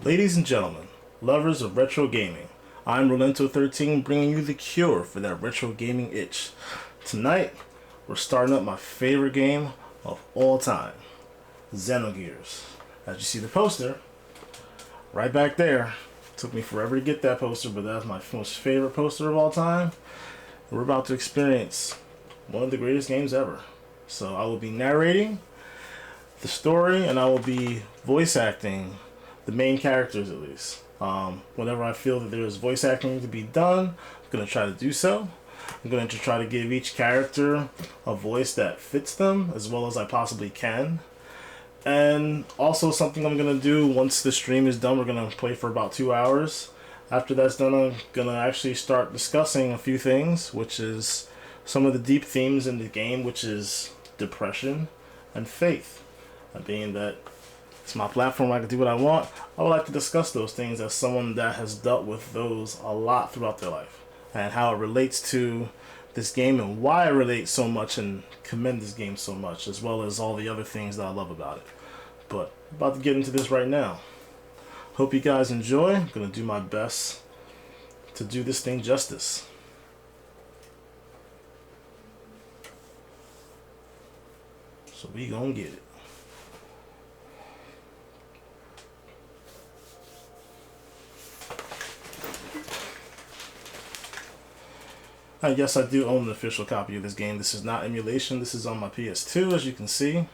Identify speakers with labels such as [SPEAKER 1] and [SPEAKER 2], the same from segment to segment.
[SPEAKER 1] Ladies and gentlemen, lovers of retro gaming, I'm Rolento13 bringing you the cure for that retro gaming itch. Tonight, we're starting up my favorite game of all time, Xenogears. As you see the poster, right back there. Took me forever to get that poster, but that's my most favorite poster of all time. We're about to experience one of the greatest games ever. So I will be narrating the story, and I will be voice acting the main characters at least. Whenever I feel that there is voice acting to be done, I'm going to try to do so. I'm going to try to give each character a voice that fits them as well as I possibly can. And also something I'm going to do once the stream is done, we're going to play for about 2 hours. After that's done, I'm going to actually start discussing a few things, which is some of the deep themes in the game, which is depression and faith. And being that it's my platform, I can do what I want, I would like to discuss those things as someone that has dealt with those a lot throughout their life, and how it relates to this game and why I relate so much and commend this game so much, as well as all the other things that I love about it. But I'm about to get into this right now. Hope you guys enjoy. I'm going to do my best to do this thing justice. So we gonna get it. Yes, I do own an official copy of this game. This is not emulation. This is on my PS2, as you can see.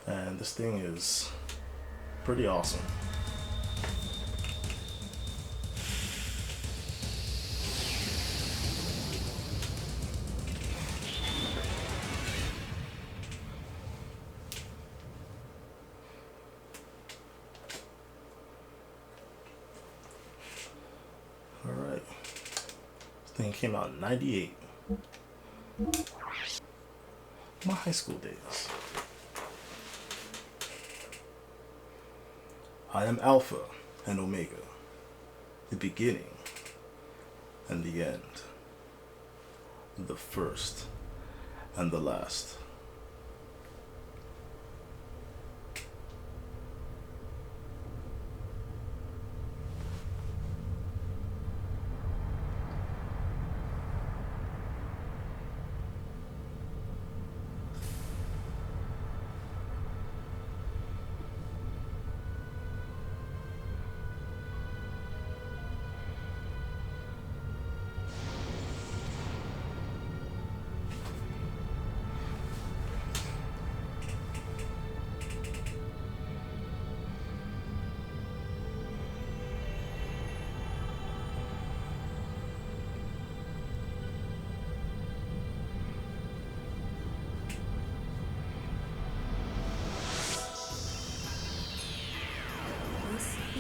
[SPEAKER 1] And this thing is pretty awesome. Alright. This thing came out in '98. My high school days. I am Alpha and Omega, the beginning and the end, the first and the last.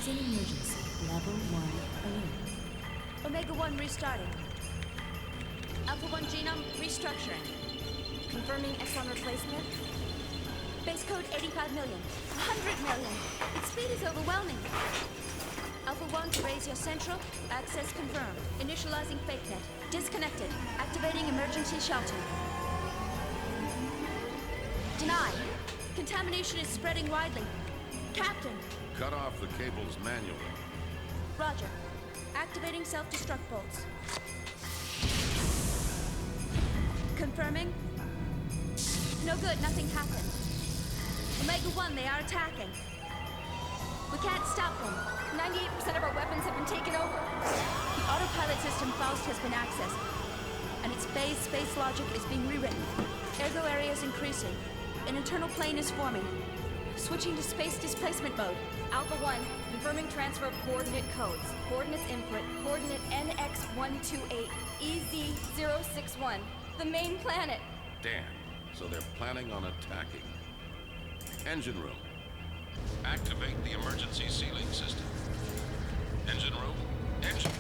[SPEAKER 2] An emergency. Level 1 alert.
[SPEAKER 3] Omega-1 restarting. Alpha-1 genome restructuring. Confirming exon replacement. Base code 85 million. 100 million. Its speed is overwhelming. Alpha-1 to raise your central. Access confirmed. Initializing fake net. Disconnected. Activating emergency shelter. Denied. Contamination is spreading widely. Captain.
[SPEAKER 4] Cut off the cables manually.
[SPEAKER 3] Roger. Activating self-destruct bolts. Confirming. No good, nothing happened. Omega-1, they are attacking. We can't stop them. 98% of our weapons have been taken over. The autopilot system Faust has been accessed, and its phase space logic is being rewritten. Ergo area is increasing. An internal plane is forming. Switching to space displacement mode. Alpha-1, confirming transfer of coordinate codes. Coordinates input, coordinate NX128, EZ061. The main planet.
[SPEAKER 4] Damn. So they're planning on attacking. Engine room. Activate the emergency sealing system. Engine room. Engine.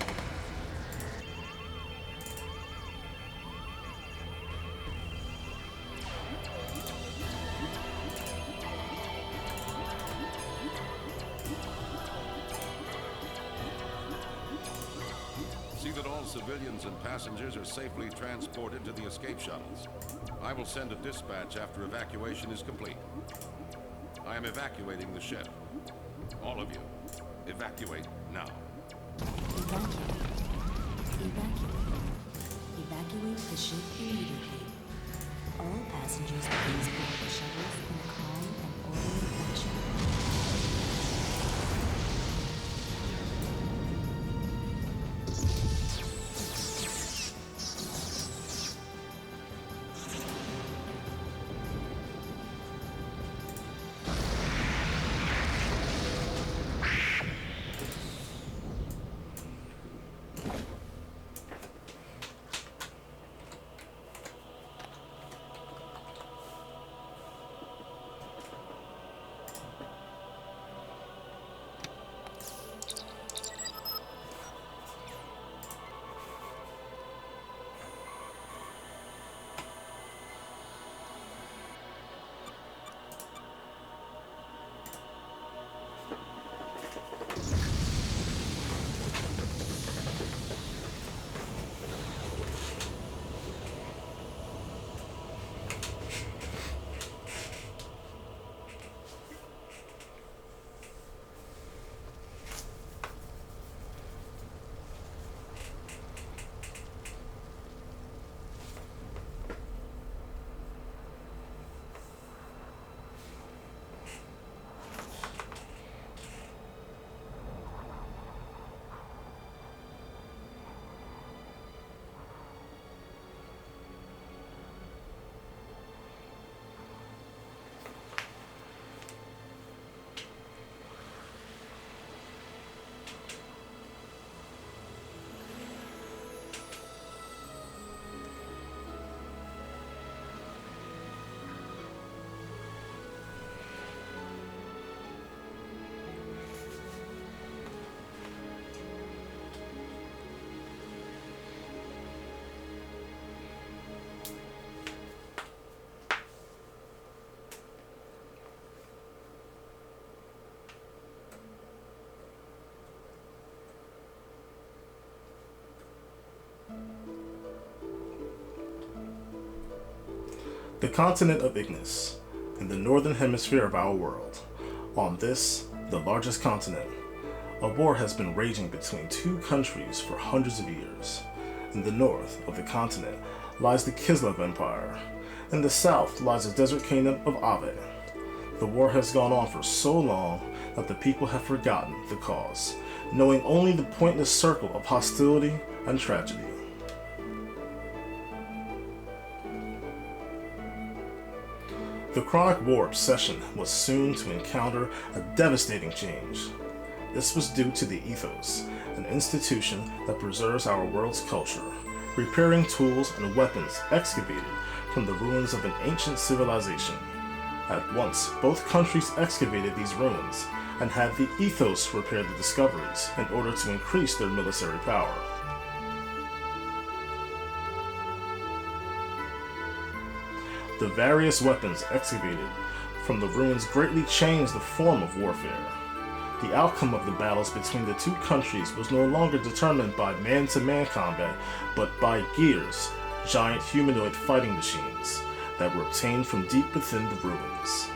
[SPEAKER 4] See that all civilians and passengers are safely transported to the escape shuttles. I will send a dispatch after evacuation is complete. I am evacuating the ship. All Evacuate now.
[SPEAKER 2] Evacuate. Evacuate. Evacuate the ship immediately. All passengers please board the shuttles in a calm and orderly fashion.
[SPEAKER 1] The continent of Ignis, in the northern hemisphere of our world. On this, the largest continent, a war has been raging between two countries for hundreds of years. In the north of the continent lies the Kislev Empire. In the south lies the desert kingdom of Ave. The war has gone on for so long that the people have forgotten the cause, knowing only the pointless circle of hostility and tragedy. The Chronic War obsession was soon to encounter a devastating change. This was due to the ethos, an institution that preserves our world's culture, repairing tools and weapons excavated from the ruins of an ancient civilization. At once, both countries excavated these ruins and had the ethos repair the discoveries in order to increase their military power. The various weapons excavated from the ruins greatly changed the form of warfare. The outcome of the battles between the two countries was no longer determined by man-to-man combat, but by gears, giant humanoid fighting machines, that were obtained from deep within the ruins.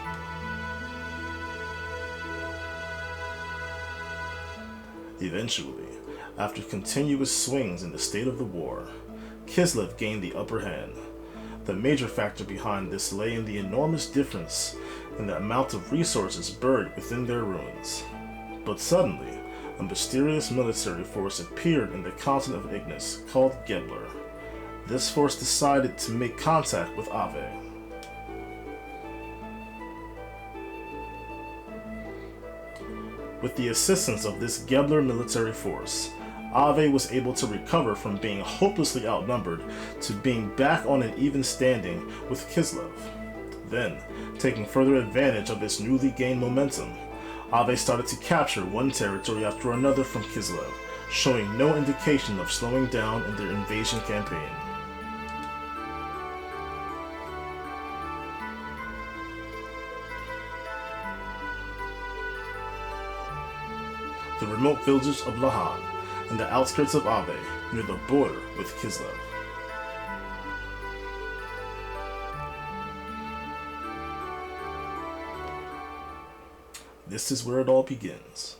[SPEAKER 1] Eventually, after continuous swings in the state of the war, Kislev gained the upper hand. The major factor behind this lay in the enormous difference in the amount of resources buried within their ruins. But suddenly, a mysterious military force appeared in the continent of Ignis called Gebler. This force decided to make contact with Ave. With the assistance of this Gebler military force, Ave was able to recover from being hopelessly outnumbered to being back on an even standing with Kislev. Then, taking further advantage of its newly gained momentum, Ave started to capture one territory after another from Kislev, showing no indication of slowing down in their invasion campaign. The remote villages of Lahan, in the outskirts of Ave, near the border with Kislev. This is where it all begins.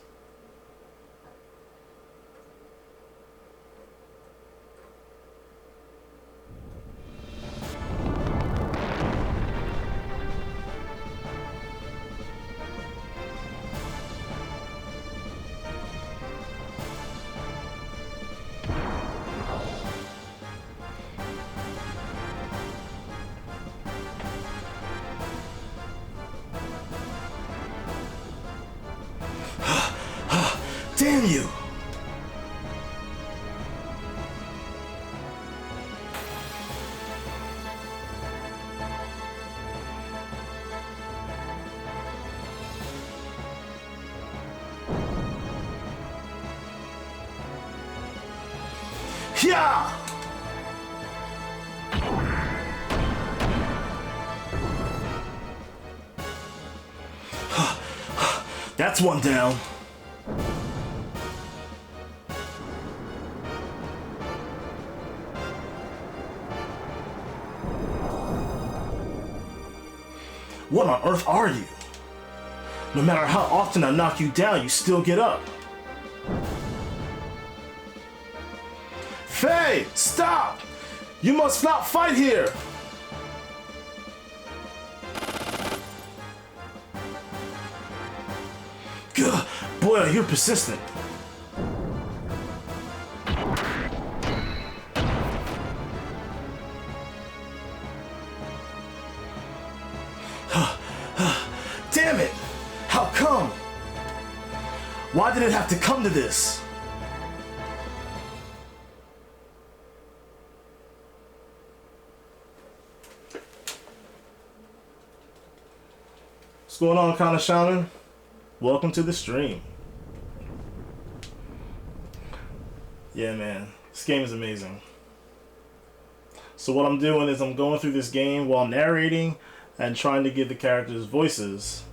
[SPEAKER 1] Damn you! Yeah! That's one down. What on earth are you? No matter how often I knock you down, you still get up. Faye, stop! You must not fight here! Gah, boy, you're persistent. Damn it! How come? Why did it have to come to this? What's going on, Kana Shaman? Welcome to the stream. Yeah, man, this game is amazing. So what I'm doing is I'm going through this game while narrating and trying to give the characters voices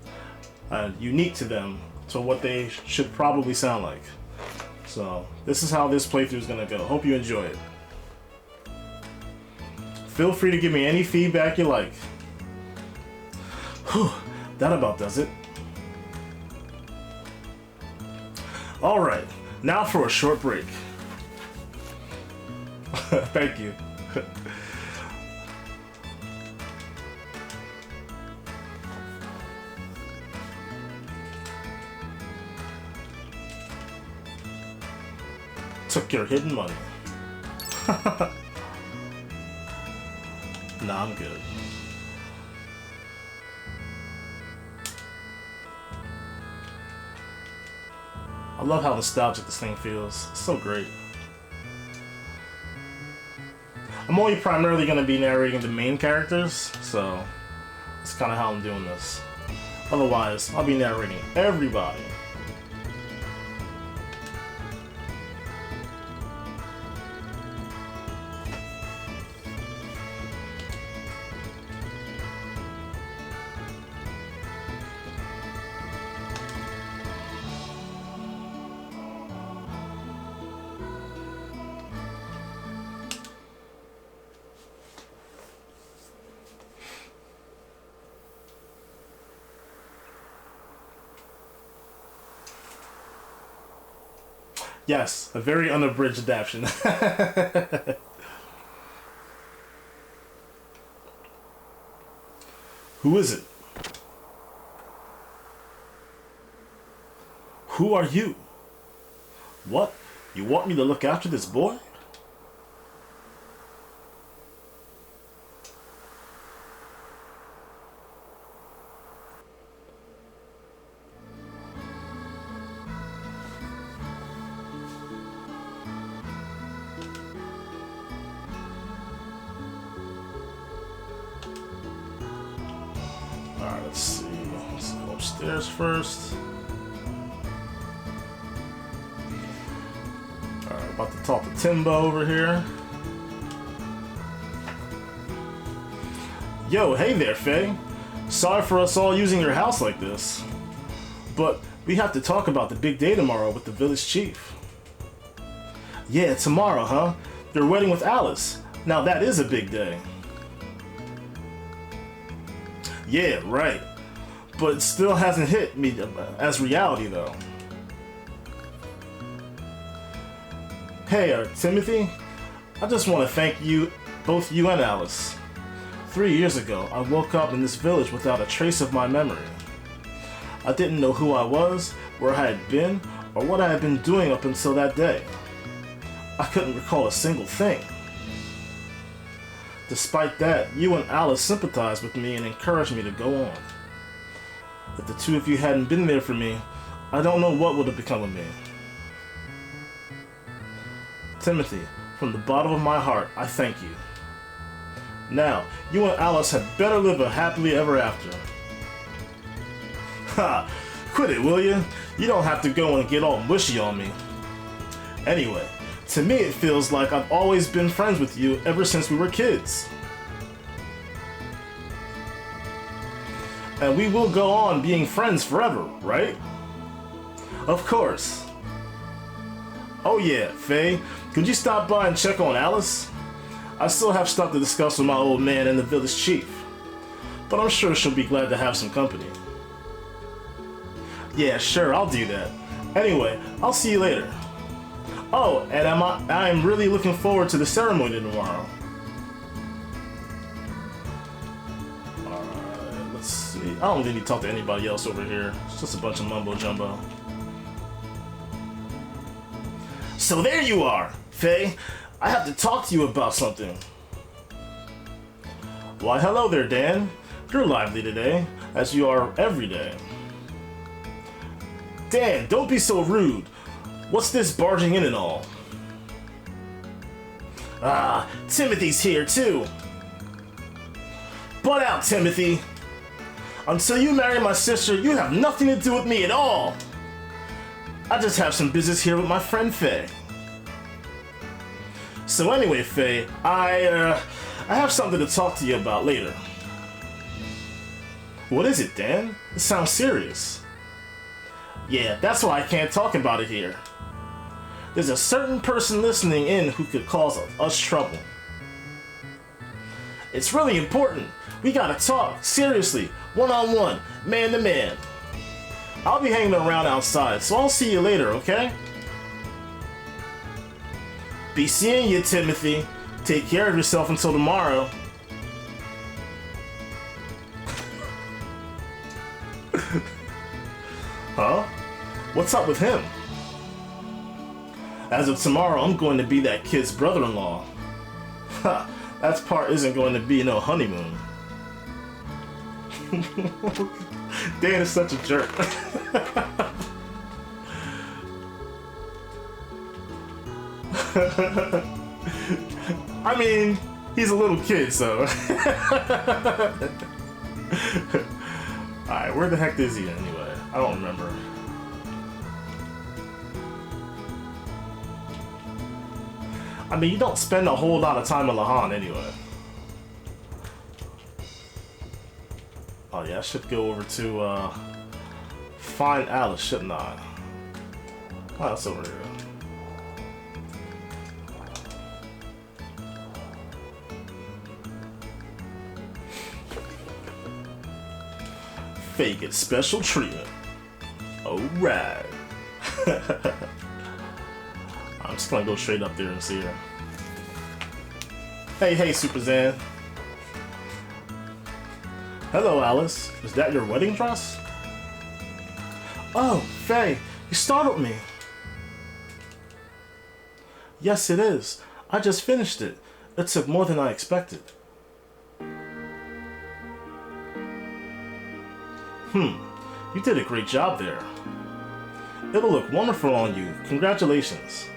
[SPEAKER 1] unique to them, to what they should probably sound like. So this is how this playthrough is gonna go. Hope you enjoy it. Feel free to give me any feedback you like. Whew, that about does it. Alright, now for a short break. Thank you. Took your hidden money. Nah, I'm good. I love how nostalgic this thing feels. It's so great. I'm only primarily going to be narrating the main characters, so that's kind of how I'm doing this. Otherwise, I'll be narrating everybody. Yes, a very unabridged adaptation. Who is it? Who are you? What? You want me to look after this boy? Alright, let's see. Let's go upstairs first. Alright, about to talk to Timbo over here. Yo, hey there, Faye. Sorry for us all using your house like this. But we have to talk about the big day tomorrow with the village chief. Yeah, tomorrow, huh? Your wedding with Alice. Now that is a big day. Yeah, right. But it still hasn't hit me as reality, though. Hey, Timothy. I just want to thank you, both you and Alice. 3 years ago, I woke up in this village without a trace of my memory. I didn't know who I was, where I had been, or what I had been doing up until that day. I couldn't recall a single thing. Despite that, you and Alice sympathized with me and encouraged me to go on. If the two of you hadn't been there for me, I don't know what would have become of me. Timothy, from the bottom of my heart, I thank you. Now, you and Alice had better live a happily ever after. Ha! Quit it, will you? You don't have to go and get all mushy on me. Anyway, to me it feels like I've always been friends with you ever since we were kids. And we will go on being friends forever, right? Of course. Oh yeah, Faye, could you stop by and check on Alice? I still have stuff to discuss with my old man and the village chief, but I'm sure she'll be glad to have some company. Yeah, sure, I'll do that. Anyway, I'll see you later. Oh, and I'm really looking forward to the ceremony tomorrow. Alright, let's see. I don't really need to talk to anybody else over here. It's just a bunch of mumbo jumbo. So there you are, Faye. I have to talk to you about something. Why, hello there, Dan. You're lively today, as you are every day. Dan, don't be so rude. What's this barging in and all? Ah, Timothy's here too. Butt out, Timothy. Until you marry my sister, you have nothing to do with me at all. I just have some business here with my friend Faye. So anyway, Faye, I have something to talk to you about later. What is it, Dan? It sounds serious. Yeah, that's why I can't talk about it here. There's a certain person listening in who could cause us trouble. It's really important. We gotta talk, seriously, one-on-one, man-to-man. I'll be hanging around outside, so I'll see you later, okay? Be seeing you, Timothy. Take care of yourself until tomorrow. Huh? What's up with him? As of tomorrow, I'm going to be that kid's brother-in-law. Ha! That part isn't going to be no honeymoon. Dan is such a jerk. I mean, he's a little kid, so. Alright, where the heck is he anyway? I don't remember. I mean, you don't spend a whole lot of time in Lahan anyway. Oh yeah, I should go over to find Alice, shouldn't I? Oh, that's over here. Faye gets special treatment. Alright. I'm just gonna go straight up there and see her. Hey, Super Zan. Hello, Alice. Is that your wedding dress? Oh, Faye, you startled me. Yes, it is. I just finished it. It took more than I expected. You did a great job there. It'll look wonderful on you. Congratulations.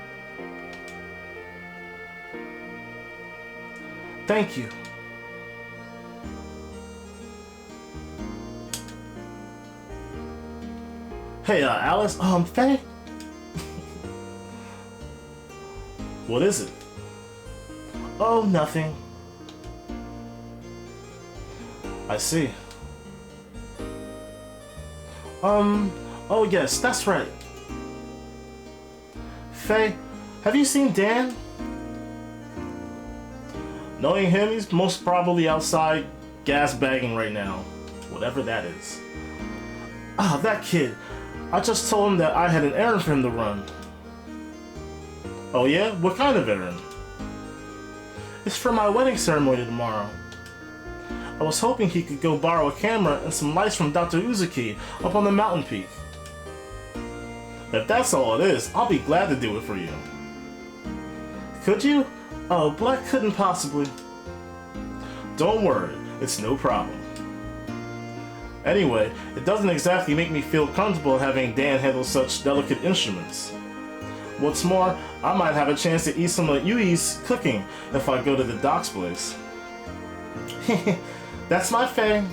[SPEAKER 1] Thank you. Hey, Alice, Faye? What is it? Oh, nothing. I see. Oh yes, that's right. Faye, have you seen Dan? Knowing him, he's most probably outside gas bagging right now. Whatever that is. Ah, that kid. I just told him that I had an errand for him to run. Oh yeah? What kind of errand? It's for my wedding ceremony tomorrow. I was hoping he could go borrow a camera and some lights from Dr. Uzuki up on the mountain peak. If that's all it is, I'll be glad to do it for you. Could you? Oh, Black couldn't possibly. Don't worry, it's no problem. Anyway, it doesn't exactly make me feel comfortable having Dan handle such delicate instruments. What's more, I might have a chance to eat some of Yui's cooking if I go to the docks place. That's my Faye.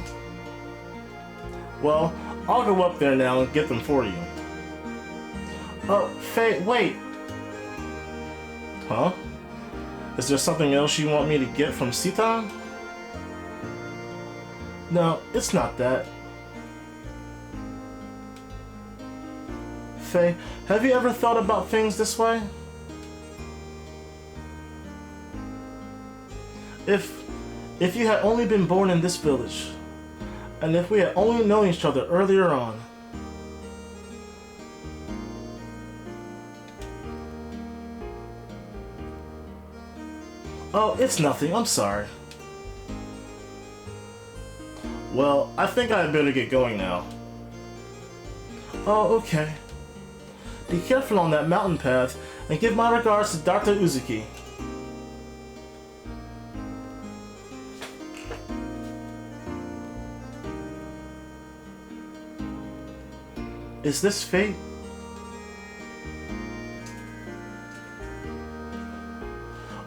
[SPEAKER 1] Well, I'll go up there now and get them for you. Oh, Faye, wait. Huh? Is there something else you want me to get from Sitan? No, it's not that. Faye, have you ever thought about things this way? If you had only been born in this village, and if we had only known each other earlier on. Oh, it's nothing, I'm sorry. Well, I think I had better get going now. Oh, okay. Be careful on that mountain path, and give my regards to Dr. Uzuki. Is this fate?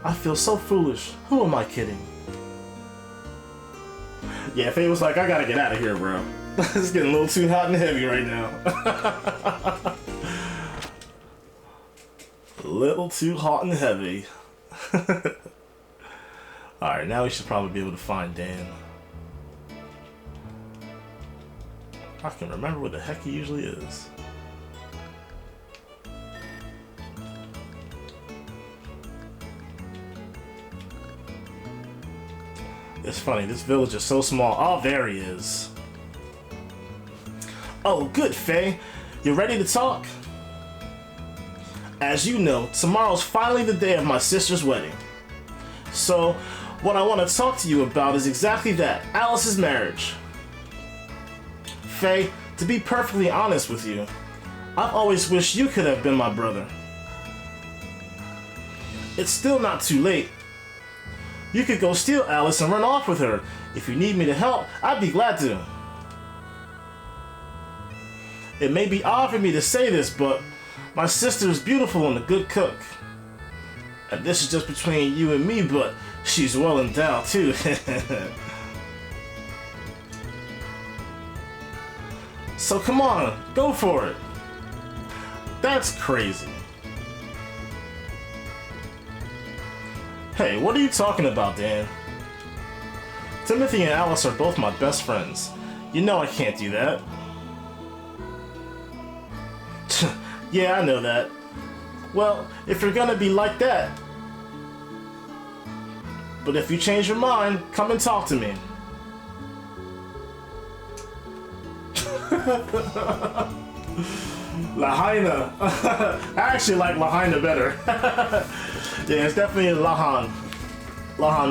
[SPEAKER 1] I feel so foolish. Who am I kidding? Yeah, Faye was like, I gotta get out of here, bro. It's getting a little too hot and heavy right now. A little too hot and heavy. Alright, now we should probably be able to find Dan. I can remember where the heck he usually is. It's funny, this village is so small. Oh, there he is. Oh, good, Faye. You ready to talk? As you know, tomorrow's finally the day of my sister's wedding. So, what I want to talk to you about is exactly that, Alice's marriage. Faye, to be perfectly honest with you, I've always wished you could have been my brother. It's still not too late. You could go steal Alice and run off with her. If you need me to help, I'd be glad to. It may be odd for me to say this, but my sister is beautiful and a good cook. And this is just between you and me, but she's well endowed too. So come on, go for it. That's crazy. Hey, what are you talking about, Dan? Timothy and Alice are both my best friends. You know I can't do that. Yeah, I know that. Well, if you're gonna be like that. But if you change your mind, come and talk to me. Lahaina. I actually like Lahaina better. Yeah, it's definitely Lahan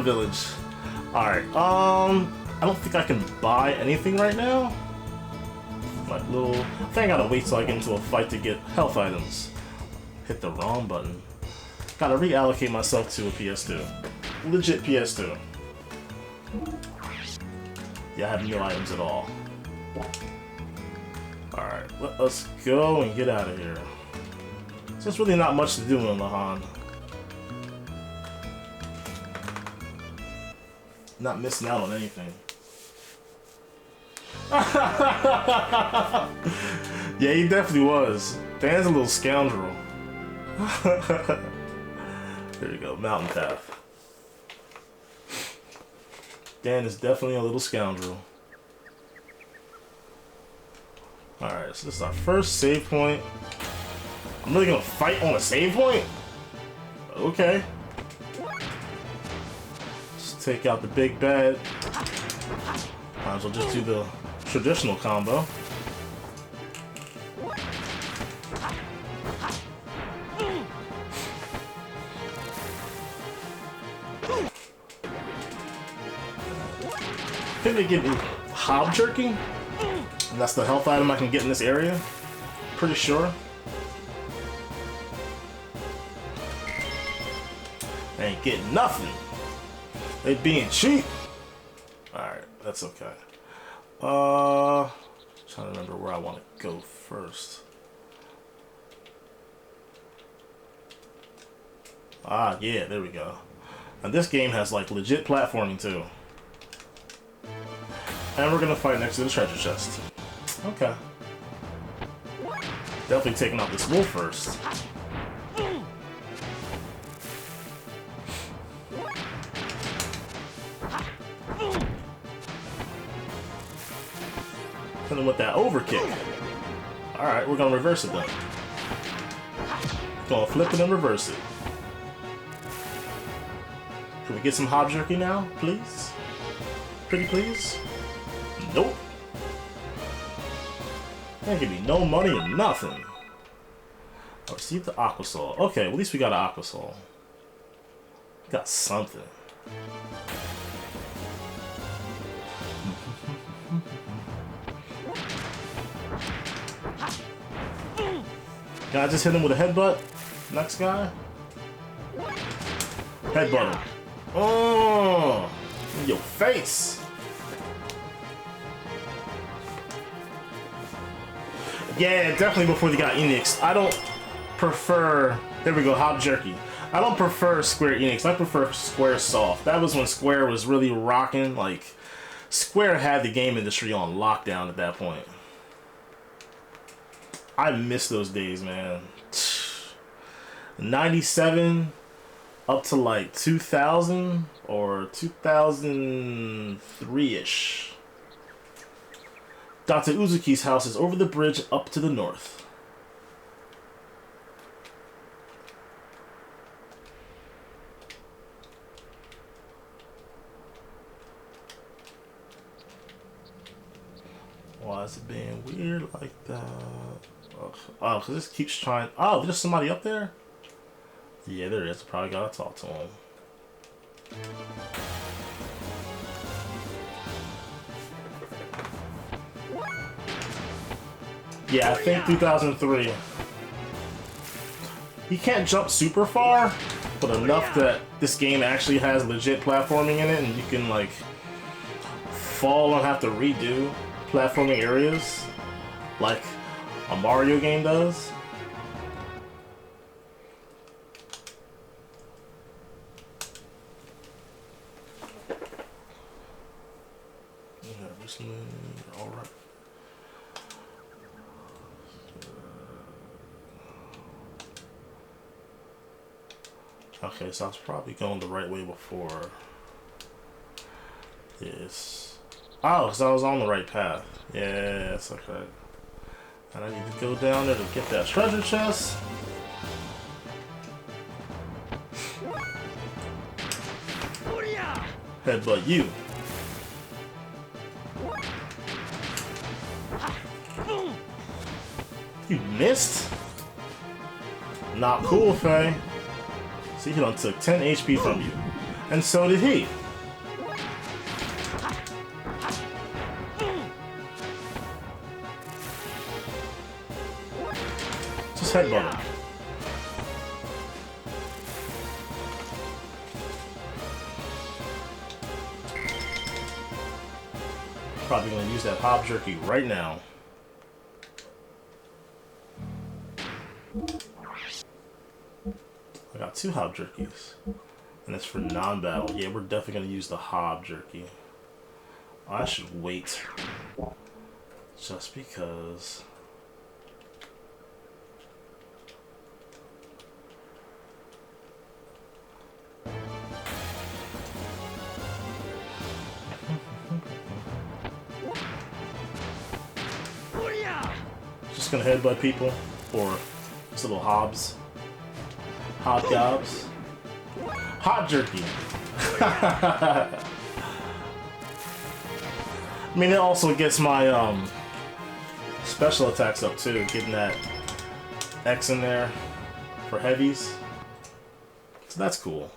[SPEAKER 1] village. Alright, I don't think I can buy anything right now. Like little, I think I gotta wait till I get into a fight to get health items. Hit the wrong button. Gotta reallocate myself to a PS2. Legit PS2. Yeah, I have no items at all. Alright, let us go and get out of here. So there's really not much to do in Lahan. Not missing out on anything. Yeah, he definitely was. Dan's a little scoundrel. There you go, mountain path. Dan is definitely a little scoundrel. Alright, so this is our first save point. I'm really gonna fight on a save point? Okay. Let's take out the big bad. Might as well just do the traditional combo. I think they give me hob jerky, and that's the health item I can get in this area. Pretty sure. They ain't getting nothing. They being cheap. Alright, that's okay. Trying to remember where I want to go first. Ah, yeah, there we go. And this game has like legit platforming too. And we're gonna fight next to the treasure chest. Okay. Definitely taking out this wolf first. Hit him with that overkick. Alright, we're gonna reverse it then. Gonna flip it and reverse it. Can we get some hob jerky now, please? Pretty please? Nope. Ain't give me no money or nothing. I received the aqua soul. Okay, well, at least we got an aqua soul. Got something. Can I just hit him with a headbutt? Next guy? Headbutt him. Oh! In your face! Yeah, definitely before they got Enix. I don't prefer... There we go, Hob Jerky. I don't prefer Square Enix. I prefer Square Soft. That was when Square was really rocking. Like, Square had the game industry on lockdown at that point. I miss those days, man. 97 up to like 2000 or 2003-ish. Dr. Uzuki's house is over the bridge up to the north. Why is it being weird like that? Oh, because this keeps trying... Oh, there's somebody up there? Yeah, there is. Probably gotta talk to him. Yeah, I think 2003. You can't jump super far, but enough that this game actually has legit platforming in it, and you can, like, fall and have to redo platforming areas, like a Mario game does. Alright. Okay, so I was probably going the right way before. Yes. Oh, because I was on the right path. Yes, okay. And I need to go down there to get that treasure chest. Headbutt you. You missed? Not cool, Faye. See, he done took 10 HP from you. And so did he. Just headbutt him. Probably gonna use that Hob Jerky right now. I got 2 Hob Jerkies. And it's for non-battle. Yeah, we're definitely gonna use the Hob Jerky. I should wait. Just because. Just gonna headbutt people, or just little hobs. Hobgobs. Hot jerky. I mean, it also gets my special attacks up too, getting that X in there for heavies. So that's cool.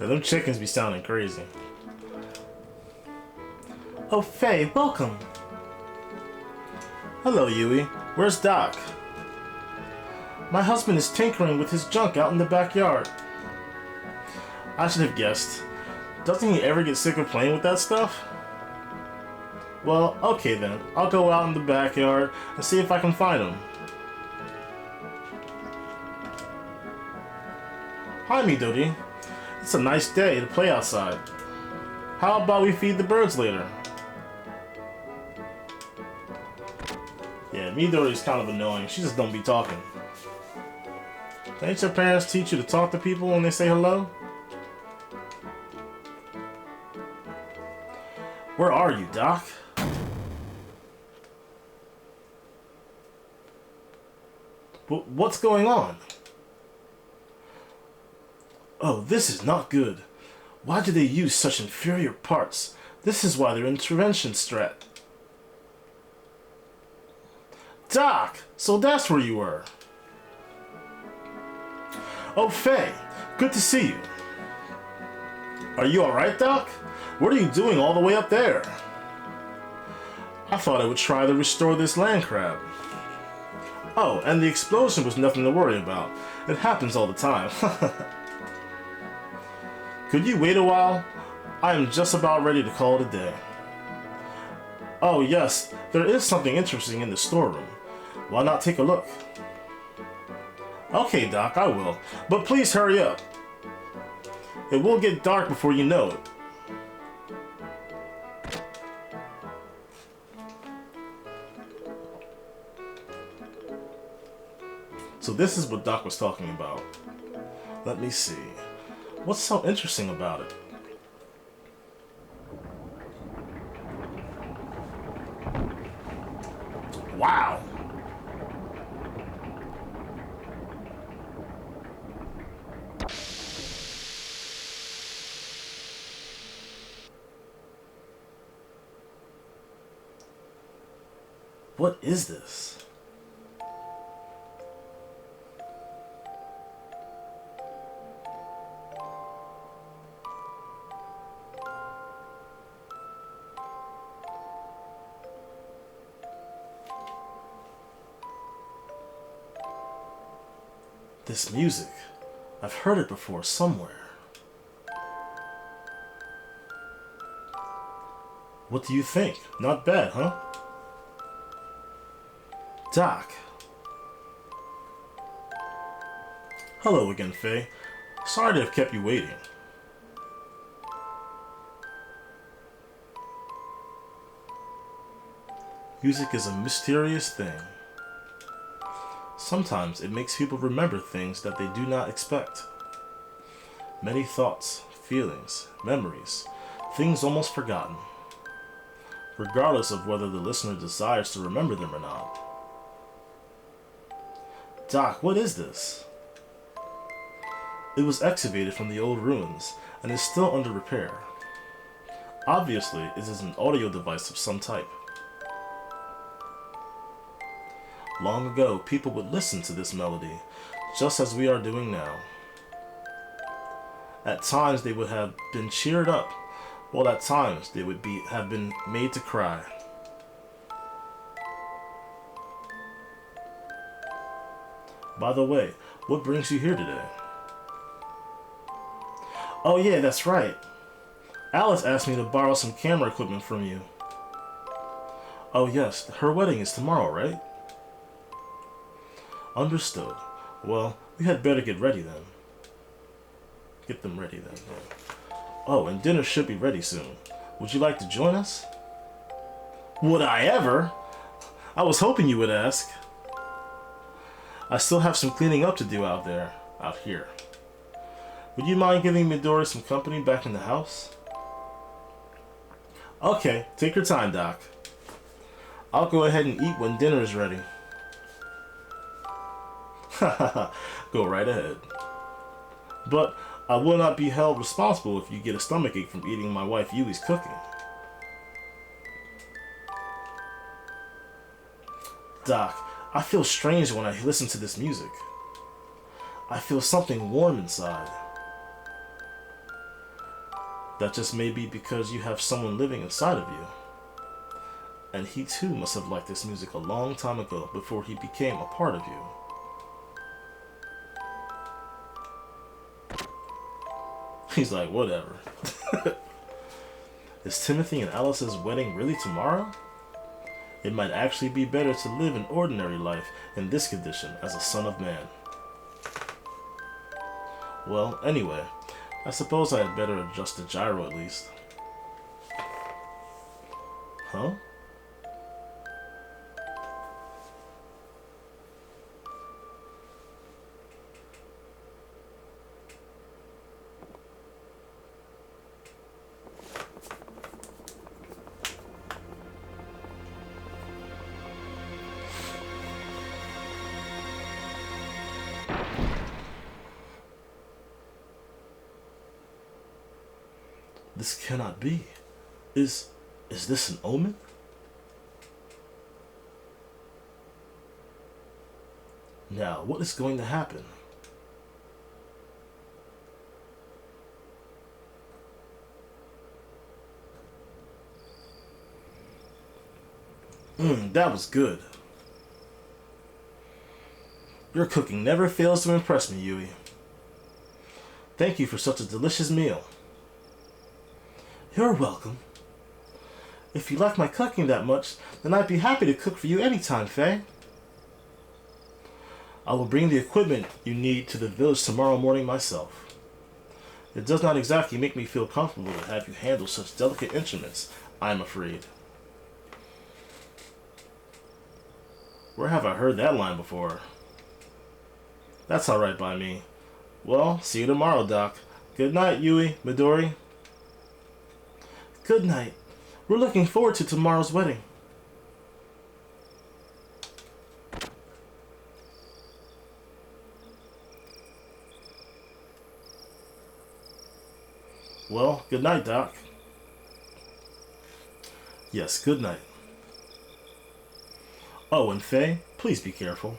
[SPEAKER 1] Them chickens be sounding crazy. Oh, Faye, welcome. Hello, Yui. Where's Doc? My husband is tinkering with his junk out in the backyard. I should have guessed. Doesn't he ever get sick of playing with that stuff? Well, okay then. I'll go out in the backyard and see if I can find him. Hi, Midori. It's a nice day to play outside. How about we feed the birds later? Yeah, Midori's kind of annoying. She just don't be talking. Didn't your parents teach you to talk to people when they say hello? Where are you, Doc? What's going on? Oh, this is not good. Why do they use such inferior parts? This is why their intervention strat. Doc! So that's where you were. Oh, Faye. Good to see you. Are you alright, Doc? What are you doing all the way up there? I thought I would try to restore this land crab. Oh, and the explosion was nothing to worry about. It happens all the time. Could you wait a while? I am just about ready to call it a day. Oh yes, there is something interesting in the storeroom. Why not take a look? Okay, Doc, I will. But please hurry up. It will get dark before you know it. So this is what Doc was talking about. Let me see. What's so interesting about it? Wow! What is this? This music, I've heard it before somewhere. What do you think? Not bad, huh? Doc. Hello again, Faye. Sorry to have kept you waiting. Music is a mysterious thing. Sometimes it makes people remember things that they do not expect. Many thoughts, feelings, memories, things almost forgotten, regardless of whether the listener desires to remember them or not. Doc, what is this? It was excavated from the old ruins and is still under repair. Obviously, it is an audio device of some type. Long ago, people would listen to this melody, just as we are doing now. At times, they would have been cheered up, while at times, they would have been made to cry. By the way, what brings you here today? Oh yeah, that's right. Alice asked me to borrow some camera equipment from you. Oh yes, her wedding is tomorrow, right? Understood. Well, we had better get ready then. Get them ready then. Yeah. Oh, and dinner should be ready soon. Would you like to join us? Would I ever? I was hoping you would ask. I still have some cleaning up to do out here. Would you mind giving Midori some company back in the house? Okay, take your time, Doc. I'll go ahead and eat when dinner is ready. Go right ahead. But I will not be held responsible if you get a stomachache from eating my wife Yui's cooking. Doc, I feel strange when I listen to this music. I feel something warm inside. That just may be because you have someone living inside of you. And he too must have liked this music a long time ago before he became a part of you. He's like, whatever. Is Timothy and Alice's wedding really tomorrow? It might actually be better to live an ordinary life in this condition as a son of man. Well, anyway, I suppose I had better adjust the gyro at least. Huh? This cannot be. Is this an omen? Now, what is going to happen? That was good. Your cooking never fails to impress me, Yui. Thank you for such a delicious meal. You're welcome. If you like my cooking that much, then I'd be happy to cook for you anytime, Faye. I will bring the equipment you need to the village tomorrow morning myself. It does not exactly make me feel comfortable to have you handle such delicate instruments, I'm afraid. Where have I heard that line before? That's alright by me. Well, see you tomorrow, Doc. Good night, Yui, Midori. Good night. We're looking forward to tomorrow's wedding. Well, good night, Doc. Yes, good night. Oh, and Faye, please be careful.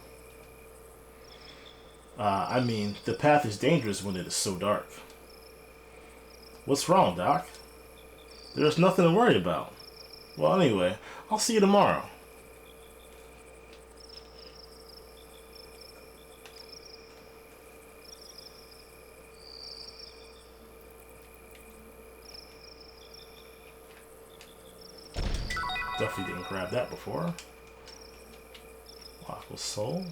[SPEAKER 1] I mean, the path is dangerous when it is so dark. What's wrong, Doc? There's nothing to worry about. Well, anyway, I'll see you tomorrow. Definitely didn't grab that before. Lock with soul.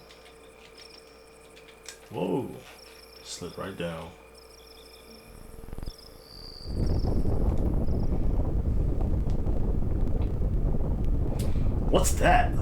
[SPEAKER 1] Whoa. Slid right down. What's that?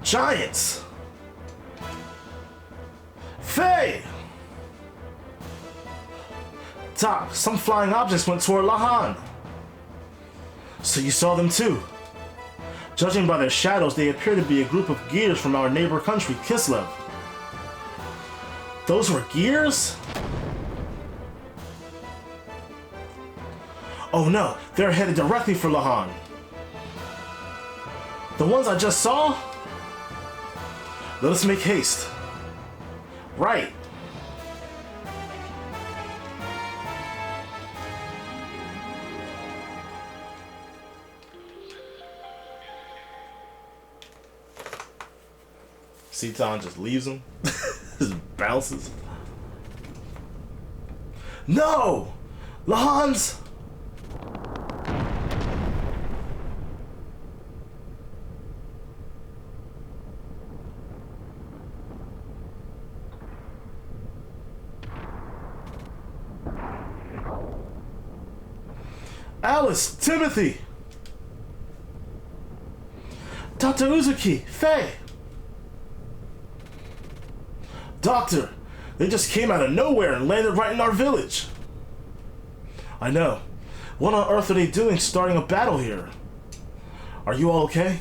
[SPEAKER 1] Giants! Faye! Doc, some flying objects went toward Lahan. So you saw them too? Judging by their shadows, they appear to be a group of gears from our neighbor country, Kislev. Those were gears? Oh no, they're headed directly for Lahan. The ones I just saw? Let us make haste. Right. Seaton just leaves him. Just bounces. No! Lahan's! Alice, Timothy, Dr. Uzuki, Faye. Doctor, they just came out of nowhere and landed right in our village. I know. What on earth are they doing starting a battle here? Are you all okay?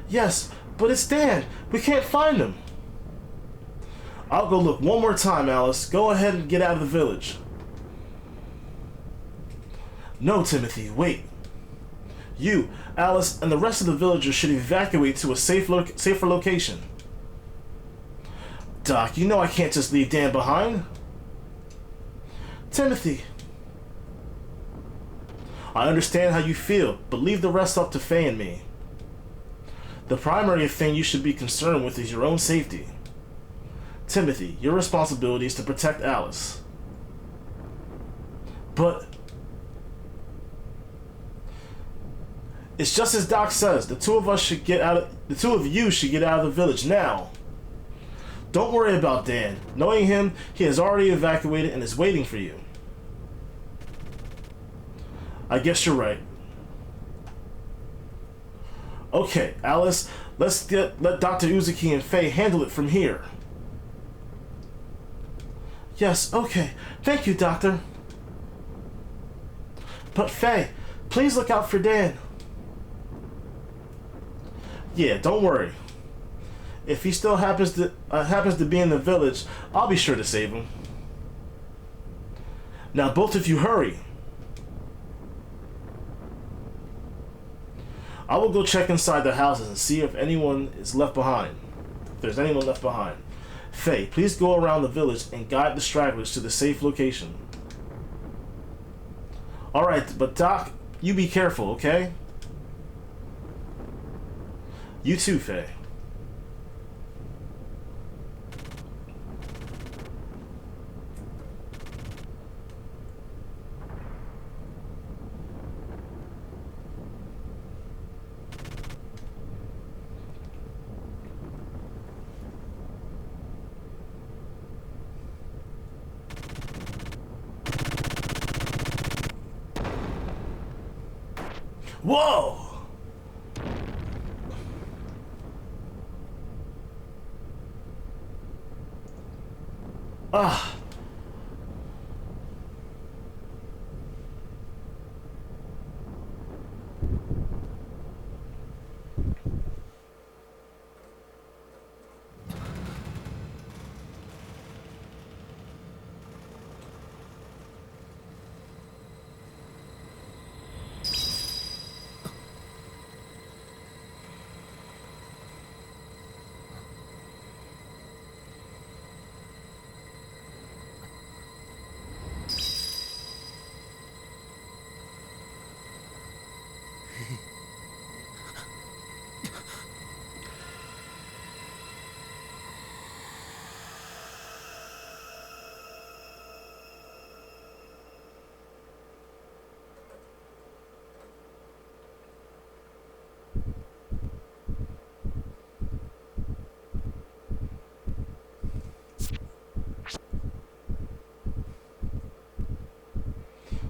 [SPEAKER 1] Yes, but it's Dan. We can't find him. I'll go look one more time, Alice. Go ahead and get out of the village. No, Timothy, wait. You, Alice, and the rest of the villagers should evacuate to a safer location. Doc, you know I can't just leave Dan behind. Timothy. I understand how you feel, but leave the rest up to Faye and me. The primary thing you should be concerned with is your own safety. Timothy, your responsibility is to protect Alice. But it's just as Doc says, the two of you should get out of the village now. Don't worry about Dan. Knowing him, he has already evacuated and is waiting for you. I guess you're right. Okay, Alice, let Dr. Uzuki and Faye handle it from here. Yes, okay. Thank you, Doctor. But Faye, please look out for Dan. Yeah, don't worry. If he still happens to be in the village, I'll be sure to save him. Now both of you hurry. I will go check inside the houses and see if anyone is left behind. If there's anyone left behind. Faye, please go around the village and guide the stragglers to the safe location. Alright, but Doc, you be careful, okay? You too, Faye. Whoa! Ah.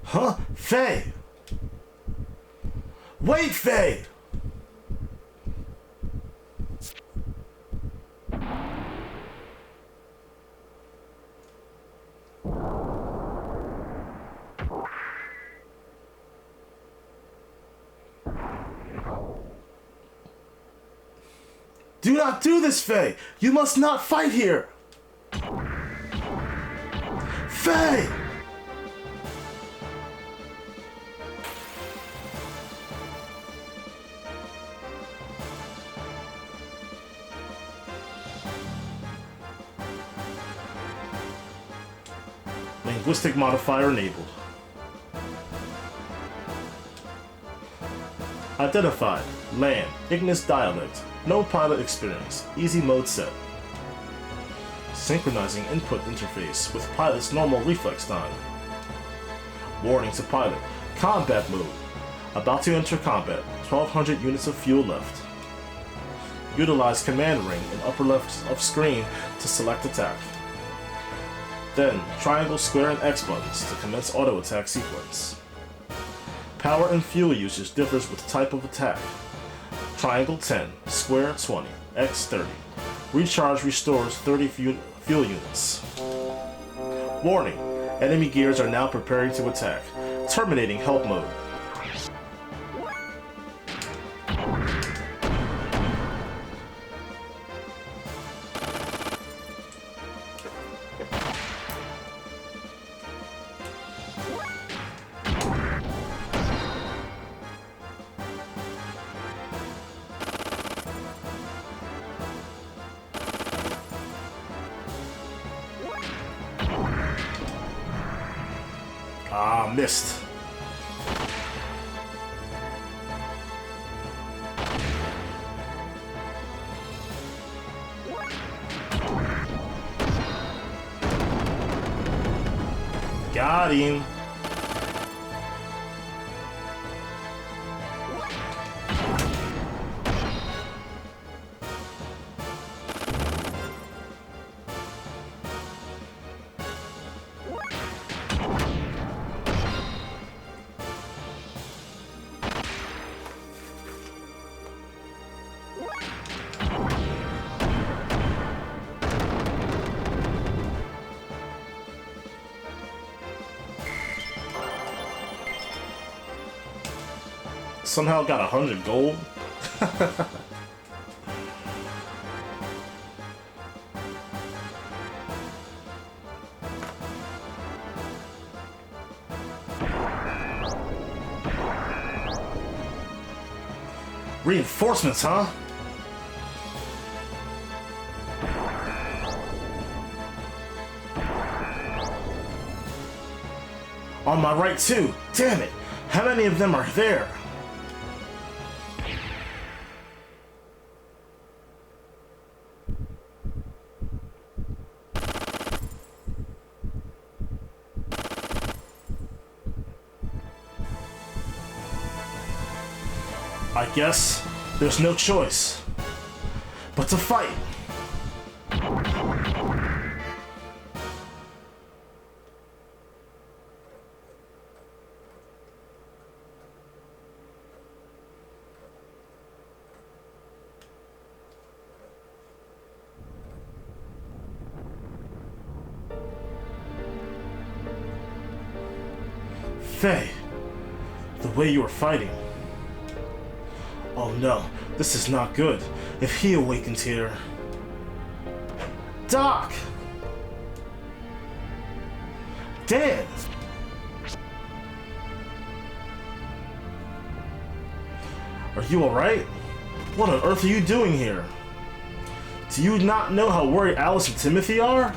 [SPEAKER 1] Huh? Faye! Wait, Faye! Do not do this, Faye! You must not fight here! Faye! Linguistic modifier enabled. Identified. Land. Ignis dialect. No pilot experience. Easy mode set. Synchronizing input interface with pilot's normal reflex time. Warning to pilot. Combat mode. About to enter combat. 1200 units of fuel left. Utilize command ring in upper left of screen to select attack. Then, triangle, square, and X buttons to commence auto attack sequence. Power and fuel usage differs with type of attack. Triangle 10, square 20, X 30. Recharge restores 30 fuel units. Warning, enemy gears are now preparing to attack. terminating help mode. Ah, missed. Got him. Somehow got 100 gold. Reinforcements, huh? On my right too. Damn it. How many of them are there? I guess there's no choice but to fight. Faye, the way you are fighting. Oh no, this is not good. If he awakens here... Doc! Dan! Are you alright? What on earth are you doing here? Do you not know how worried Alice and Timothy are?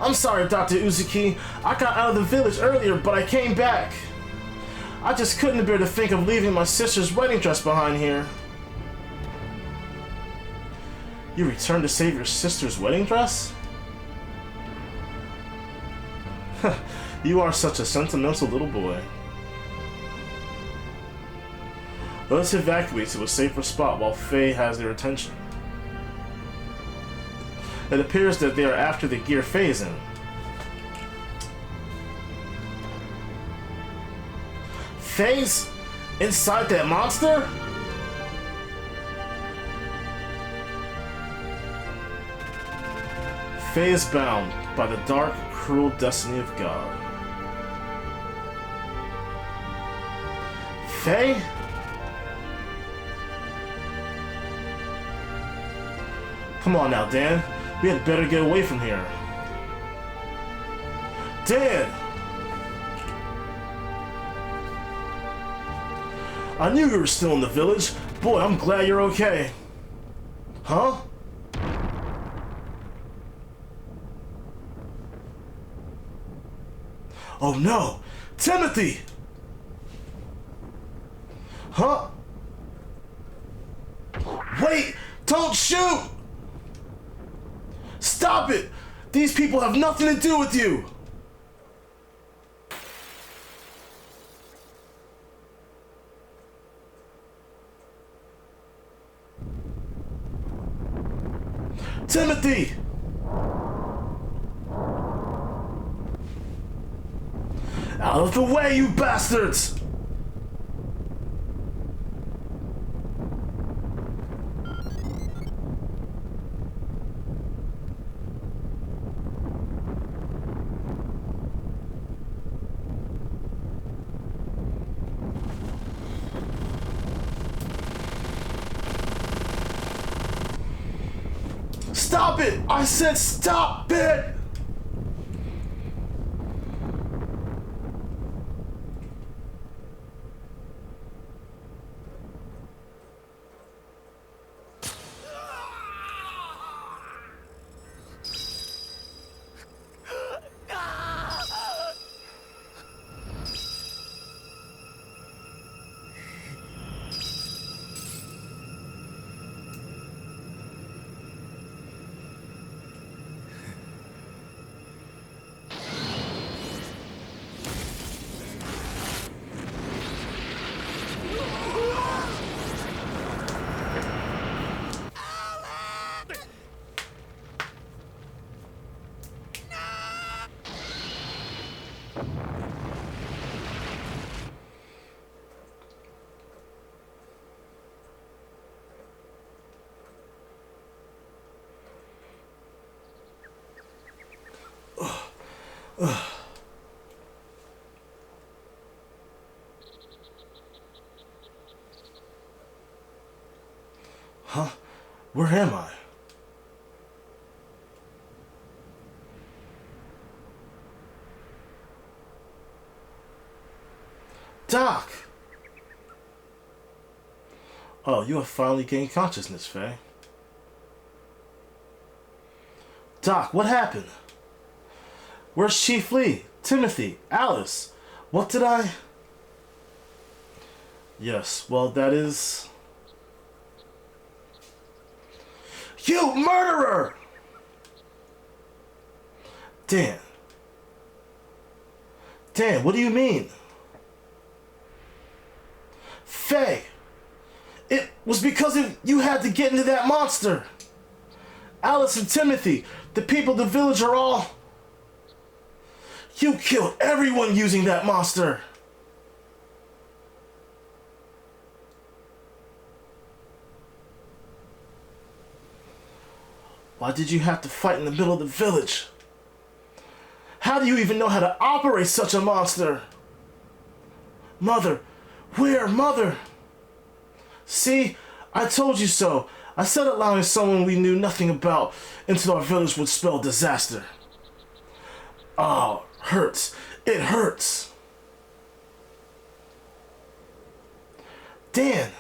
[SPEAKER 1] I'm sorry, Dr. Uzuki. I got out of the village earlier, but I came back. I just couldn't bear to think of leaving my sister's wedding dress behind here. You returned to save your sister's wedding dress? You are such a sentimental little boy. Let's evacuate to a safer spot while Faye has their attention. It appears that they are after the gear Faye is in. Faye's inside that monster? Faye is bound by the dark, cruel destiny of God. Faye? Come on now, Dan. We had better get away from here. Dan! I knew you were still in the village. Boy, I'm glad you're okay. Huh? Oh no! Timothy! Huh? Wait! Don't shoot! Stop it! These people have nothing to do with you! Timothy! Out of the way, you bastards! Stop it! I said stop it! Huh? Where am I? Doc! Oh, you have finally gained consciousness, Faye. Doc, what happened? Where's Chief Lee? Timothy? Alice? What did I... Yes, well, that is... You murderer! Dan. Dan, what do you mean? Faye! It was because you had to get into that monster! Alice and Timothy, the people of the village are all... You killed everyone using that monster! Why did you have to fight in the middle of the village? How do you even know how to operate such a monster? Mother, where, Mother? See, I told you so. I said allowing someone we knew nothing about into our village would spell disaster. Oh, hurts. It hurts. Dan.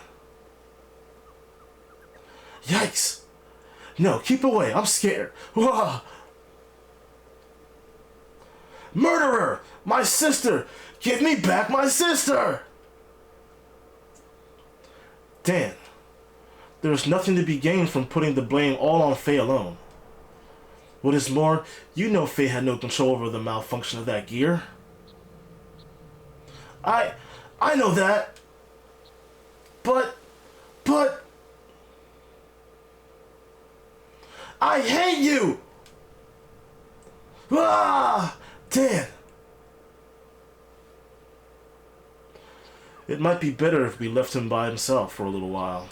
[SPEAKER 1] Yikes. No, keep away. I'm scared. Whoa. Murderer! My sister! Give me back my sister! Dan, there's nothing to be gained from putting the blame all on Faye alone. What is more, you know Faye had no control over the malfunction of that gear. I know that. But... I hate you! Ah! Dan! It might be better if we left him by himself for a little while.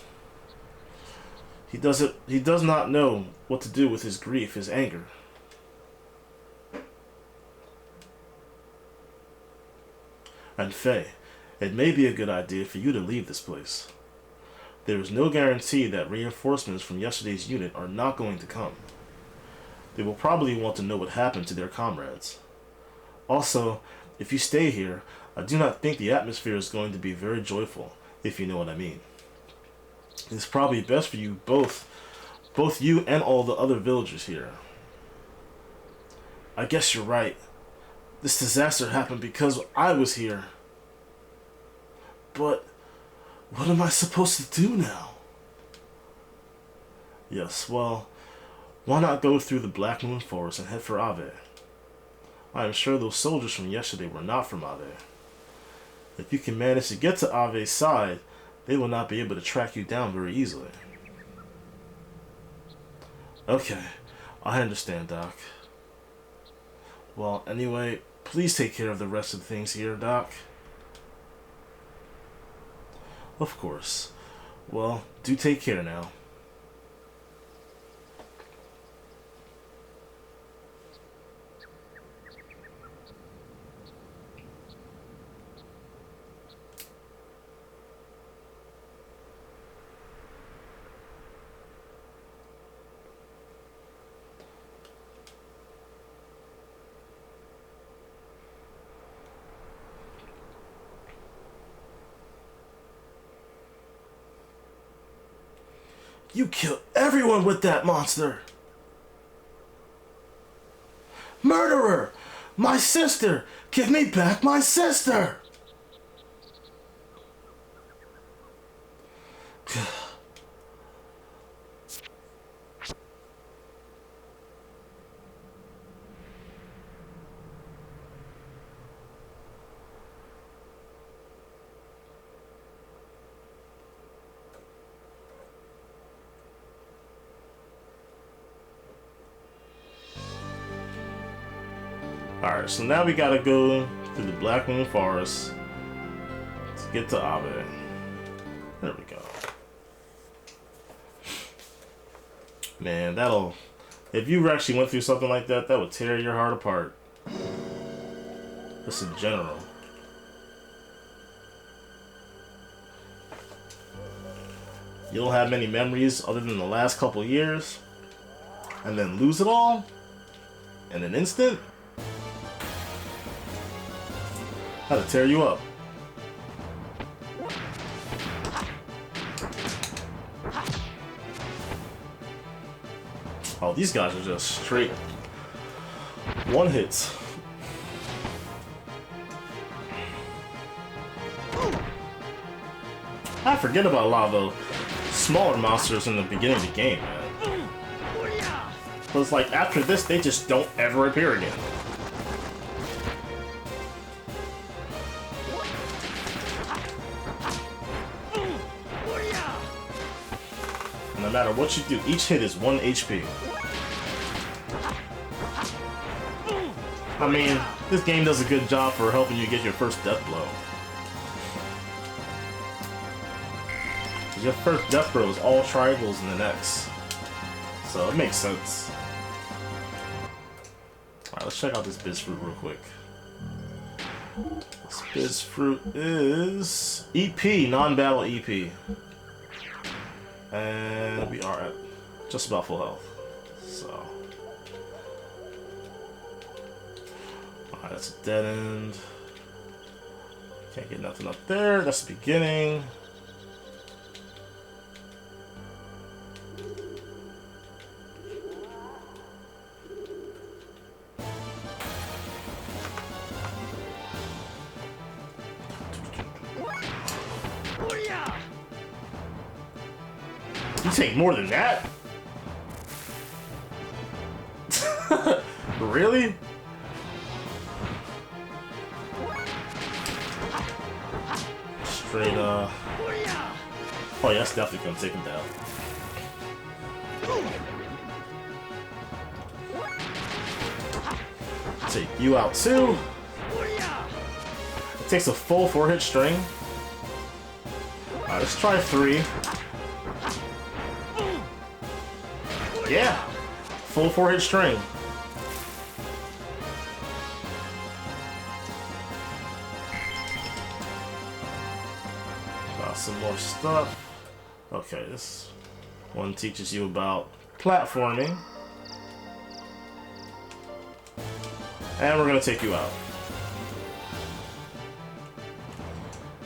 [SPEAKER 1] He does not know what to do with his grief, his anger. And Faye, it may be a good idea for you to leave this place. There is no guarantee that reinforcements from yesterday's unit are not going to come. They will probably want to know what happened to their comrades. Also, if you stay here, I do not think the atmosphere is going to be very joyful, if you know what I mean. It's probably best for you both you and all the other villagers here. I guess you're right. This disaster happened because I was here. But what am I supposed to do now? Yes, well, why not go through the Black Moon Forest and head for Ave? I am sure those soldiers from yesterday were not from Ave. If you can manage to get to Ave's side, they will not be able to track you down very easily. Okay, I understand, Doc. Well, anyway, please take care of the rest of the things here, Doc. Of course. Well, do take care now. You killed everyone with that monster! Murderer! My sister! Give me back my sister! Alright, so now we gotta go through the Black Moon Forest to get to Abe. There we go. Man, that'll... If you actually went through something like that, that would tear your heart apart. Just in general. You don't have many memories other than the last couple years, and then lose it all in an instant? That'll tear you up. Oh, these guys are just straight one hits. I forget about a lot of the smaller monsters in the beginning of the game, man. But it's like after this, they just don't ever appear again. No matter what you do, each hit is 1 HP. I mean, this game does a good job for helping you get your first death blow. Your first death blow is all triangles in the next. So it makes sense. Alright, let's check out this Biz Fruit real quick. This Biz Fruit is EP, non-battle EP. And we are at just about full health. So. Alright, that's a dead end. Can't get nothing up there. That's the beginning. You take more than that? Really? Straight oh yeah, that's definitely gonna take him down. Take you out too. It takes a full 4-hit string. Alright, let's try 3. Yeah, full 4-hit string. Got some more stuff. Okay, this one teaches you about platforming. And we're gonna take you out.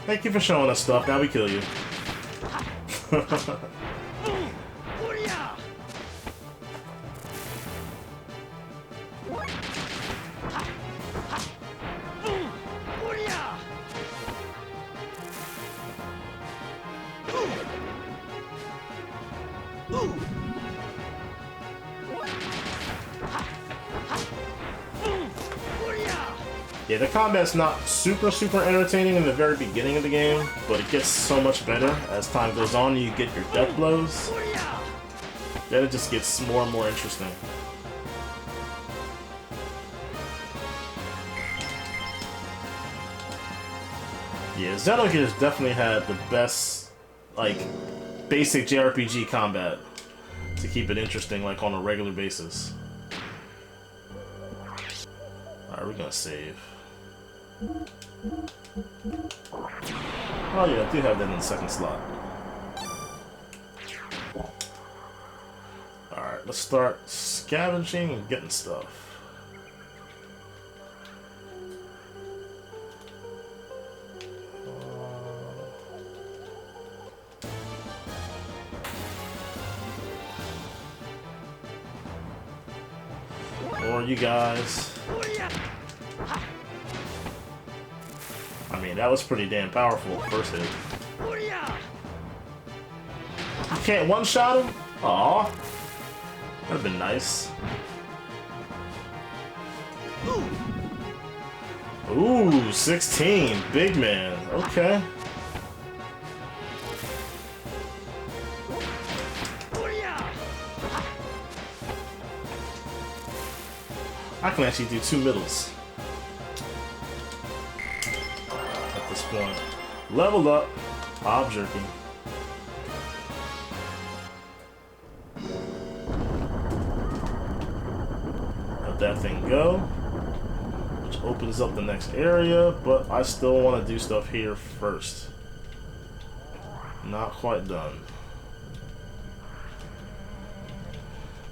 [SPEAKER 1] Thank you for showing us stuff, now we kill you. Yeah, the combat's not super entertaining in the very beginning of the game, but it gets so much better as time goes on and you get your death blows. Then it just gets more and more interesting. Yeah, Xenogears definitely had the best, like, basic JRPG combat to keep it interesting, like, on a regular basis. Alright, we're gonna save. Oh yeah, I do have that in the second slot. Alright, let's start scavenging and getting stuff. more you guys. I mean, that was pretty damn powerful first hit. You can't one-shot him? Aw. That'd been nice. Ooh, 16. Big man. Okay. I can actually do 2 middles at this point. Leveled up. Hob jerky. Let that thing go. Which opens up the next area, but I still want to do stuff here first. Not quite done.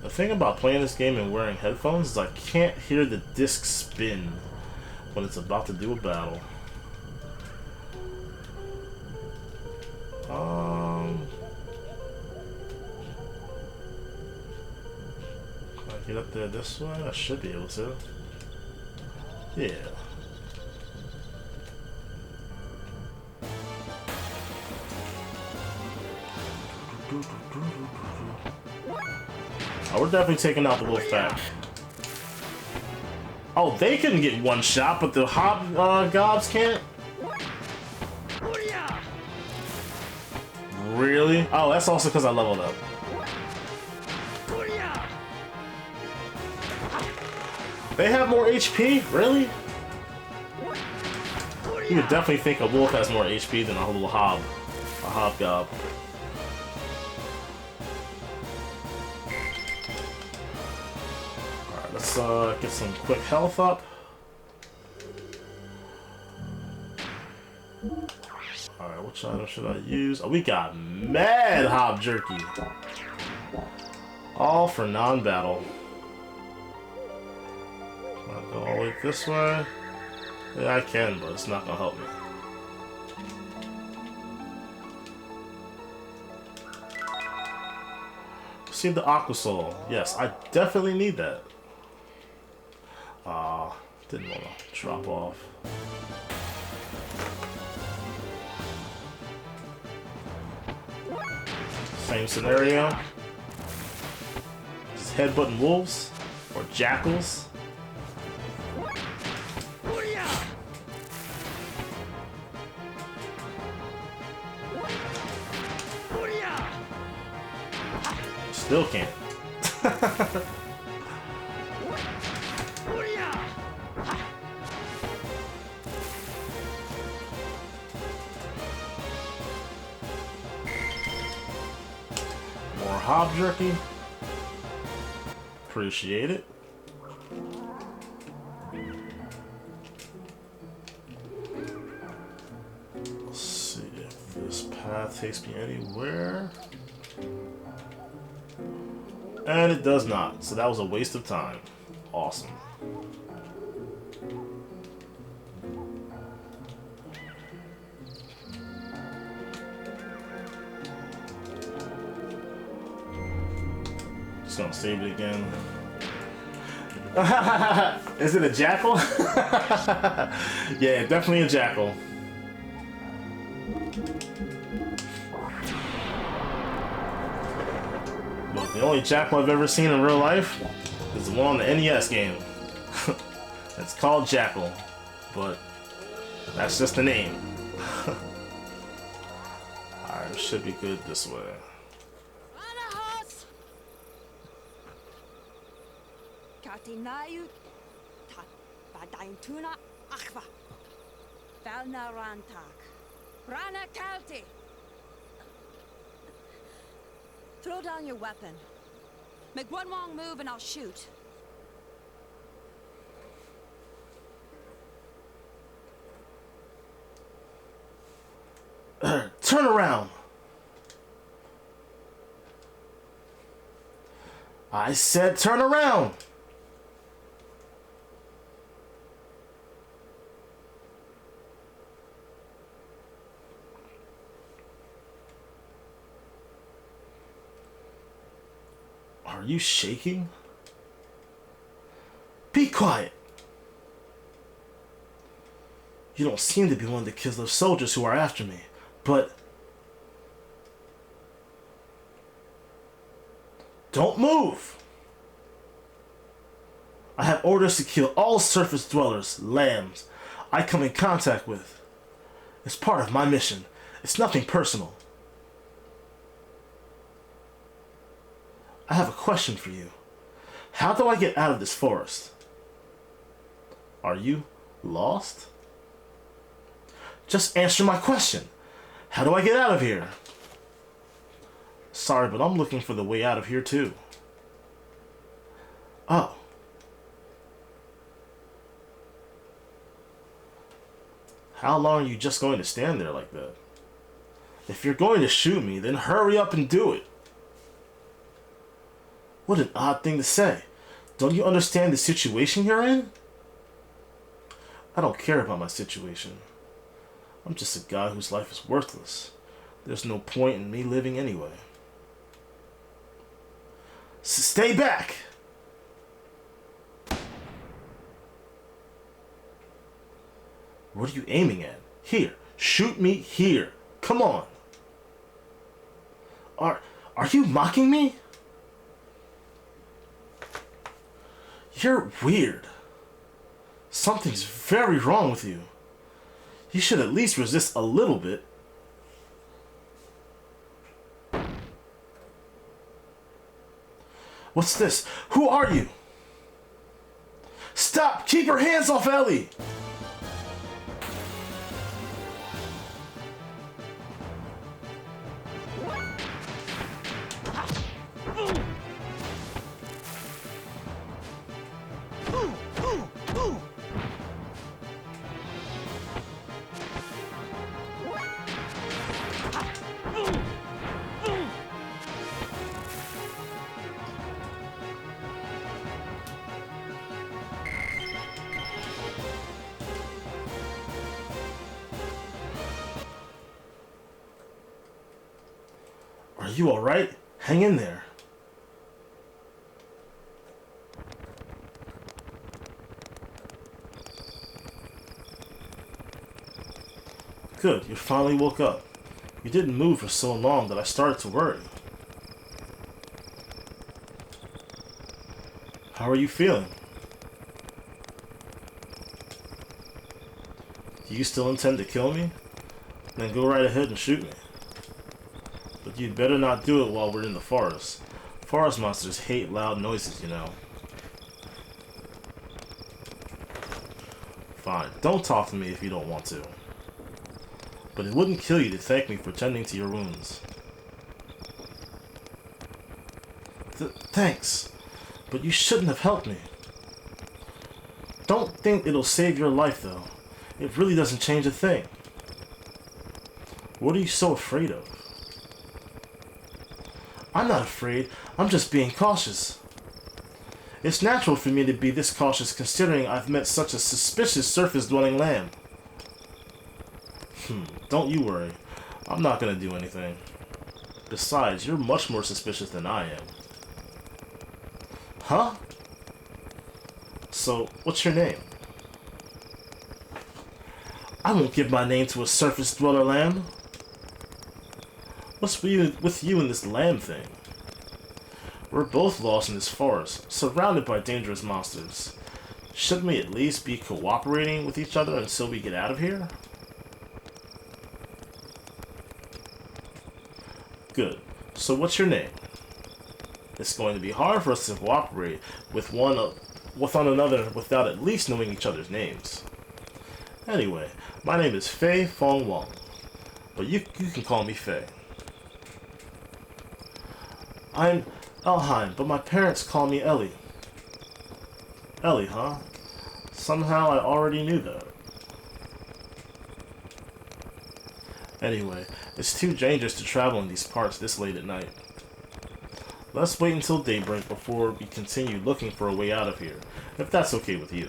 [SPEAKER 1] The thing about playing this game and wearing headphones is I can't hear the disc spin when it's about to do a battle. Can I get up there this way? I should be able to. Yeah. Oh, we're definitely taking out the wolf pack. Oh, they couldn't get one shot, but the hobgobs can't? Really? Oh, that's also because I leveled up. They have more HP? Really? You would definitely think a wolf has more HP than a little hobgob. Alright, let's get some quick health up. Alright, which item should I use? Oh, we got mad hob jerky. All for non-battle. Can I go all the way this way? Yeah, I can, but it's not gonna help me. See the Aqua Soul. Yes, I definitely need that. Didn't want to drop off. Same scenario. Just headbutting wolves or jackals. Still can't. More hob jerky. Appreciate it. Let's see if this path takes me anywhere. And it does not, so that was a waste of time. Awesome. Just gonna save it again. Is it a jackal? Yeah, definitely a jackal. Look, the only jackal I've ever seen in real life is the one on the NES game. It's called Jackal, but that's just the name. Alright, should be good this way.
[SPEAKER 3] Throw down your weapon. Make one wrong move and I'll shoot.
[SPEAKER 1] Turn around! I said turn around! Are you shaking? Be quiet! You don't seem to be one of the killer soldiers who are after me, but... Don't move! I have orders to kill all surface dwellers, lambs, I come in contact with. It's part of my mission. It's nothing personal. I have a question for you. How do I get out of this forest? Are you lost? Just answer my question. How do I get out of here? Sorry, but I'm looking for the way out of here too. Oh. How long are you just going to stand there like that? If you're going to shoot me, then hurry up and do it. What an odd thing to say. Don't you understand the situation you're in? I don't care about my situation. I'm just a guy whose life is worthless. There's no point in me living anyway. Stay back! What are you aiming at? Here. Shoot me here. Come on. Are you mocking me? You're weird. Something's very wrong with you. You should at least resist a little bit. What's this? Who are you? Stop! Keep your hands off Ellie! Are you alright? Hang in there. Good, you finally woke up. You didn't move for so long that I started to worry. How are you feeling? Do you still intend to kill me? Then go right ahead and shoot me. But you'd better not do it while we're in the forest. Forest monsters hate loud noises, you know. Fine, don't talk to me if you don't want to. But it wouldn't kill you to thank me for tending to your wounds. Thanks, but you shouldn't have helped me. Don't think it'll save your life, though. It really doesn't change a thing. What are you so afraid of? I'm not afraid, I'm just being cautious. It's natural for me to be this cautious considering I've met such a suspicious surface-dwelling lamb. Don't you worry. I'm not gonna do anything. Besides, you're much more suspicious than I am. Huh? So, what's your name? I won't give my name to a surface-dweller lamb. What's with you and this lamb thing? We're both lost in this forest, surrounded by dangerous monsters. Shouldn't we at least be cooperating with each other until we get out of here? Good. So what's your name? It's going to be hard for us to cooperate with one another without at least knowing each other's names. Anyway, my name is Fei Fong Wong, but you can call me Fei. I'm Elheim, but my parents call me Ellie. Ellie, huh? Somehow I already knew that. Anyway, it's too dangerous to travel in these parts this late at night. Let's wait until daybreak before we continue looking for a way out of here, if that's okay with you.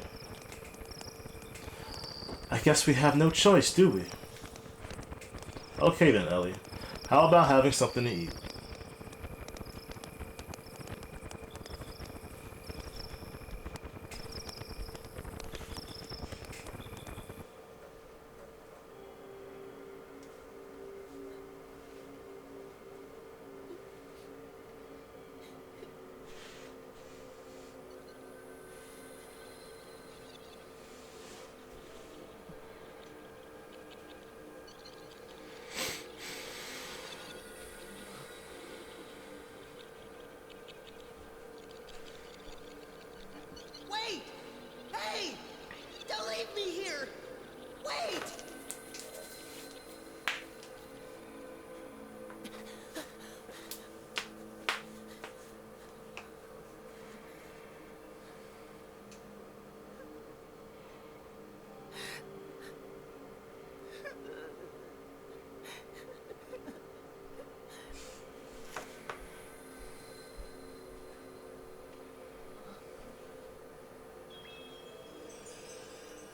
[SPEAKER 1] I guess we have no choice, do we? Okay then, Ellie. How about having something to eat?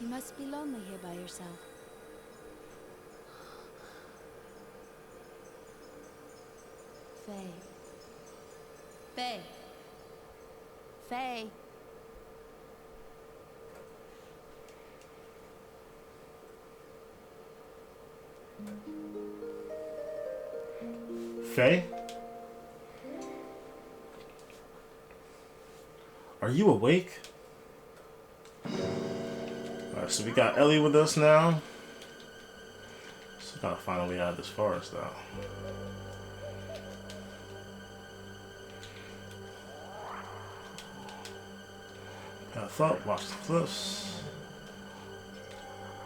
[SPEAKER 2] You must be lonely here by yourself. Faye. Faye. Faye.
[SPEAKER 1] Faye? Are you awake? Alright, so we got Ellie with us now. Still gotta find a way out of this forest though. Path up, watch the cliffs.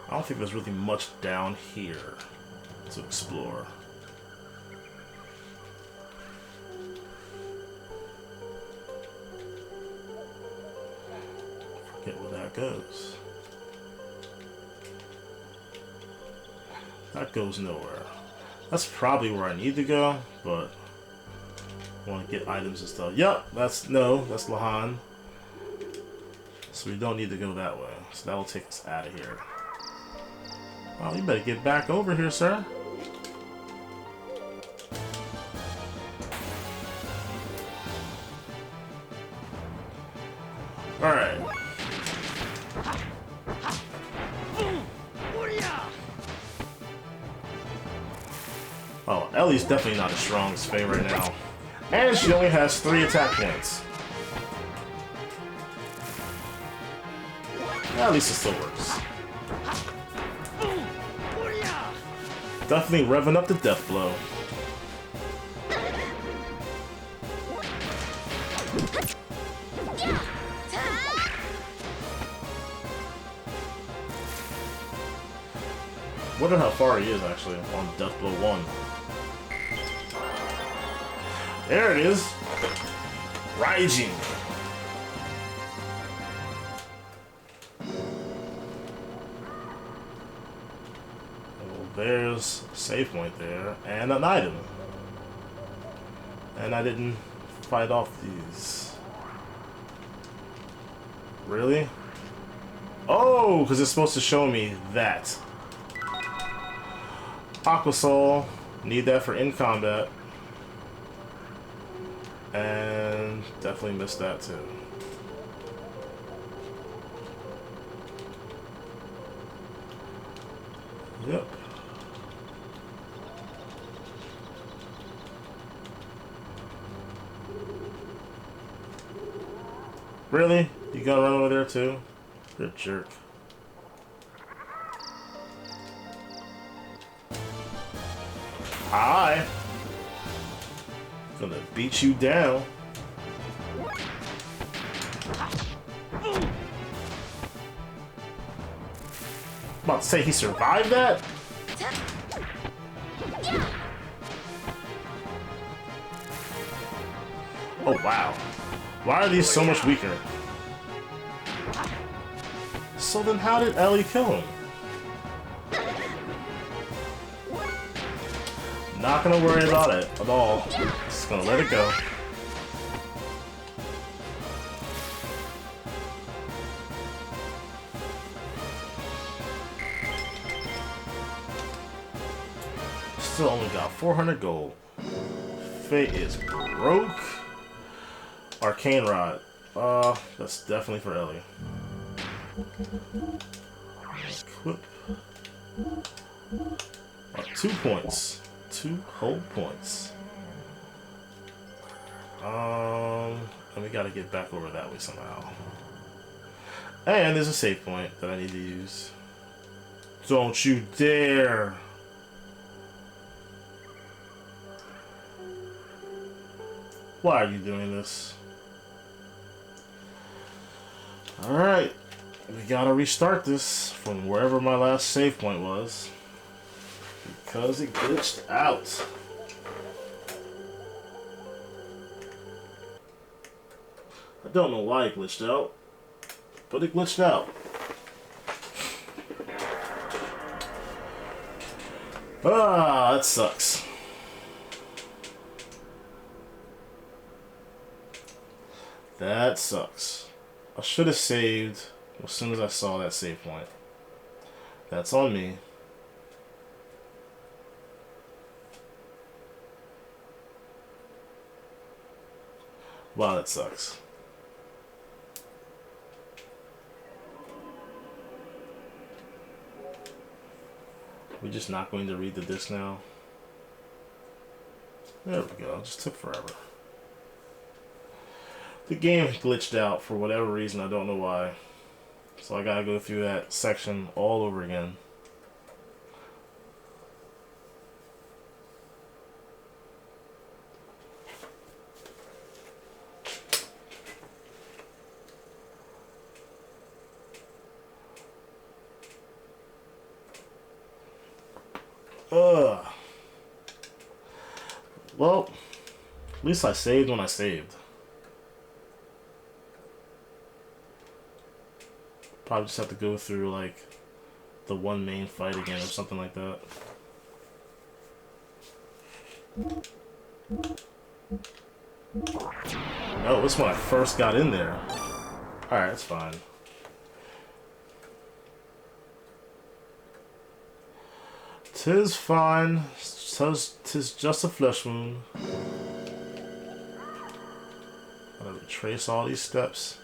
[SPEAKER 1] I don't think there's really much down here to explore. Forget where that goes. That goes nowhere. That's probably where I need to go, but I want to get items and stuff. Yep, that's Lahan. So we don't need to go that way. So that will take us out of here. Well, you better get back over here, sir. Alright. Oh, Ellie's definitely not as strong as Faye right now. And she only has 3 attack points. At least it still works. Definitely revving up the death blow. Wonder how far he is actually on Death Blow 1. There it is! Raijin! Well, there's a save point there, and an item. And I didn't fight off these. Really? Oh, because it's supposed to show me that. Aqua Soul, need that for in combat. And definitely missed that too. Yep. Really? You gonna run over there too? You're a jerk. Hi. Gonna beat you down. About to say he survived that? Oh wow. Why are these so much weaker? So then how did Ellie kill him? Not gonna worry about it at all. Just gonna let it go. Still only got 400 gold. Fate is broke. Arcane Rod. That's definitely for Ellie. Equip. 2 points. 2 whole points. And we gotta get back over that way somehow. And there's a save point that I need to use. Don't you dare! Why are you doing this? Alright. We gotta restart this from wherever my last save point was. Because it glitched out. I don't know why it glitched out, but it glitched out. Ah, that sucks. That sucks. I should have saved as soon as I saw that save point. That's on me. Wow, that sucks. We're just not going to read the disc now. There we go. It just took forever. The game glitched out for whatever reason. I don't know why. So I gotta go through that section all over again. Ugh. Well, at least I saved when I saved. Probably just have to go through like the one main fight again or something like that. Oh, this is when I first got in there. Alright, that's fine. Tis fine. Tis just a flesh wound. I'm gonna retrace all these steps.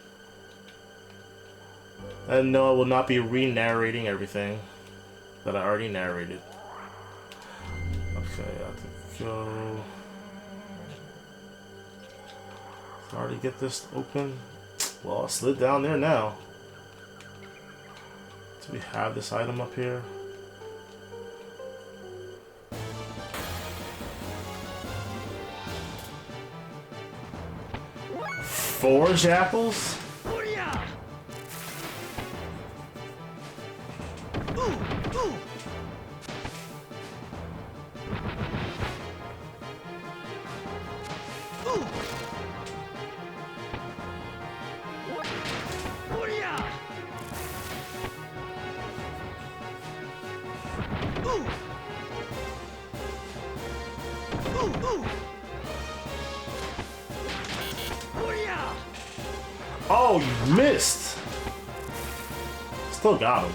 [SPEAKER 1] And no, I will not be re-narrating everything that I already narrated. Okay, I have to go. Already get this open. Well, I slid down there now. Do we have this item up here? Forge apples? Oh, you missed! Still got him.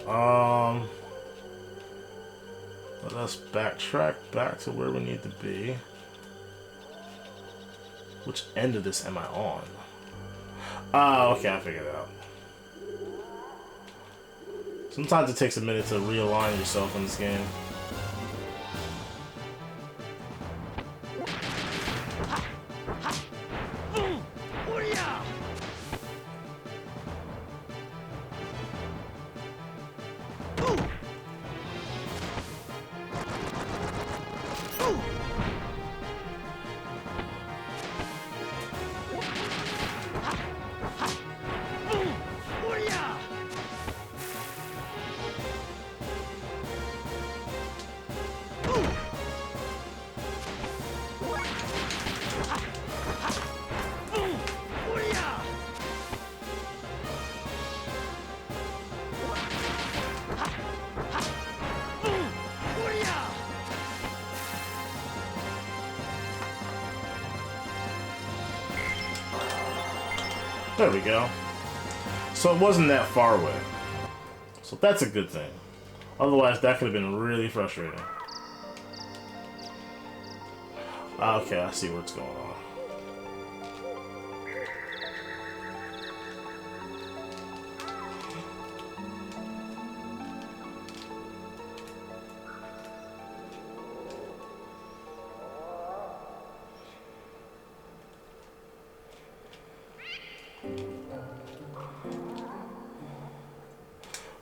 [SPEAKER 1] Alright, let us backtrack back to where we need to be. Which end of this am I on? Ah, okay, I figured it out. Sometimes it takes a minute to realign yourself in this game. There we go. So it wasn't that far away. So that's a good thing. Otherwise, that could have been really frustrating. Okay, I see what's going on.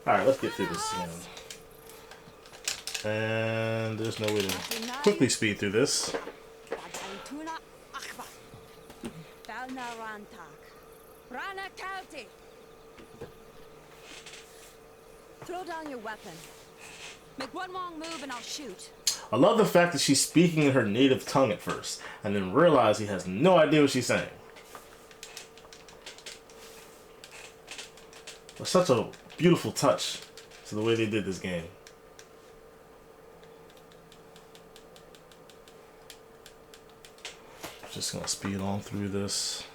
[SPEAKER 1] Alright, let's get through this again. And there's no way to quickly speed through this.
[SPEAKER 3] Throw down your weapon. Make one wrong move and I'll shoot.
[SPEAKER 1] I love the fact that she's speaking in her native tongue at first, and then realize he has no idea what she's saying. It's such a beautiful touch to the way they did this game. Just gonna speed on through this.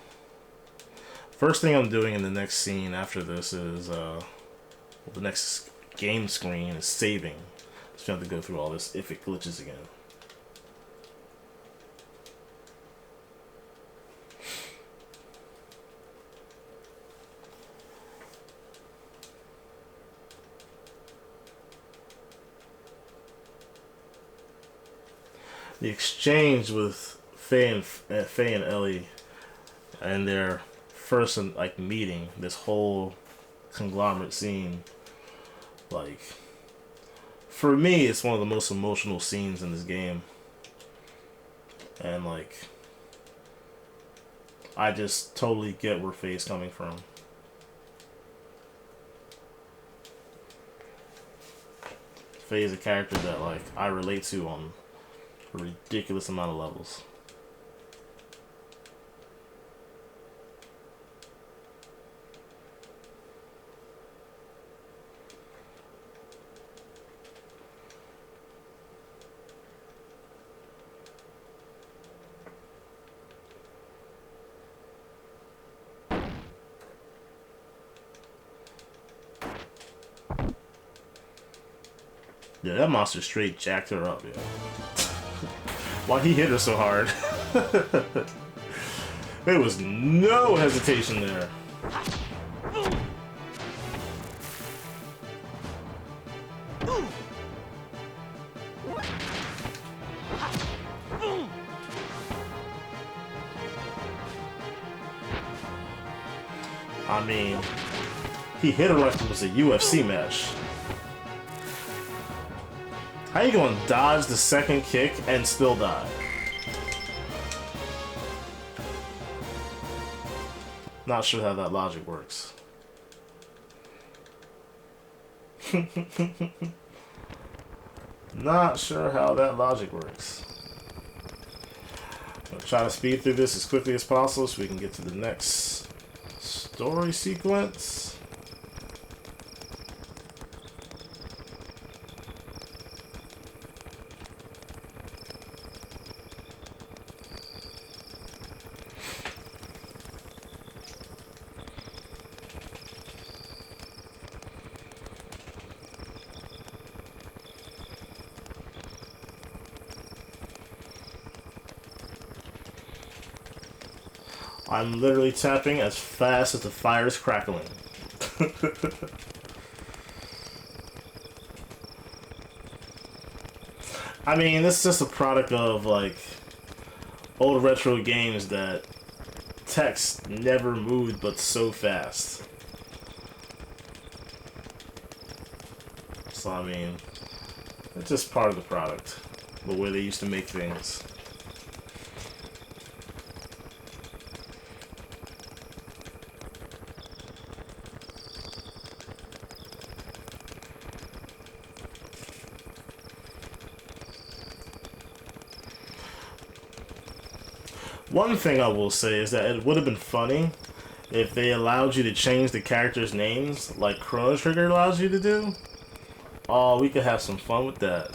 [SPEAKER 1] First thing I'm doing in the next scene after this is, well, the next game screen is saving. Just have to go through all this if it glitches again. The exchange with Faye and Ellie and their first like meeting, this whole conglomerate scene, like, for me it's one of the most emotional scenes in this game. And like, I just totally get where Faye's coming from. Faye is a character that like I relate to on a ridiculous amount of levels. Yeah, that monster straight jacked her up, yeah. Why he hit her so hard? There was no hesitation there. I mean, he hit her like it was a UFC match. How you gonna dodge the second kick and still die? Not sure how that logic works. Not sure how that logic works. I'm gonna try to speed through this as quickly as possible so we can get to the next story sequence. I'm literally tapping as fast as the fire is crackling. I mean, this is just a product of, like, old retro games that text never moved but so fast. So, I mean, it's just part of the product, the way they used to make things. One thing I will say is that it would have been funny if they allowed you to change the characters' names like Chrono Trigger allows you to do. Oh, we could have some fun with that.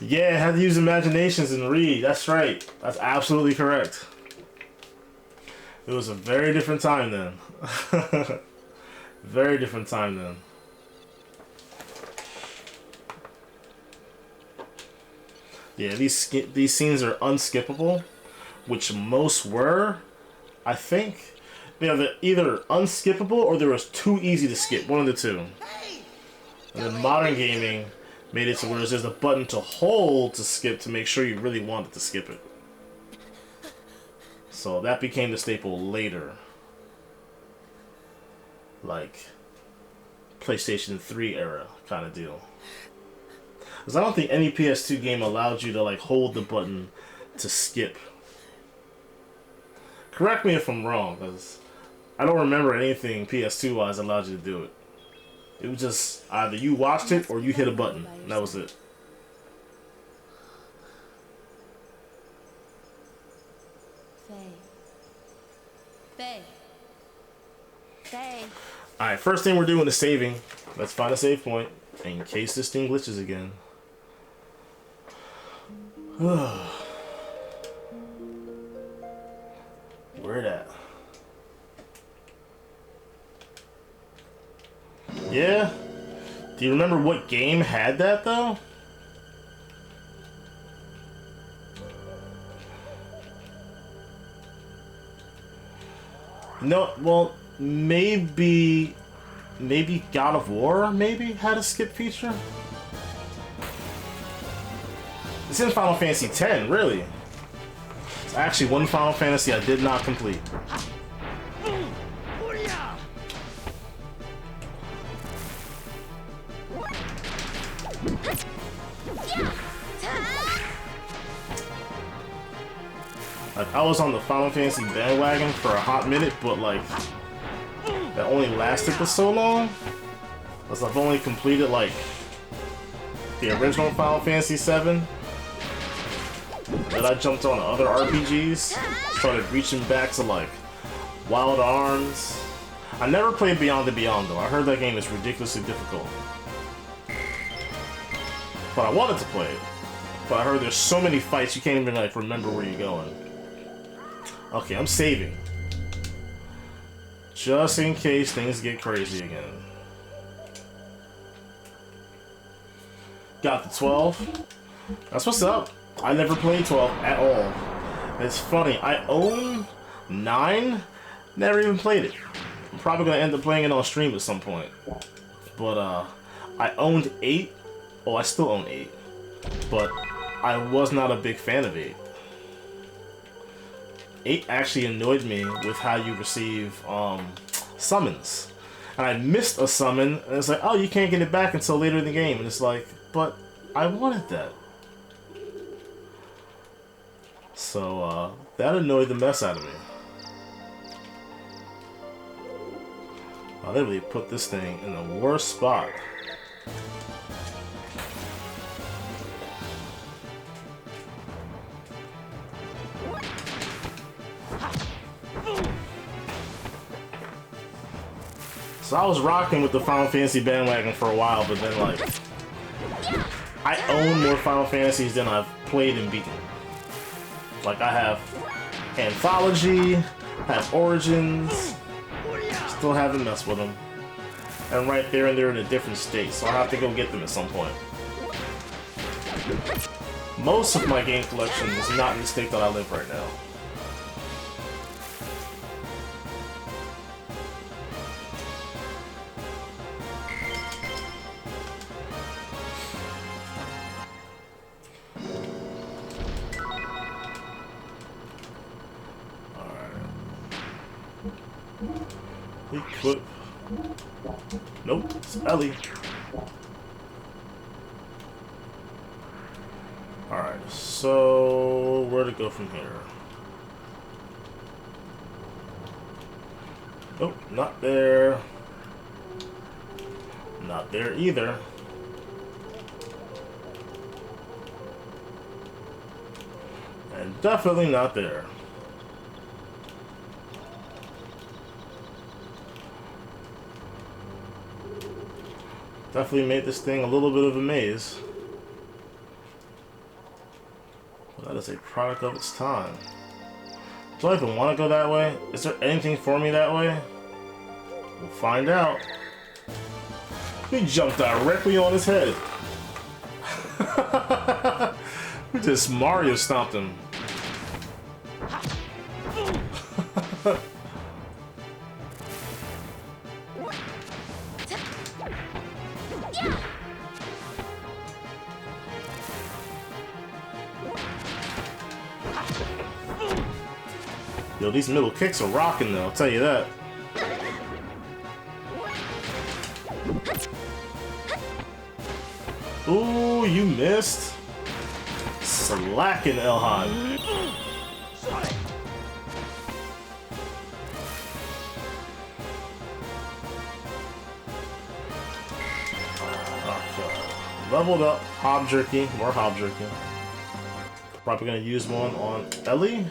[SPEAKER 1] Yeah, had to use imaginations and read. That's right. That's absolutely correct. It was a very different time then. Very different time then. Yeah, these scenes are unskippable, which most were, I think. They're either unskippable or they was too easy to skip, one of the two. And then modern gaming made it to where there's a button to hold to skip to make sure you really wanted to skip it. So that became the staple later. Like, PlayStation 3 era kind of deal. Because I don't think any PS2 game allowed you to, like, hold the button to skip. Correct me if I'm wrong, because I don't remember anything PS2-wise allowed you to do it. It was just either you watched it or you hit a button, and that was it.
[SPEAKER 3] Faye. Faye.
[SPEAKER 1] Alright, first thing we're doing is saving. Let's find a save point in case this thing glitches again. Where that? Yeah? Do you remember what game had that though? No, well, maybe God of War maybe had a skip feature? It's in Final Fantasy X, really. It's actually one Final Fantasy I did not complete. Like, I was on the Final Fantasy bandwagon for a hot minute, but like, that only lasted for so long. Because I've only completed like the original Final Fantasy VII. Then I jumped on other RPGs, started reaching back to like Wild Arms. I never played Beyond the Beyond though. I heard that game is ridiculously difficult. But I wanted to play it. But I heard there's so many fights you can't even like remember where you're going. Okay, I'm saving. Just in case things get crazy again. Got the 12. That's what's up. I never played 12 at all. It's funny, I own 9, never even played it. I'm probably gonna end up playing it on stream at some point. But I owned 8. Oh, I still own 8. But I was not a big fan of 8. 8 actually annoyed me with how you receive summons. And I missed a summon, and it's like, oh, you can't get it back until later in the game. And it's like, but I wanted that. So, that annoyed the mess out of me. Oh, they really put this thing in the worst spot. So I was rocking with the Final Fantasy bandwagon for a while, but then like, I own more Final Fantasies than I've played and beaten. Like I have Anthology, have Origins, still haven't messed with them. And right there and they're in a different state, so I'll have to go get them at some point. Most of my game collection is not in the state that I live right now. Equip. Nope, it's Ellie. Alright, so where to go from here? Nope, not there. Not there either. And definitely not there. Definitely made this thing a little bit of a maze. But that is a product of its time. Do I even want to go that way? Is there anything for me that way? We'll find out. He jumped directly on his head. We just Mario stomped him. Yo, these middle kicks are rocking though, I'll tell you that. Ooh, you missed. Slacking, Elhan. Okay. Leveled up, Hob Jerky, more Hob Jerky. Probably gonna use one on Ellie.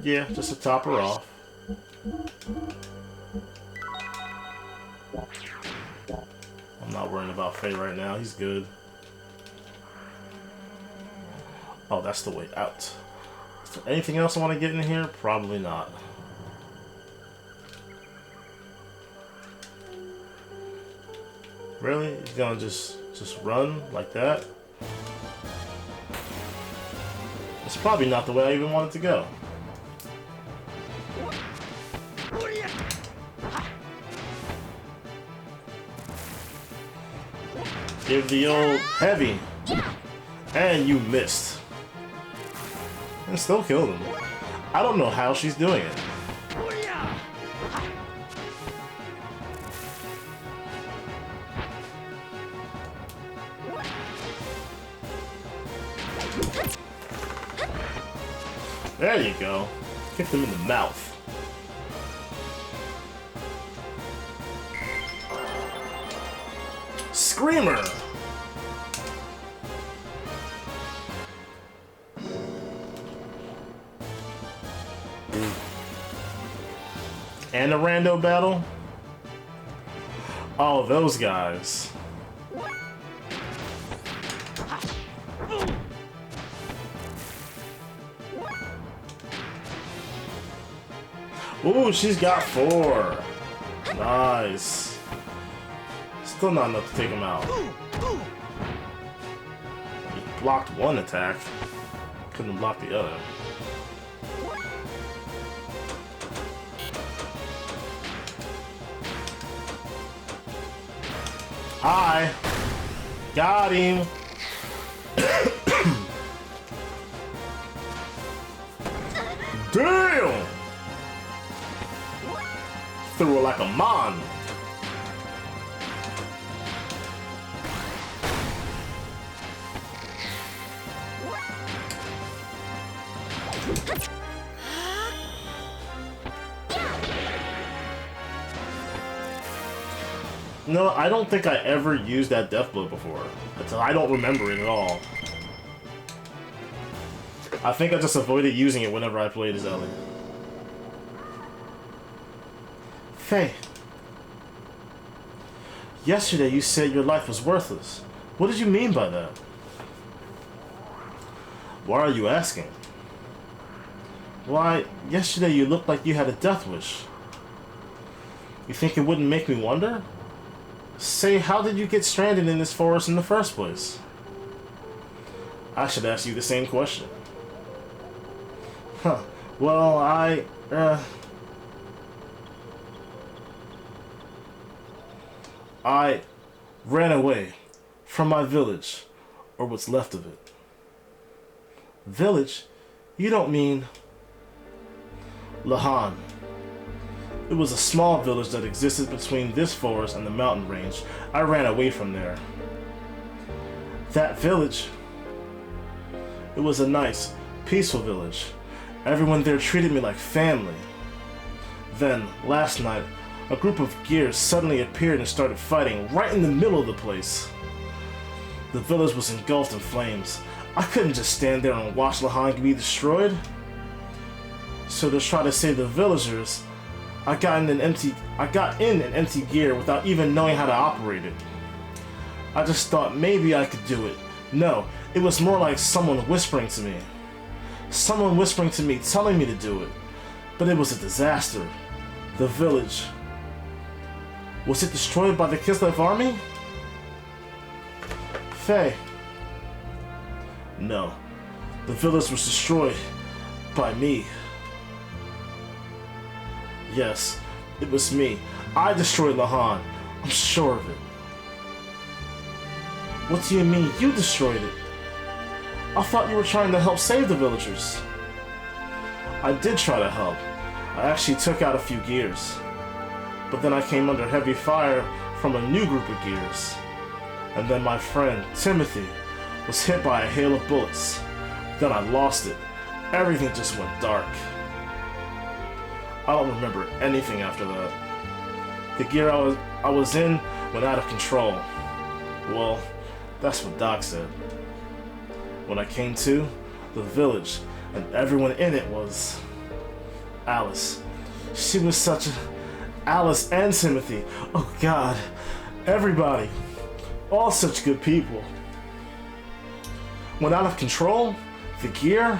[SPEAKER 1] Yeah, just to top her off. I'm not worrying about Faye right now. He's good. Oh, that's the way out. Is there anything else I want to get in here? Probably not. Really? He's gonna just run like that? It's probably not the way I even wanted to go. Give the old heavy. And you missed. And still killed him. I don't know how she's doing it. There you go. Kicked him in the mouth. Screamer! And a rando battle? Oh, those guys. Ooh, she's got 4. Nice. Still not enough to take him out. He blocked one attack. Couldn't block the other. Hi. Got him. Damn. Threw her like a man. No, I don't think I ever used that death blow before. I don't remember it at all. I think I just avoided using it whenever I played as Ellie. Faye. Yesterday you said your life was worthless. What did you mean by that? Why are you asking? Why, yesterday you looked like you had a death wish. You think it wouldn't make me wonder? Say, how did you get stranded in this forest in the first place? I should ask you the same question. Huh. Well, I ran away from my village, or what's left of it. Village? You don't mean... Lahan. It was a small village that existed between this forest and the mountain range. I ran away from there. That village... It was a nice, peaceful village. Everyone there treated me like family. Then, last night, a group of gears suddenly appeared and started fighting right in the middle of the place. The village was engulfed in flames. I couldn't just stand there and watch Lahan be destroyed. So to try to save the villagers, I got in an empty gear without even knowing how to operate it. I just thought maybe I could do it. No, it was more like someone whispering to me. Someone whispering to me, telling me to do it. But it was a disaster. The village. Was it destroyed by the Kislev army? Faye. No. The village was destroyed by me. Yes, it was me. I destroyed Lahan. I'm sure of it. What do you mean you destroyed it? I thought you were trying to help save the villagers. I did try to help. I actually took out a few gears. But then I came under heavy fire from a new group of gears. And then my friend, Timothy, was hit by a hail of bullets. Then I lost it. Everything just went dark. I don't remember anything after that. The gear I was in went out of control. Well, that's what Doc said. When I came to, the village and everyone in it was... Alice, She was such a... Alice and Timothy. Oh God. Everybody. All such good people. Went out of control? The gear?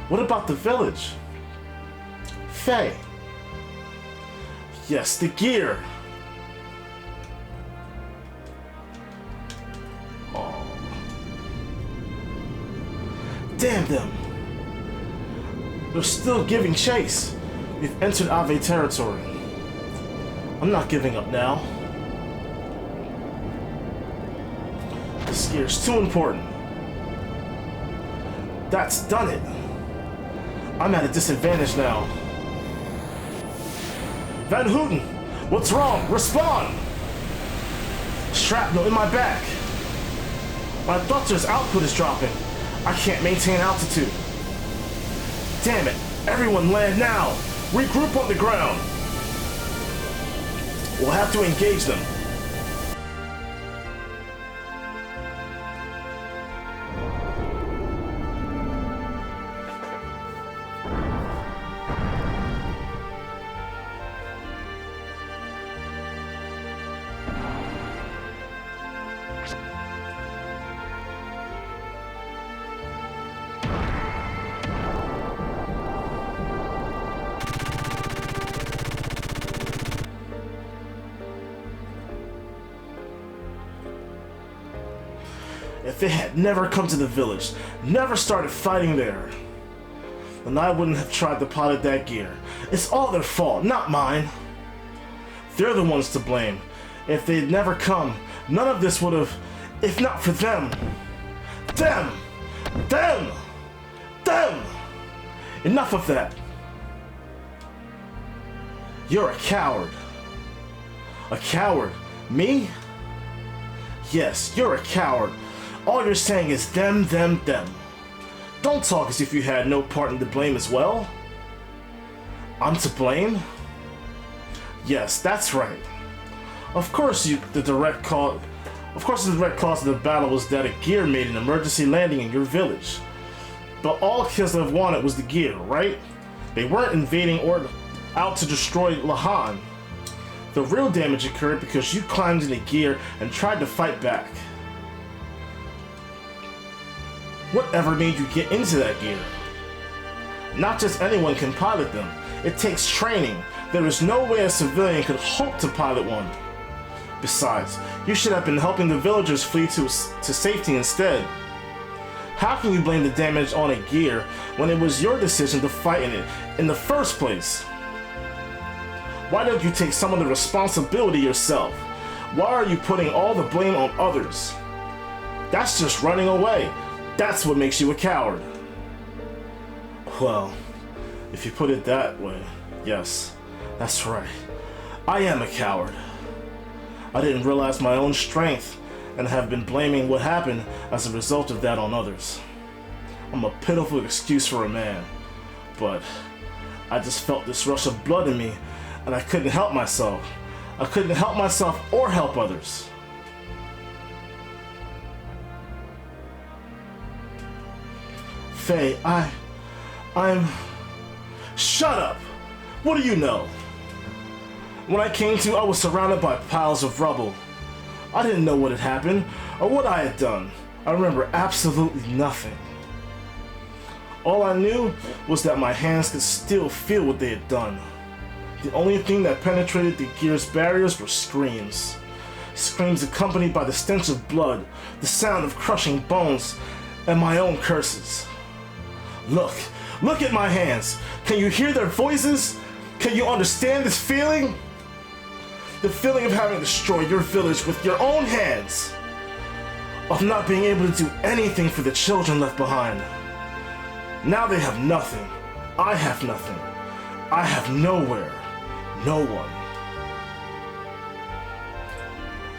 [SPEAKER 1] What about the village? Faye. Yes, the gear. Oh. Damn them. They're still giving chase. We've entered Ave territory. I'm not giving up now. This gear's too important. That's done it. I'm at a disadvantage now. Van Houten, what's wrong? Respond! Shrapnel in my back. My thruster's output is dropping. I can't maintain altitude. Damn it, everyone land now. Regroup on the ground. We'll have to engage them. If they had never come to the village, never started fighting there, then I wouldn't have tried to pilot that gear. It's all their fault, not mine. They're the ones to blame. If they'd never come, none of this would have, if not for them. Them! Them! Them! Enough of that. You're a coward. A coward? Me? Yes, you're a coward. All you're saying is them, them, them. Don't talk as if you had no part in the blame as well. I'm to blame? Yes, that's right. Of course the direct cause of the battle was that a gear made an emergency landing in your village. But all Kislev wanted was the gear, right? They weren't invading or out to destroy Lahan. The real damage occurred because you climbed in the gear and tried to fight back. Whatever made you get into that gear? Not just anyone can pilot them. It takes training. There is no way a civilian could hope to pilot one. Besides, you should have been helping the villagers flee to safety instead. How can you blame the damage on a gear when it was your decision to fight in it in the first place? Why don't you take some of the responsibility yourself? Why are you putting all the blame on others? That's just running away. That's what makes you a coward. Well, if you put it that way, yes, that's right. I am a coward. I didn't realize my own strength and have been blaming what happened as a result of that on others. I'm a pitiful excuse for a man, but I just felt this rush of blood in me and I couldn't help myself. I couldn't help myself or help others. Faye, I'm... Shut up! What do you know? When I came to, I was surrounded by piles of rubble. I didn't know what had happened, or what I had done. I remember absolutely nothing. All I knew was that my hands could still feel what they had done. The only thing that penetrated the gear's barriers were screams. Screams accompanied by the stench of blood, the sound of crushing bones, and my own curses. Look at my hands. Can you hear their voices? Can you understand this feeling? The feeling of having destroyed your village with your own hands. Of not being able to do anything for the children left behind. Now they have nothing. I have nothing. I have nowhere. No one.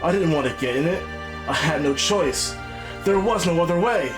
[SPEAKER 1] I didn't want to get in it. I had no choice. There was no other way.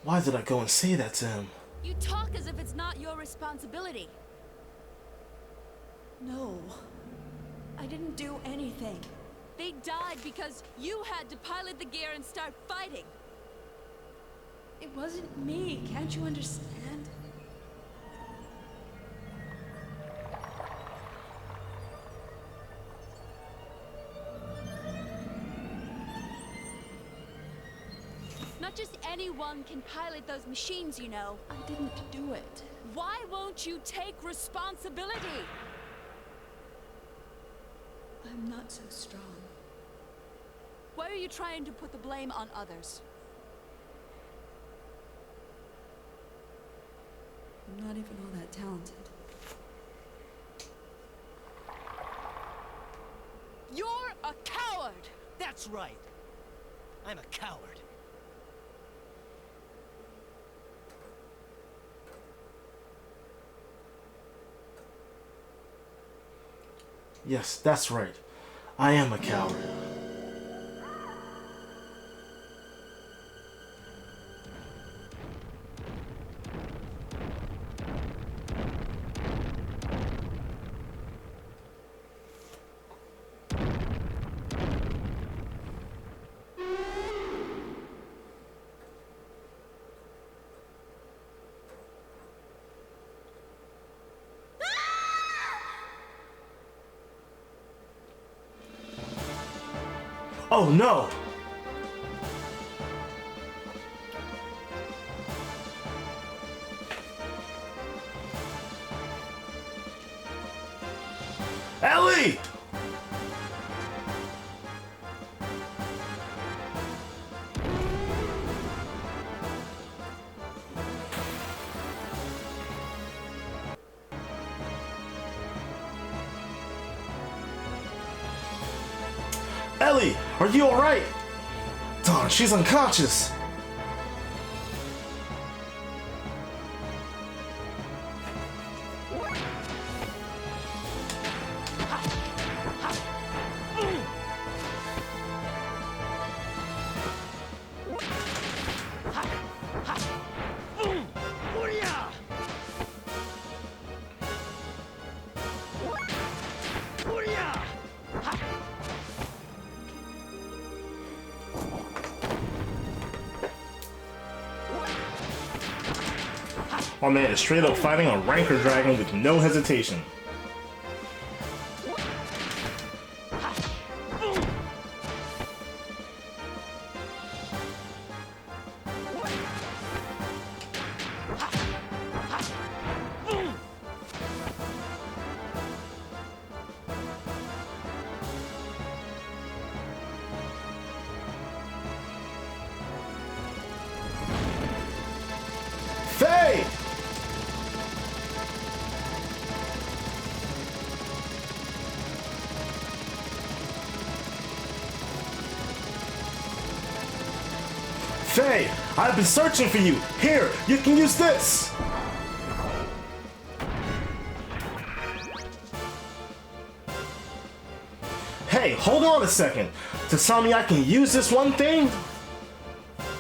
[SPEAKER 1] Why did I go and say that to him?
[SPEAKER 3] You talk as if it's not your responsibility.
[SPEAKER 5] No. I didn't do anything.
[SPEAKER 3] They died because you had to pilot the gear and start fighting.
[SPEAKER 5] It wasn't me, can't you understand?
[SPEAKER 3] Not just anyone can pilot those machines, you know.
[SPEAKER 5] I didn't do it.
[SPEAKER 3] Why won't you take responsibility?
[SPEAKER 5] I'm not so strong.
[SPEAKER 3] Why are you trying to put the blame on others?
[SPEAKER 5] I'm not even all that talented.
[SPEAKER 3] You're a coward!
[SPEAKER 6] That's right. I'm a coward.
[SPEAKER 1] Yes, that's right. I am a coward. Oh no! Ellie! Ellie, are you alright? Darn, she's unconscious. My man is straight up fighting a Ranker Dragon with no hesitation. Faye! Faye, I've been searching for you. Here, you can use this. Hey, hold on a second. To tell me I can use this one thing?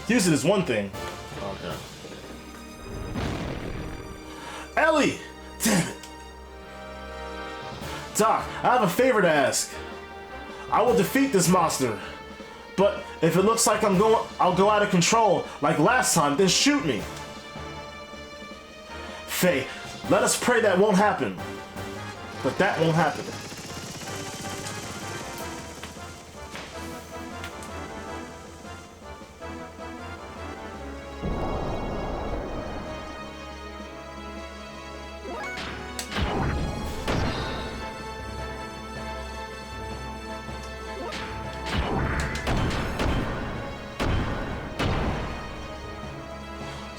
[SPEAKER 1] Use it as one thing. Okay. Ellie! Damn it. Doc, I have a favor to ask. I will defeat this monster. But if it looks like I'll go out of control like last time, then shoot me. Faye, let us pray that won't happen. But that won't happen.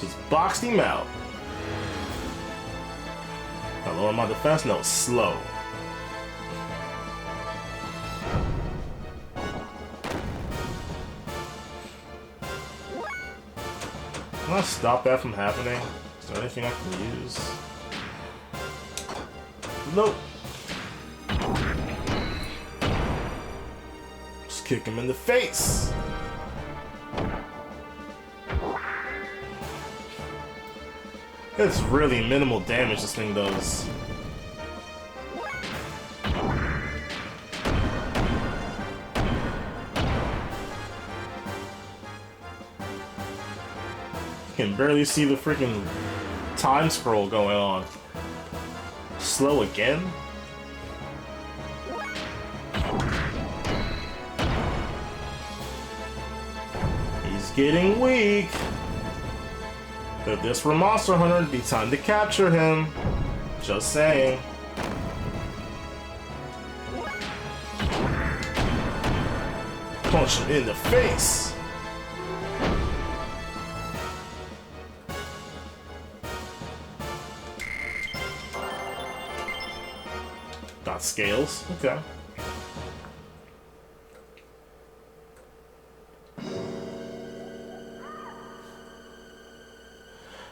[SPEAKER 1] Just boxed him out. I lower my defense note slow. Can I stop that from happening? Is there anything I can use? Nope. Just kick him in the face. It's really minimal damage this thing does. You can barely see the freaking time scroll going on. Slow again? He's getting weak. If this were Monster Hunter, it'd be time to capture him. Just saying. Punch him in the face. Got scales. Okay.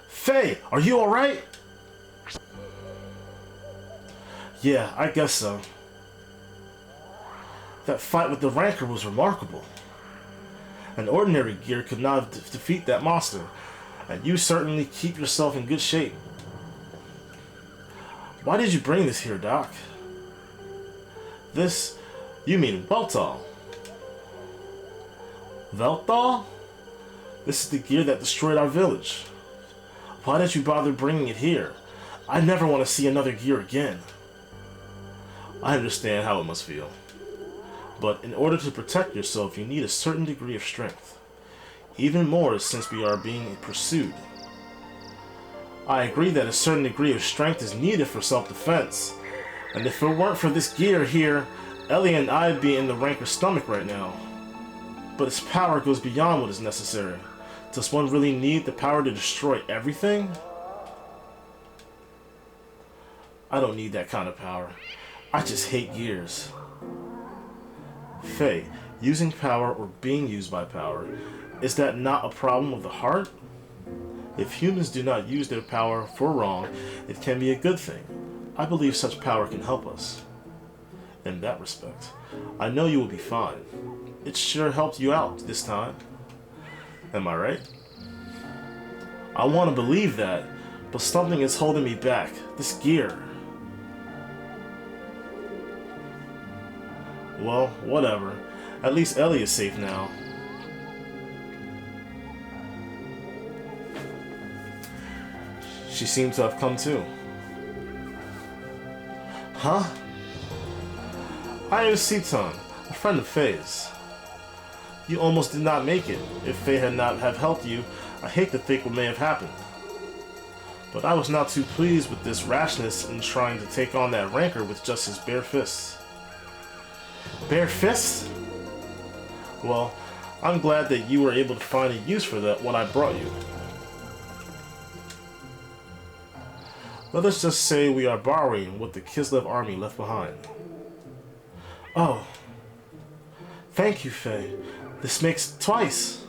[SPEAKER 1] Faye, are you alright? Yeah, I guess so. That fight with the Ranker was remarkable. An ordinary gear could not defeat that monster, and you certainly keep yourself in good shape. Why did you bring this here, Doc? This, you mean Weltall? Weltall? This is the gear that destroyed our village. Why did you bother bringing it here? I never want to see another gear again. I understand how it must feel. But in order to protect yourself, you need a certain degree of strength. Even more since we are being pursued. I agree that a certain degree of strength is needed for self-defense. And if it weren't for this gear here, Ellie and I'd be in the Ranker's stomach right now. But its power goes beyond what is necessary. Does one really need the power to destroy everything? I don't need that kind of power. I just hate gears. Faye, using power or being used by power, is that not a problem of the heart? If humans do not use their power for wrong, it can be a good thing. I believe such power can help us. In that respect, I know you will be fine. It sure helped you out this time. Am I right? I want to believe that, but something is holding me back. This gear. Well, whatever. At least Ellie is safe now. She seems to have come to. Huh? I am Seaton, a friend of Faye's. You almost did not make it. If Faye had not have helped you, I hate to think what may have happened. But I was not too pleased with this rashness in trying to take on that Ranker with just his bare fists. Bare fists? Well, I'm glad that you were able to find a use for that what I brought you. Let us just say we are borrowing what the Kislev army left behind. Oh. Thank you, Faye. This makes twice.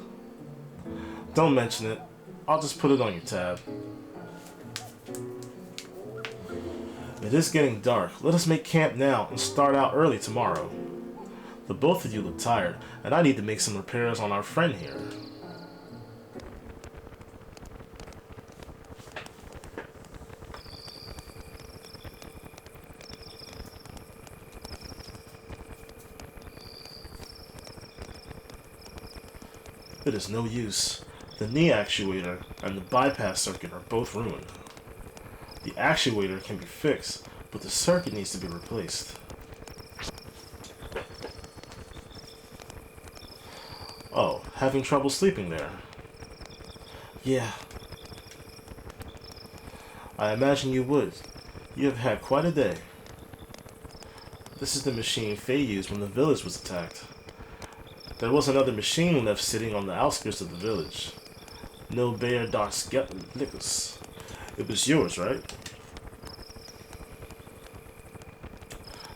[SPEAKER 1] Don't mention it. I'll just put it on your tab. It is getting dark. Let us make camp now and start out early tomorrow. The both of you look tired, and I need to make some repairs on our friend here. It is no use. The knee actuator and the bypass circuit are both ruined. The actuator can be fixed, but the circuit needs to be replaced. Oh, having trouble sleeping there? Yeah. I imagine you would. You have had quite a day. This is the machine Faye used when the village was attacked. There was another machine left sitting on the outskirts of the village. No bear darts get lickers. It was yours, right?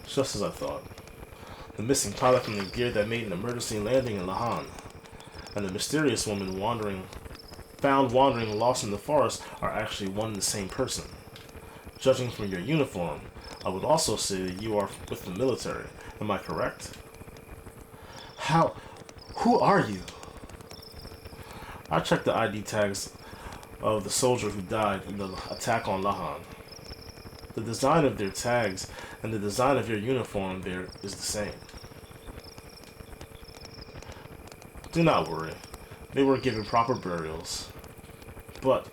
[SPEAKER 1] Just as I thought. The missing pilot from the gear that made an emergency landing in Lahan, and the mysterious woman found wandering lost in the forest are actually one and the same person. Judging from your uniform, I would also say that you are with the military. Am I correct? How? Who are you? I checked the ID tags of the soldier who died in the attack on Lahan. The design of their tags and the design of your uniform there is the same. Do not worry. They were given proper burials. But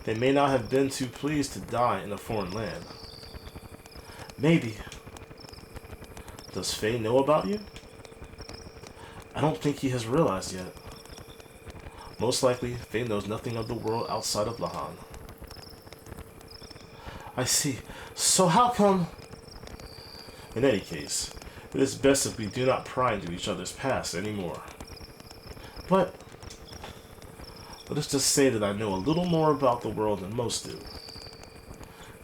[SPEAKER 1] they may not have been too pleased to die in a foreign land. Maybe. Does Faye know about you? I don't think he has realized yet. Most likely, Faye knows nothing of the world outside of Lahan. I see. So how come... In any case, it is best if we do not pry into each other's past anymore. But... let us just say that I know a little more about the world than most do.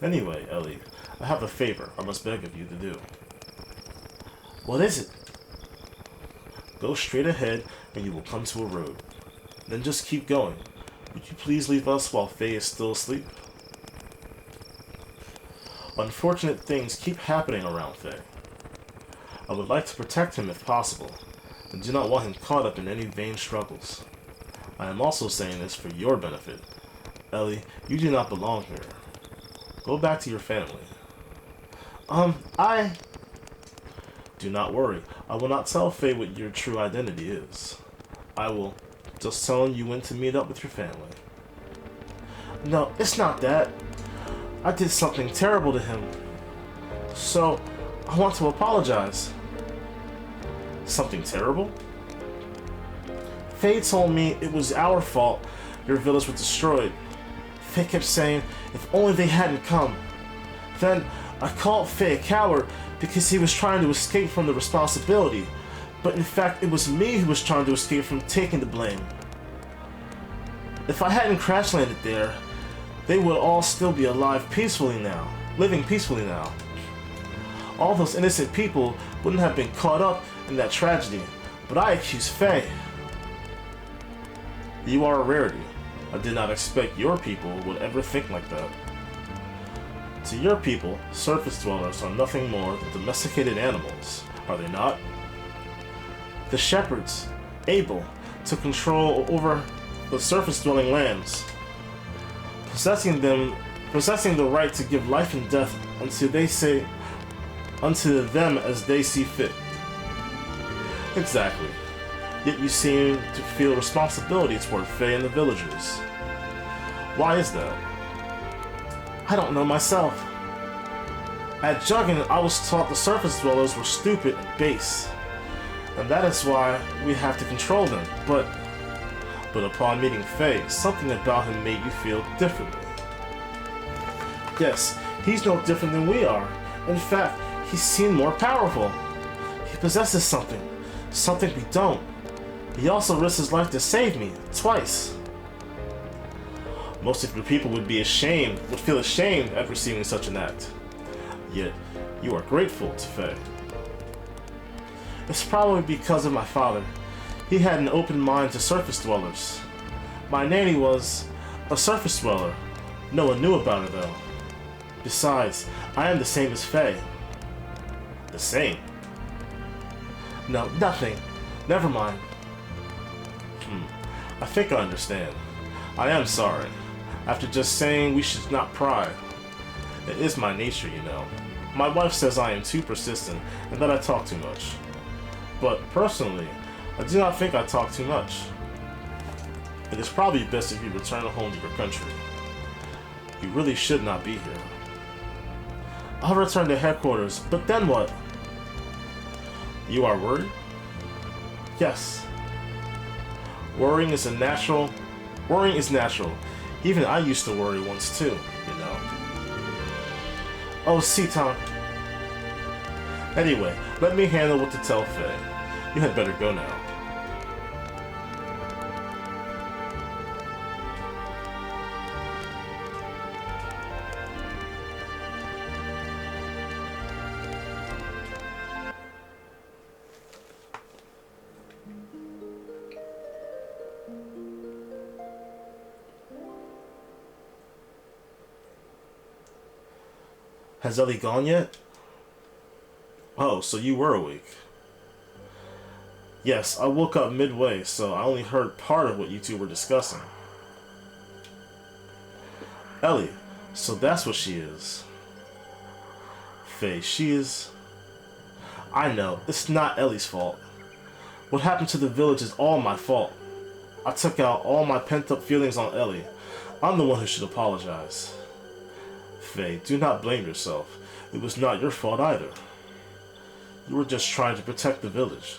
[SPEAKER 1] Anyway, Ellie, I have a favor I must beg of you to do. What is it? Go straight ahead and you will come to a road. Then just keep going. Would you please leave us while Faye is still asleep? Unfortunate things keep happening around Faye. I would like to protect him if possible, and do not want him caught up in any vain struggles. I am also saying this for your benefit. Ellie, you do not belong here. Go back to your family. Do not worry. I will not tell Faye what your true identity is. I will just tell him you went to meet up with your family. No, it's not that. I did something terrible to him. So, I want to apologize. Something terrible? Faye told me it was our fault your village was destroyed. Faye kept saying if only they hadn't come. Then I called Faye a coward because he was trying to escape from the responsibility. But in fact, it was me who was trying to escape from taking the blame. If I hadn't crash landed there, they would all still be alive peacefully now, living peacefully now. All those innocent people wouldn't have been caught up in that tragedy, but I accuse Faye. You are a rarity. I did not expect your people would ever think like that. To your people, surface dwellers are nothing more than domesticated animals, are they not? The shepherds, able to control over the surface-dwelling lands, possessing the right to give life and death unto them as they see fit. Exactly. Yet you seem to feel responsibility toward Faye and the villagers. Why is that? I don't know myself. At Juggin, I was taught the surface dwellers were stupid and base, and that is why we have to control them. But upon meeting Faye, something about him made you feel differently. Yes, he's no different than we are. In fact, he seemed more powerful. He possesses something we don't. He also risked his life to save me, twice. Most of your people would feel ashamed at receiving such an act. Yet, you are grateful to Faye. It's probably because of my father. He had an open mind to surface dwellers. My nanny was a surface dweller. No one knew about her though. Besides, I am the same as Faye. The same? No, nothing. Never mind. I think I understand. I am sorry. After just saying we should not pry. It is my nature, you know. My wife says I am too persistent and that I talk too much. But personally, I do not think I talk too much. It is probably best if you return home to your country. You really should not be here. I'll return to headquarters, but then what? You are worried? Yes. Worrying is natural. Even I used to worry once too, you know. Oh, Seaton. Anyway, let me handle what to tell Faye. You had better go now. Has Ellie gone yet? Oh, so you were awake. Yes, I woke up midway, so I only heard part of what you two were discussing. Ellie, so that's what she is. Faye, she is... I know, it's not Ellie's fault. What happened to the village is all my fault. I took out all my pent-up feelings on Ellie. I'm the one who should apologize. Faye, do not blame yourself. It was not your fault either. You were just trying to protect the village.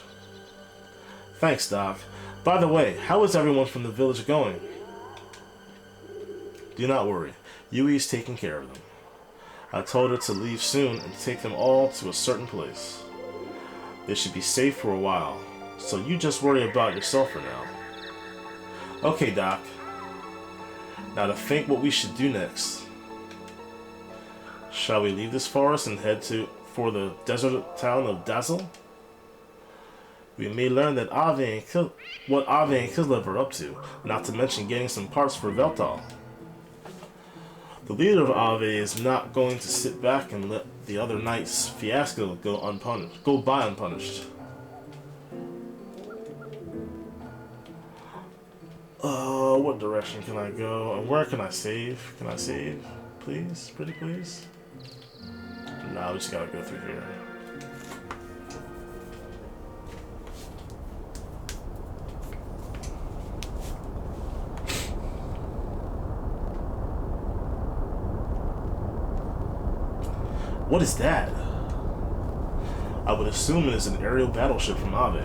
[SPEAKER 1] Thanks, Doc. By the way, how is everyone from the village going? Do not worry. Yui's taking care of them. I told her to leave soon and take them all to a certain place. They should be safe for a while, so you just worry about yourself for now. Okay, Doc. Now to think what we should do next. Shall we leave this forest and head for the desert town of Dazzle? We may learn that what Ave and Kislev are up to, not to mention getting some parts for Veltal. The leader of Ave is not going to sit back and let the other night's fiasco go by unpunished. What direction can I go? And where can I save? Can I save? Please? Pretty please? Nah, we just gotta go through here. What is that? I would assume it is an aerial battleship from Ave.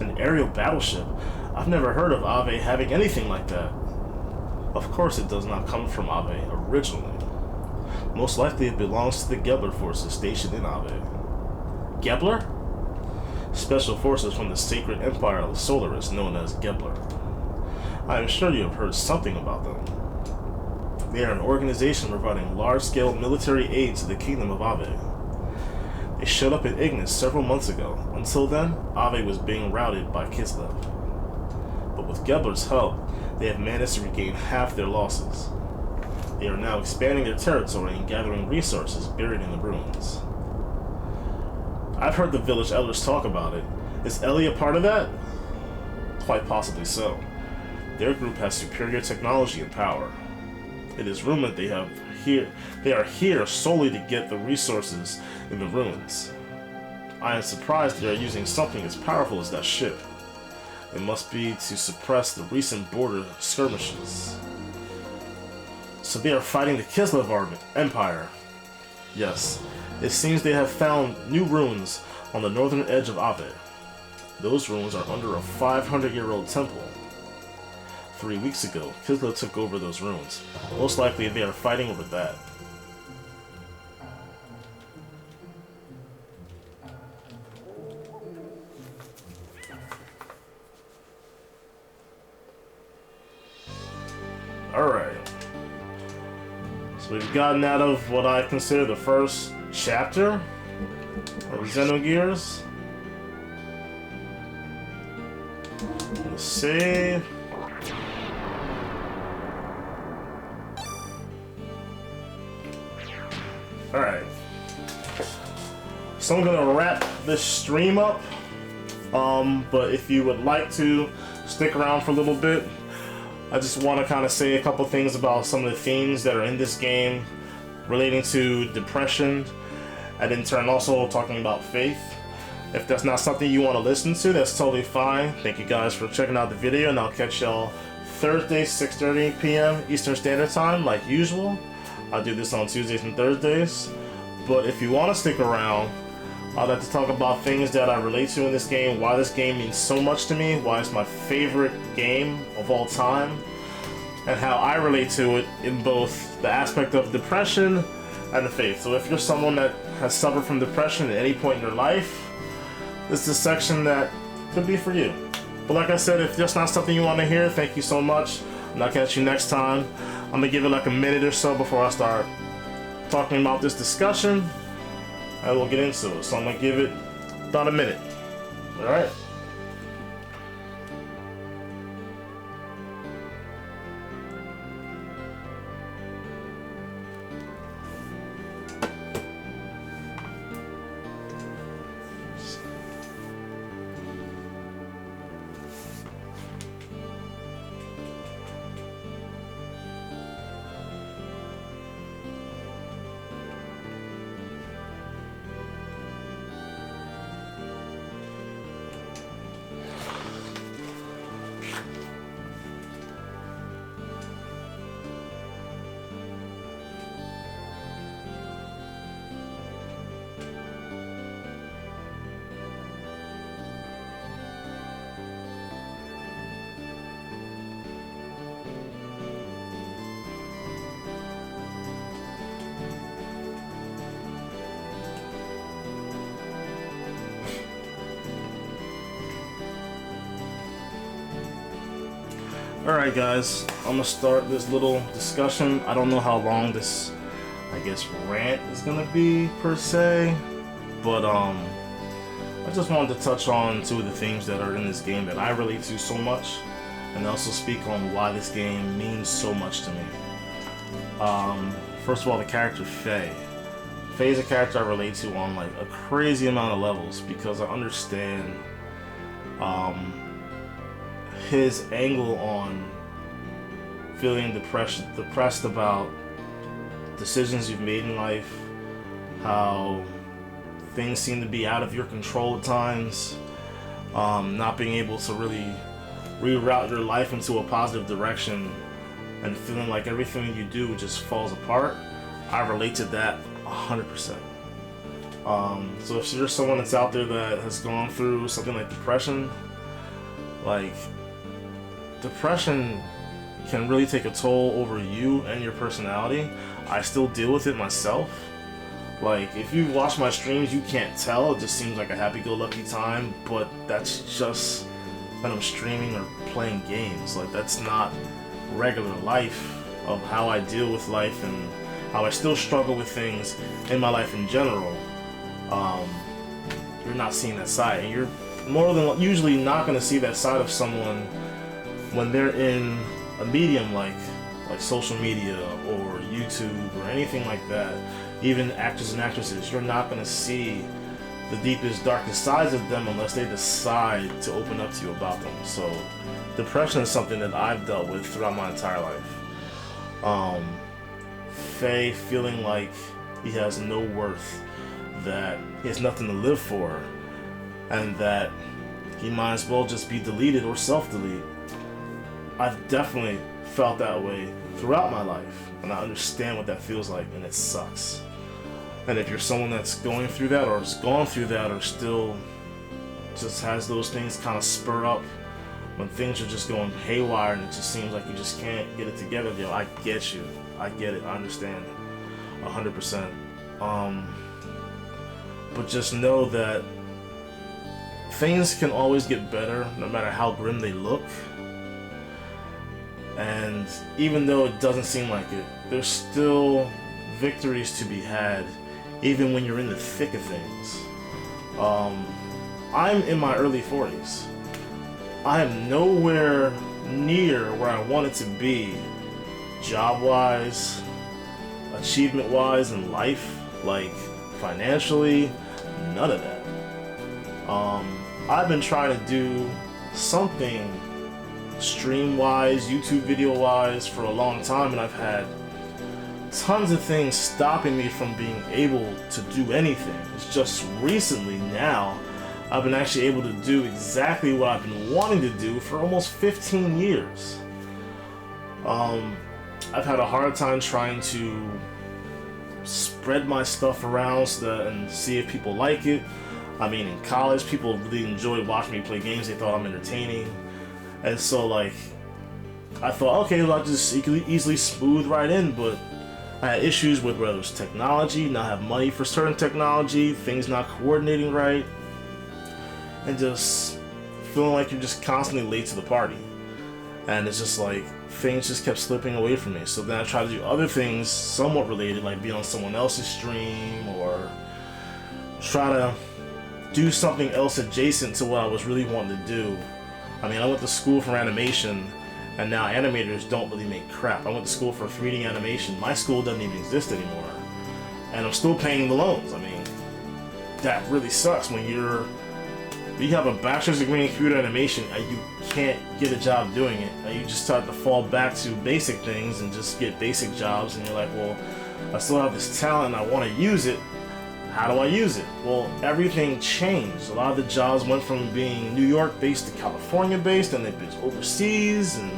[SPEAKER 1] An aerial battleship? I've never heard of Ave having anything like that. Of course it does not come from Ave originally. Most likely it belongs to the Gebler forces stationed in Ave. Gebler? Special forces from the sacred empire of the Solaris known as Gebler. I am sure you have heard something about them. They are an organization providing large-scale military aid to the kingdom of Ave. They showed up in Ignis several months ago. Until then, Ave was being routed by Kislev. But with Gebler's help, they have managed to regain half their losses. They are now expanding their territory and gathering resources buried in the ruins. I've heard the village elders talk about it. Is Ellie a part of that? Quite possibly so. Their group has superior technology and power. It is rumored they are here solely to get the resources in the ruins. I am surprised they are using something as powerful as that ship. It must be to suppress the recent border skirmishes. So they are fighting the Kislev Empire. Yes, it seems they have found new ruins on the northern edge of Ave. Those ruins are under a 500-year-old temple. 3 weeks ago, Kislev took over those ruins. Most likely they are fighting over that. Alright. So we've gotten out of what I consider the first chapter of Xenogears. Let's save. Alright. So I'm gonna wrap this stream up. But if you would like to stick around for a little bit, I just want to kind of say a couple things about some of the themes that are in this game relating to depression, and in turn also talking about faith. If that's not something you want to listen to, that's totally fine. Thank you guys for checking out the video, and I'll catch y'all Thursday, 6:30 p.m. Eastern Standard Time, like usual. I do this on Tuesdays and Thursdays. But if you want to stick around, I'd like to talk about things that I relate to in this game, why this game means so much to me, why it's my favorite game of all time, and how I relate to it in both the aspect of depression and the faith. So if you're someone that has suffered from depression at any point in your life, this is a section that could be for you. But like I said, if that's not something you want to hear, thank you so much, and I'll catch you next time. I'm going to give it like a minute or so before I start talking about this discussion, and we'll get into it. So I'm going to give it about a minute. Alright? Alright guys, I'm gonna start this little discussion. I don't know how long this, I guess, rant is gonna be per se, but I just wanted to touch on two of the themes that are in this game that I relate to so much, and also speak on why this game means so much to me. First of all, the character Faye. Faye is a character I relate to on like a crazy amount of levels because I understand his angle on feeling depressed about decisions you've made in life, how things seem to be out of your control at times, not being able to really reroute your life into a positive direction, and feeling like everything you do just falls apart. I relate to that 100%. So if you're someone that's out there that has gone through something like depression, like, depression can really take a toll over you and your personality. I still deal with it myself. Like, if you watch my streams, you can't tell. It just seems like a happy-go-lucky time, but that's just when I'm streaming or playing games. Like, that's not regular life of how I deal with life and how I still struggle with things in my life in general. You're not seeing that side, and you're more than usually not going to see that side of someone when they're in a medium like social media or YouTube or anything like that. Even actors and actresses, you're not going to see the deepest, darkest sides of them unless they decide to open up to you about them. So depression is something that I've dealt with throughout my entire life. Faye feeling like he has no worth, that he has nothing to live for, and that he might as well just be deleted or self-delete. I've definitely felt that way throughout my life, and I understand what that feels like, and it sucks. And if you're someone that's going through that, or has gone through that, or still just has those things kind of spur up when things are just going haywire and it just seems like you just can't get it together, yo, I get you. I get it. I understand 100%. But just know that things can always get better no matter how grim they look. And even though it doesn't seem like it, there's still victories to be had even when you're in the thick of things. I'm in my early 40s. I am nowhere near where I wanted to be, job-wise, achievement-wise in life, like financially, none of that. I've been trying to do something stream-wise, YouTube video-wise for a long time, and I've had tons of things stopping me from being able to do anything. It's just recently now I've been actually able to do exactly what I've been wanting to do for almost 15 years. I've had a hard time trying to spread my stuff around and see if people like it. I mean, in college, people really enjoyed watching me play games. They thought I'm entertaining. And so, like, I thought, okay, well, I'll just easily smooth right in, but I had issues with whether it was technology, not have money for certain technology, things not coordinating right, and just feeling like you're just constantly late to the party. And it's just like, things just kept slipping away from me. So then I tried to do other things somewhat related, like be on someone else's stream, or try to do something else adjacent to what I was really wanting to do. I mean, I went to school for animation, and now animators don't really make crap. I went to school for 3D animation. My school doesn't even exist anymore. And I'm still paying the loans. I mean, that really sucks when you have a bachelor's degree in computer animation and you can't get a job doing it. And you just start to fall back to basic things and just get basic jobs, and you're like, well, I still have this talent and I want to use it. How do I use it? Well, everything changed. A lot of the jobs went from being New York based to California based, and they've been overseas, and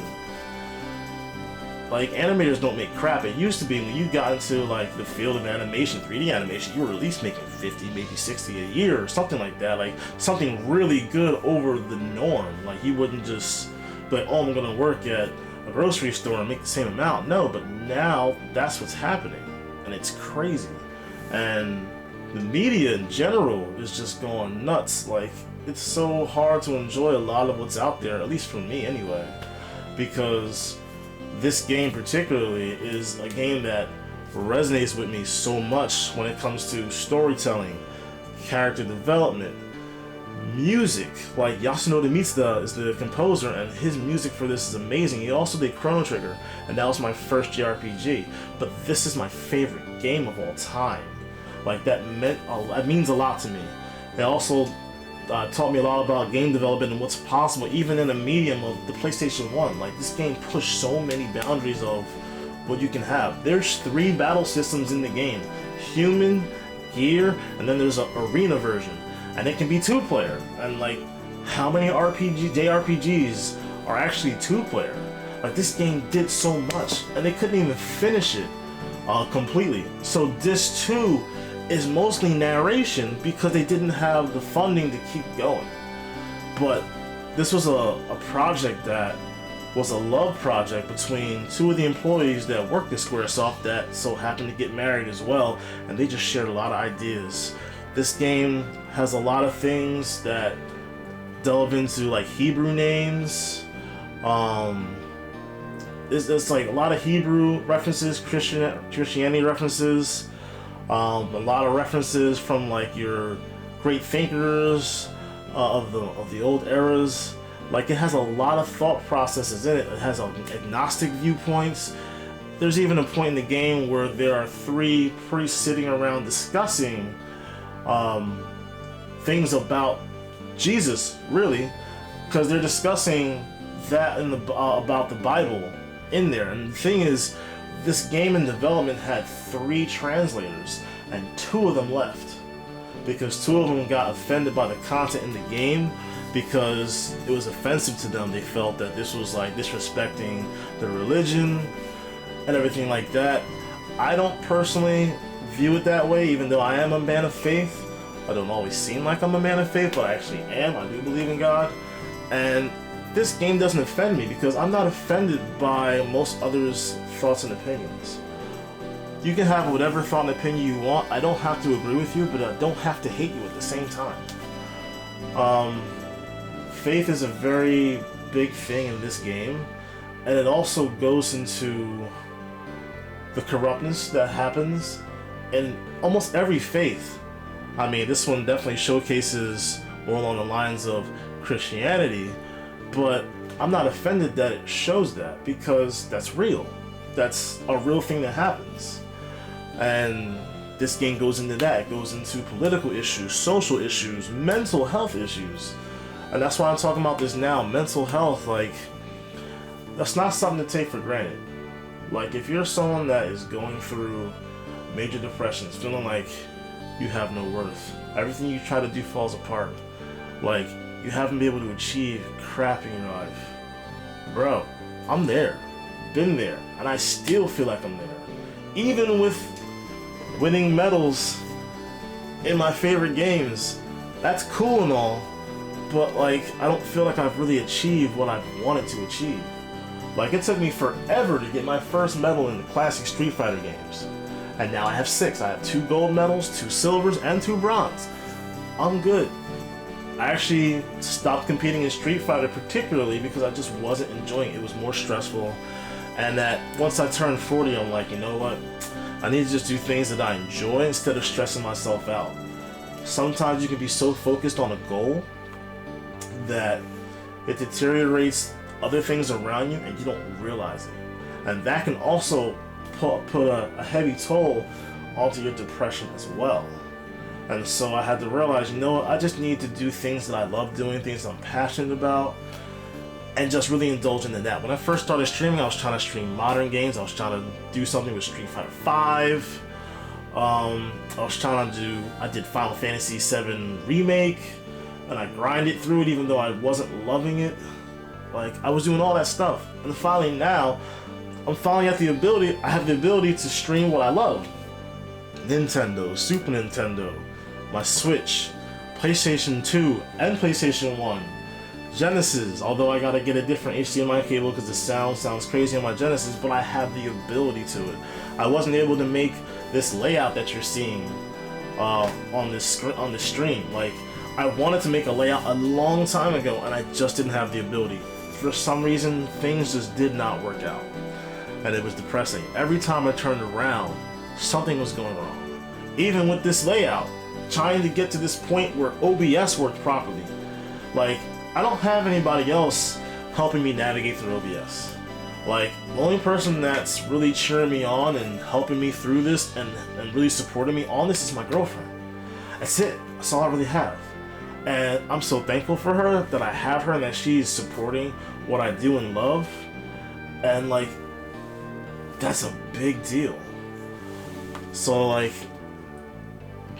[SPEAKER 1] like, animators don't make crap. It used to be when you got into like the field of animation, 3D animation, you were at least making 50, maybe 60 a year or something like that. Like, something really good over the norm. Like, you wouldn't just be like, oh, I'm gonna work at a grocery store and make the same amount. No, but now that's what's happening, and it's crazy. And the media in general is just going nuts. Like, it's so hard to enjoy a lot of what's out there, at least for me anyway. because this game particularly is a game that resonates with me so much when it comes to storytelling, character development, music. Like Yasunori Mitsuda is the composer, and his music for this is amazing. He also did Chrono Trigger, and that was my first JRPG. But this is my favorite game of all time. Like that means a lot to me. It also taught me a lot about game development and what's possible, even in the medium of the PlayStation 1. Like this game pushed so many boundaries of what you can have. There's 3 battle systems in the game: human, gear, and then there's an arena version. And it can be 2-player. And like, how many JRPGs are actually 2-player? Like this game did so much, and they couldn't even finish it completely. So this too is mostly narration because they didn't have the funding to keep going. But this was a project that was a love project between 2 of the employees that worked at Squaresoft that so happened to get married as well, and they just shared a lot of ideas. This game has a lot of things that delve into like Hebrew names. It's like a lot of Hebrew references, Christianity references, a lot of references from like your great thinkers of the old eras. Like it has a lot of thought processes in it. It has agnostic viewpoints. There's even a point in the game where there are 3 priests sitting around discussing things about Jesus, really, because they're discussing that in about the Bible in there. And the thing is, this game in development had 3 translators, and 2 of them left because 2 of them got offended by the content in the game because it was offensive to them. They felt that this was like disrespecting the religion and everything like that. I don't personally view it that way, even though I am a man of faith. I don't always seem like I'm a man of faith, but I actually am. I do believe in God. And this game doesn't offend me because I'm not offended by most others' thoughts and opinions. You can have whatever thought and opinion you want. I don't have to agree with you, but I don't have to hate you at the same time. Faith is a very big thing in this game, and it also goes into the corruptness that happens in almost every faith. I mean, this one definitely showcases more along the lines of Christianity, but I'm not offended that it shows that because that's real. That's a real thing that happens. And this game goes into that. It goes into political issues, social issues, mental health issues. And that's why I'm talking about this now. Mental health, like, that's not something to take for granted. Like, if you're someone that is going through major depressions, feeling like you have no worth, everything you try to do falls apart, like, you haven't been able to achieve crap in your life, bro, I'm there, been there, and I still feel like I'm there. Even with winning medals in my favorite games, that's cool and all, but like, I don't feel like I've really achieved what I've wanted to achieve. Like, it took me forever to get my first medal in the classic Street Fighter games. And now I have 6. I have 2 gold medals, 2 silvers, and 2 bronze. I'm good. I actually stopped competing in Street Fighter particularly because I just wasn't enjoying it. It was more stressful. And that once I turned 40, I'm like, you know what? I need to just do things that I enjoy instead of stressing myself out. Sometimes you can be so focused on a goal that it deteriorates other things around you and you don't realize it. And that can also put a heavy toll onto your depression as well. And so I had to realize, you know what, I just need to do things that I love doing, things I'm passionate about, and just really indulge into that. When I first started streaming, I was trying to stream modern games. I was trying to do something with Street Fighter 5. I did Final Fantasy VII Remake, and I grinded through it even though I wasn't loving it. Like, I was doing all that stuff. And finally now, I have the ability to stream what I love. Nintendo, Super Nintendo, my Switch, PlayStation 2 and PlayStation 1, Genesis, although I gotta get a different HDMI cable because the sound sounds crazy on my Genesis, but I have the ability to it. I wasn't able to make this layout that you're seeing on this stream. Like, I wanted to make a layout a long time ago and I just didn't have the ability. for some reason, things just did not work out. And it was depressing. Every time I turned around, something was going wrong. Even with this layout, trying to get to this point where OBS worked properly. Like, I don't have anybody else helping me navigate through OBS. Like, the only person that's really cheering me on and helping me through this and really supporting me on this is my girlfriend. That's it. That's all I really have. And I'm so thankful for her that I have her and that she's supporting what I do and love. And like, that's a big deal. So like,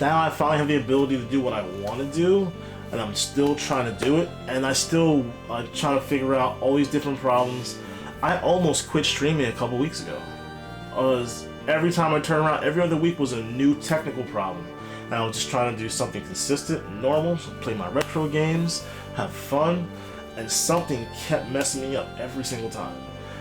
[SPEAKER 1] now I finally have the ability to do what I want to do, and I'm still trying to do it, and I'm trying to figure out all these different problems. I almost quit streaming a couple weeks ago. Every time I turn around, every other week was a new technical problem. And I was just trying to do something consistent and normal, so play my retro games, have fun, and something kept messing me up every single time.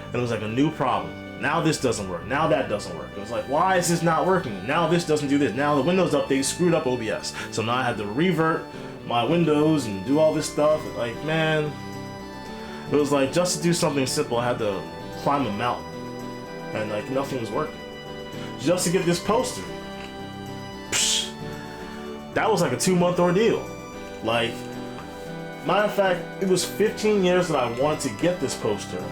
[SPEAKER 1] And it was like a new problem. Now this doesn't work, now that doesn't work. It was like, why is this not working? Now this doesn't do this. Now the Windows update screwed up OBS. So now I had to revert my Windows and do all this stuff. Like, man, it was like, just to do something simple, I had to climb a mountain. And like, nothing was working. Just to get this poster. Psh, that was like a 2-month ordeal. Like, matter of fact, it was 15 years that I wanted to get this poster.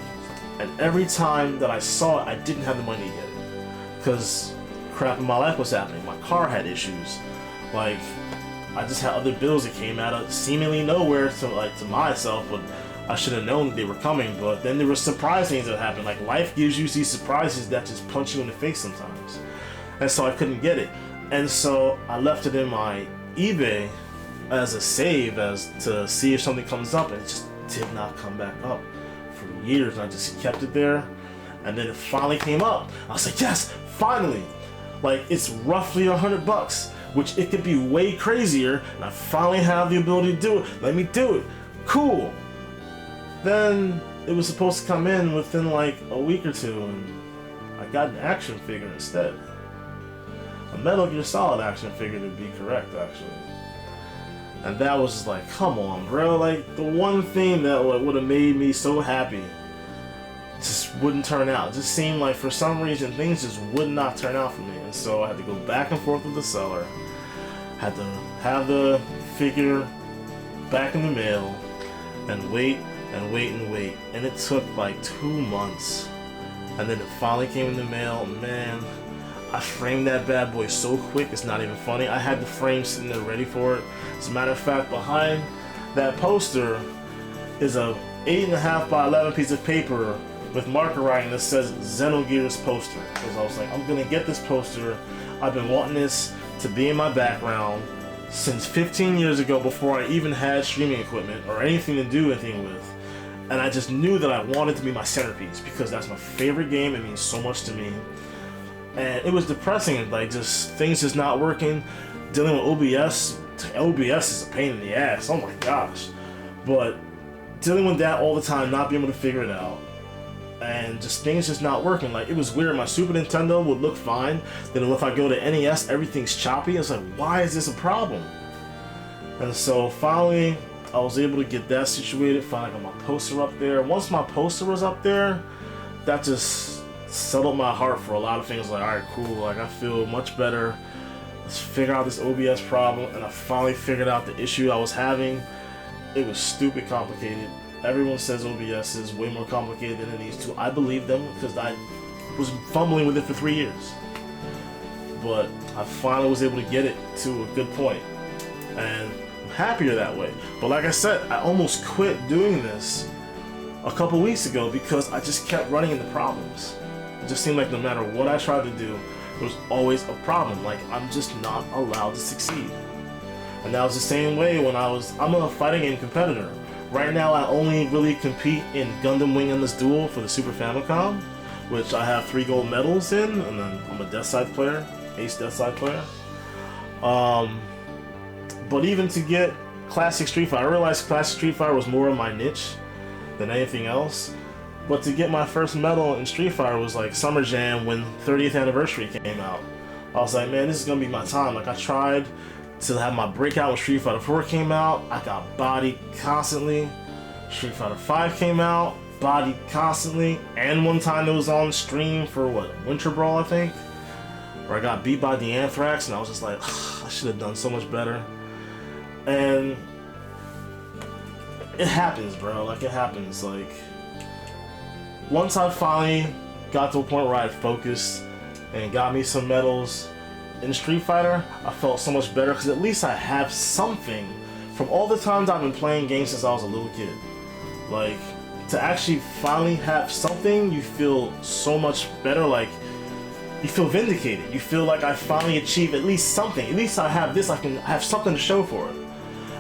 [SPEAKER 1] And every time that I saw it, I didn't have the money to get it. Because crap in my life was happening. My car had issues. Like, I just had other bills that came out of seemingly nowhere to myself, but I should have known that they were coming. But then there were surprise things that happened. Like, life gives you these surprises that just punch you in the face sometimes. And so I couldn't get it. And so I left it in my eBay as a save, as to see if something comes up, and it just did not come back up. For years, and I just kept it there, and then it finally came up. I was like, yes, finally! Like, it's roughly $100, which it could be way crazier, and I finally have the ability to do it. Let me do it. Cool. Then it was supposed to come in within like a week or two, and I got an action figure instead. A Metal Gear Solid action figure to be correct, actually. And that was just like, come on, bro. Like, the one thing that would have made me so happy just wouldn't turn out. It just seemed like for some reason things just would not turn out for me. And so I had to go back and forth with the seller. Had to have the figure back in the mail and wait and wait and wait. And it took like 2 months. And then it finally came in the mail. Man, I framed that bad boy so quick, it's not even funny. I had the frame sitting there ready for it. As a matter of fact, behind that poster is a 8.5 by 11 piece of paper with marker writing that says Xenogears poster. Because I was like, I'm gonna get this poster. I've been wanting this to be in my background since 15 years ago, before I even had streaming equipment or anything to do anything with. And I just knew that I wanted to be my centerpiece because that's my favorite game. It means so much to me. And it was depressing, like, just things just not working. Dealing with OBS is a pain in the ass, oh my gosh. But dealing with that all the time, not being able to figure it out, and just things just not working. Like, it was weird. My Super Nintendo would look fine, then if I go to NES, everything's choppy. It's like, why is this a problem? And so finally, I was able to get that situated. Finally got my poster up there. Once my poster was up there, that just settled my heart for a lot of things. Like, alright, cool, like, I feel much better. Let's figure out this OBS problem. And I finally figured out the issue I was having. It was stupid complicated. Everyone says OBS is way more complicated than it needs to. I believe them because I was fumbling with it for 3 years. But I finally was able to get it to a good point. And I'm happier that way. But like I said, I almost quit doing this a couple weeks ago because I just kept running into problems. It just seemed like no matter what I tried to do, there was always a problem. Like, I'm just not allowed to succeed. And that was the same way when I'm a fighting game competitor. Right now, I only really compete in Gundam Wing Endless Duel for the Super Famicom, which I have 3 gold medals in, and then I'm a Death Side player, Ace Death Side player. But even to get Classic Street Fighter, I realized Classic Street Fighter was more of my niche than anything else. But to get my first medal in Street Fighter was like Summer Jam when 30th Anniversary came out. I was like, man, this is gonna be my time. Like, I tried to have my breakout when Street Fighter 4 came out. I got bodied constantly. Street Fighter 5 came out, bodied constantly, and one time it was on stream for what, Winter Brawl, I think, where I got beat by the Anthrax, and I was just like, I should have done so much better. And it happens, bro. Like, it happens. Like, once I finally got to a point where I had focused and got me some medals in Street Fighter, I felt so much better because at least I have something from all the times I've been playing games since I was a little kid. Like, to actually finally have something, you feel so much better. Like, you feel vindicated. You feel like I finally achieved at least something. At least I have this, I can have something to show for it.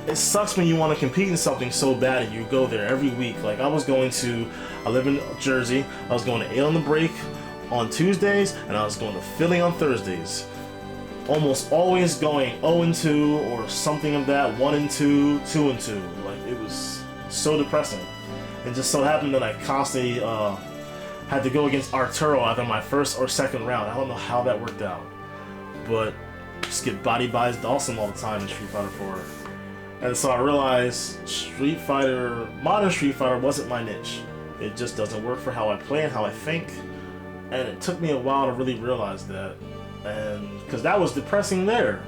[SPEAKER 1] It sucks when you want to compete in something so bad and you go there every week. Like, I live in Jersey, I was going to 8 on the Break on Tuesdays, and I was going to Philly on Thursdays. Almost always going 0-2 or something of that, 1-2, 2-2. Like, it was so depressing. It just so happened that I constantly had to go against Arturo either my first or second round. I don't know how that worked out, but just get bodied by Dawson all the time in Street Fighter 4. And so I realized modern Street Fighter wasn't my niche. It just doesn't work for how I play and how I think. And it took me a while to really realize that. And because that was depressing there.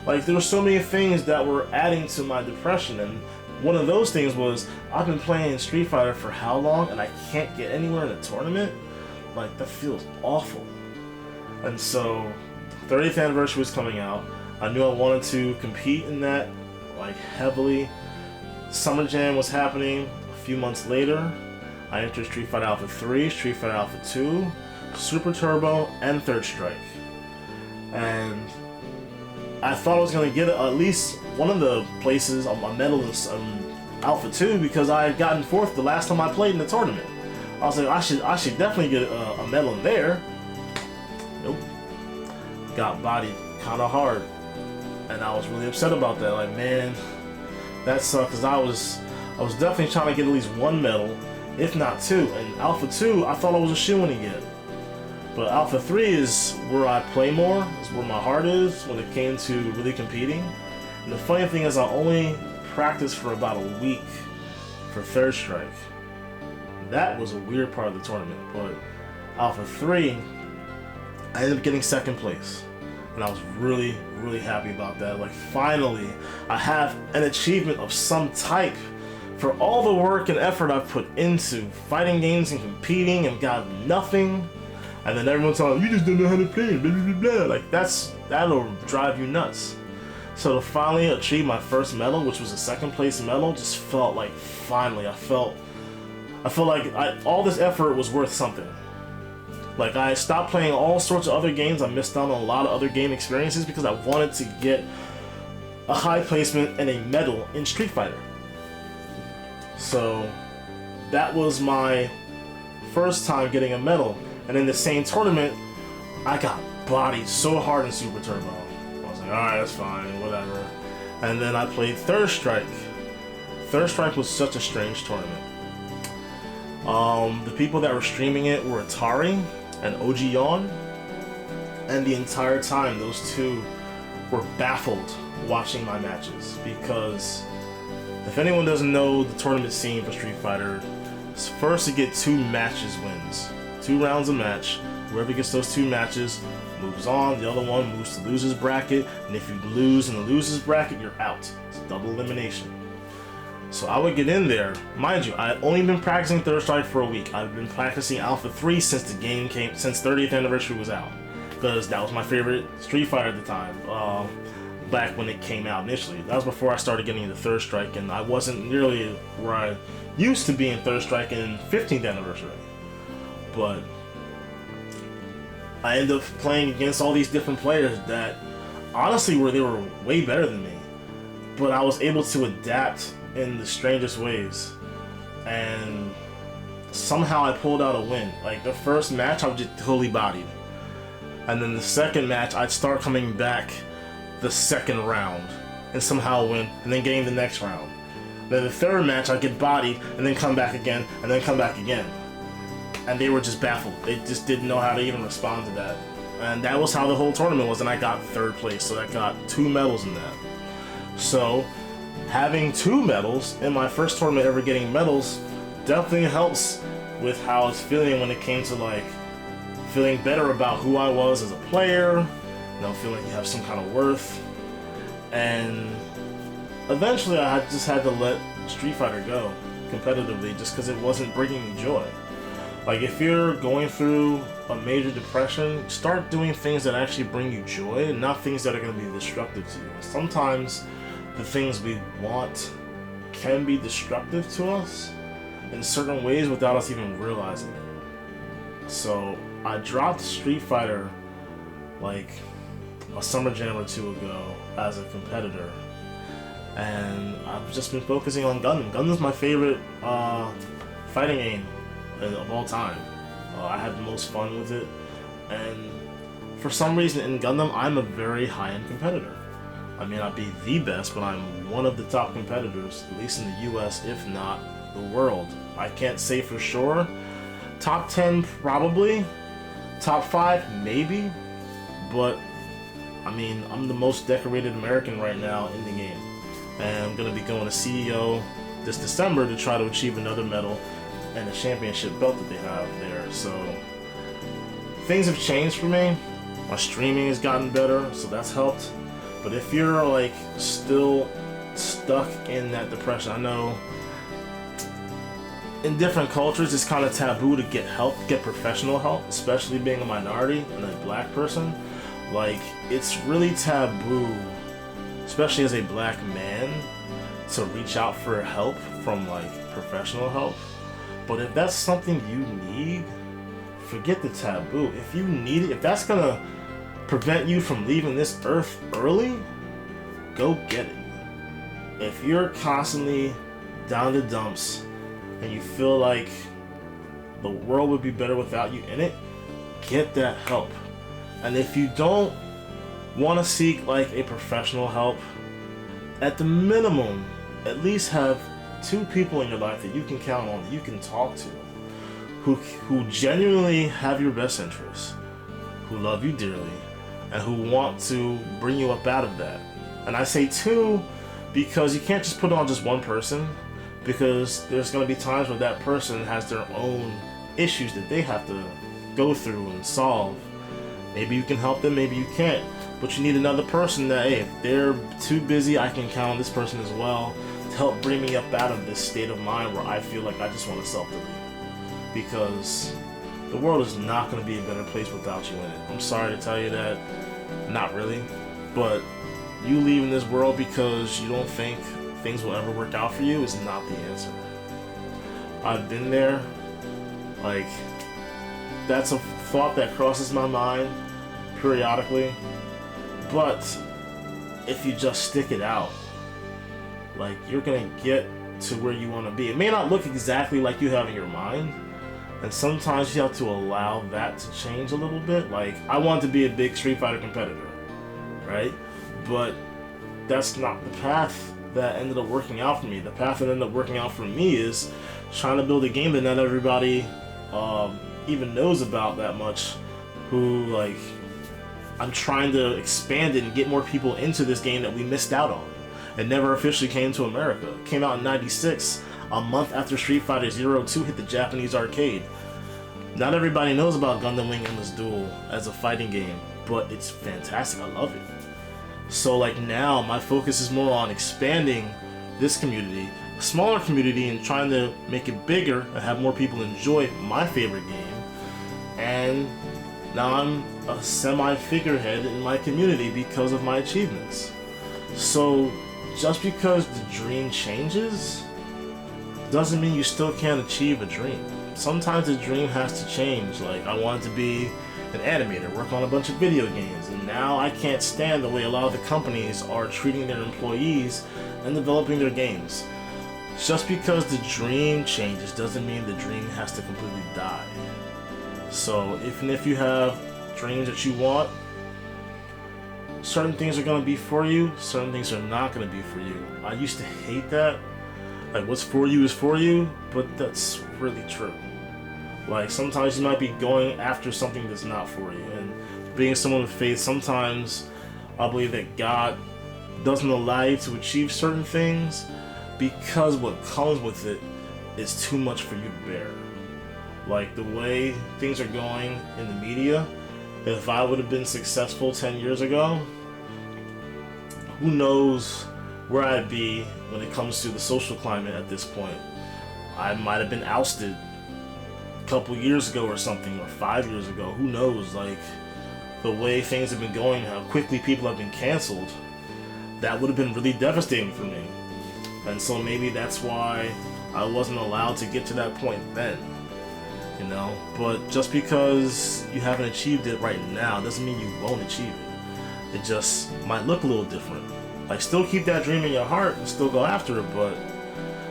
[SPEAKER 1] Like, there were so many things that were adding to my depression. And one of those things was, I've been playing Street Fighter for how long and I can't get anywhere in a tournament? Like, that feels awful. And so, 30th anniversary was coming out. I knew I wanted to compete in that, like, heavily. Summer Jam was happening. A few months later, I entered Street Fighter Alpha 3, Street Fighter Alpha 2, Super Turbo, and Third Strike. And I thought I was going to get at least one of the places on my medal in Alpha 2 because I had gotten 4th the last time I played in the tournament. I was like, I should definitely get a medal in there. Nope. Got bodied kind of hard. And I was really upset about that. Like, man, that sucked because I was definitely trying to get at least one medal, if not 2. And Alpha 2, I thought I was a shoo-in to get. But Alpha 3 is where I play more, is where my heart is when it came to really competing. And the funny thing is I only practiced for about a week for Third Strike. That was a weird part of the tournament, but Alpha 3, I ended up getting 2nd place. And I was really, really happy about that. Like, finally, I have an achievement of some type for all the work and effort I've put into fighting games and competing and got nothing. And then everyone's telling you just don't know how to play, blah, blah, blah, blah. Like, that'll drive you nuts. So to finally achieve my first medal, which was a 2nd place medal, just felt like finally I felt like all this effort was worth something. Like, I stopped playing all sorts of other games. I missed out on a lot of other game experiences because I wanted to get a high placement and a medal in Street Fighter. So that was my first time getting a medal. And in the same tournament, I got bodied so hard in Super Turbo. I was like, alright, that's fine, whatever. And then I played Third Strike. Third Strike was such a strange tournament. The people that were streaming it were Atari and OG Yawn. And the entire time, those two were baffled watching my matches. Because if anyone doesn't know the tournament scene for Street Fighter, it's first to get 2 matches wins. 2 rounds a match. Whoever gets those 2 matches moves on. The other one moves to loser's bracket. And if you lose in the loser's bracket, you're out. It's double elimination. So I would get in there. Mind you, I had only been practicing Third Strike for a week. I've been practicing Alpha 3 since the game came, since 30th anniversary was out. Because that was my favorite Street Fighter at the time. Back when it came out initially. That was before I started getting into Third Strike, and I wasn't nearly where I used to be in Third Strike in 15th anniversary. But I ended up playing against all these different players that honestly they were way better than me. But I was able to adapt in the strangest ways. And somehow I pulled out a win. Like, the first match I was just totally bodied. And then the second match I'd start coming back the second round and somehow win, and then getting the next round. Then the third match I'd get bodied and then come back again and then come back again. And they were just baffled. They just didn't know how to even respond to that. And that was how the whole tournament was, and I got 3rd place, so I got 2 medals in that. So having 2 medals in my first tournament ever getting medals definitely helps with how I was feeling when it came to like feeling better about who I was as a player, you know, feeling like you have some kind of worth. And eventually I just had to let Street Fighter go competitively just because it wasn't bringing me joy. Like, if you're going through a major depression, start doing things that actually bring you joy and not things that are going to be destructive to you. Sometimes the things we want can be destructive to us in certain ways without us even realizing it. So I dropped Street Fighter like a summer jam or 2 ago as a competitor, and I've just been focusing on Gundam. Gundam's my favorite fighting game of all time. I had the most fun with it, and for some reason in Gundam I'm a very high-end competitor. I may not be the best, but I'm one of the top competitors, at least in the US, if not the world. I can't say for sure. Top 10 probably, top 5 maybe, but I mean, I'm the most decorated American right now in the game, and I'm going to be going to CEO this December to try to achieve another medal and a championship belt that they have there. So things have changed for me. My streaming has gotten better, so that's helped. But if you're like still stuck in that depression, I know in different cultures it's kind of taboo to get help, get professional help, especially being a minority and a black person. Like, it's really taboo, especially as a black man, to reach out for help from like professional help. But if that's something you need, forget the taboo. If you need it, if that's gonna prevent you from leaving this earth early, go get it. If you're constantly down the dumps and you feel like the world would be better without you in it, get that help. And if you don't want to seek like a professional help, at the minimum, at least have 2 people in your life that you can count on, that you can talk to, who genuinely have your best interests, who love you dearly, and who want to bring you up out of that. And I say 2 because you can't just put it on just one person, because there's going to be times where that person has their own issues that they have to go through and solve. Maybe you can help them, maybe you can't. But you need another person that, hey, if they're too busy, I can count on this person as well to help bring me up out of this state of mind where I feel like I just want to self-delete. Because the world is not going to be a better place without you in it. I'm sorry to tell you that. Not really. But you leaving this world because you don't think things will ever work out for you is not the answer. I've been there. Like, that's a thought that crosses my mind periodically. But if you just stick it out, like, you're gonna get to where you want to be. It may not look exactly like you have in your mind, and sometimes you have to allow that to change a little bit. Like, I want to be a big Street Fighter competitor, right? But that's not the path that ended up working out for me. The path that ended up working out for me is trying to build a game that not everybody even knows about that much, who, like, I'm trying to expand it and get more people into this game that we missed out on. It never officially came to America. It came out in '96, a month after Street Fighter 02 hit the Japanese arcade. Not everybody knows about Gundam Wing Endless Duel as a fighting game, but it's fantastic. I love it. So, like, now my focus is more on expanding this community, a smaller community, and trying to make it bigger and have more people enjoy my favorite game. And now I'm a semi-figurehead in my community because of my achievements. So just because the dream changes doesn't mean you still can't achieve a dream. Sometimes the dream has to change. Like, I wanted to be an animator, work on a bunch of video games, and now I can't stand the way a lot of the companies are treating their employees and developing their games. Just because the dream changes doesn't mean the dream has to completely die. So even if you have dreams that you want, certain things are going to be for you, certain things are not going to be for you. I used to hate that. Like, what's for you is for you, but that's really true. Like, sometimes you might be going after something that's not for you, and being someone with faith, sometimes I believe that God doesn't allow you to achieve certain things because what comes with it is too much for you to bear. Like the way things are going in the media, if I would have been successful 10 years ago, who knows where I'd be when it comes to the social climate at this point. I might have been ousted a couple years ago or something, or 5 years ago, who knows. Like the way things have been going, how quickly people have been canceled, that would have been really devastating for me. And so maybe that's why I wasn't allowed to get to that point then, you know. But just because you haven't achieved it right now doesn't mean you won't achieve it. It just might look a little different. Like, still keep that dream in your heart and still go after it, but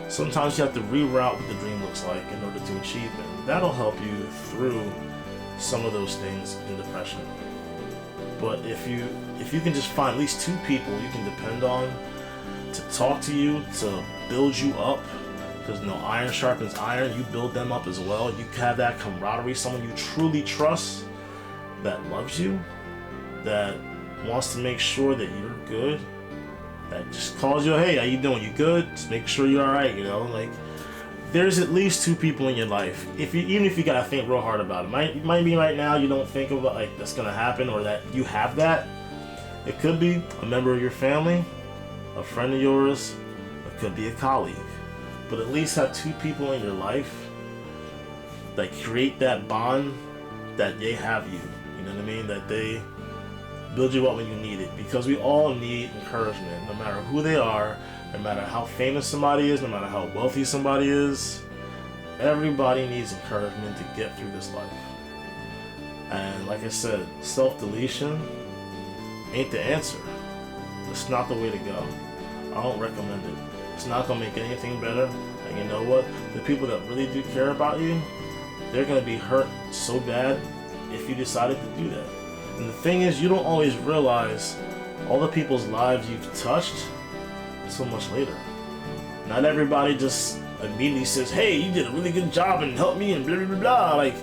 [SPEAKER 1] sometimes you have to reroute what the dream looks like in order to achieve it. That'll help you through some of those things in depression. But if you can just find at least 2 people you can depend on to talk to you, to build you up, because iron sharpens iron, you build them up as well. You have that camaraderie, someone you truly trust, that loves you, that wants to make sure that you're good, that just calls you, hey, how you doing? You good? Just make sure you're alright, you know? Like, there's at least 2 people in your life. Even if you gotta think real hard about it. It might be right now you don't think about like that's gonna happen or that you have that. It could be a member of your family, a friend of yours, it could be a colleague. But at least have 2 people in your life that create that bond that they have you. You know what I mean? That they build you up when you need it. Because we all need encouragement, no matter who they are, no matter how famous somebody is, no matter how wealthy somebody is. Everybody needs encouragement to get through this life. And like I said, self-deletion ain't the answer. It's not the way to go. I don't recommend it. It's not gonna make anything better. And you know what? The people that really do care about you, they're gonna be hurt so bad if you decided to do that. And the thing is, you don't always realize all the people's lives you've touched so much later. Not everybody just immediately says, hey, you did a really good job and helped me and blah, blah, blah, blah. Like,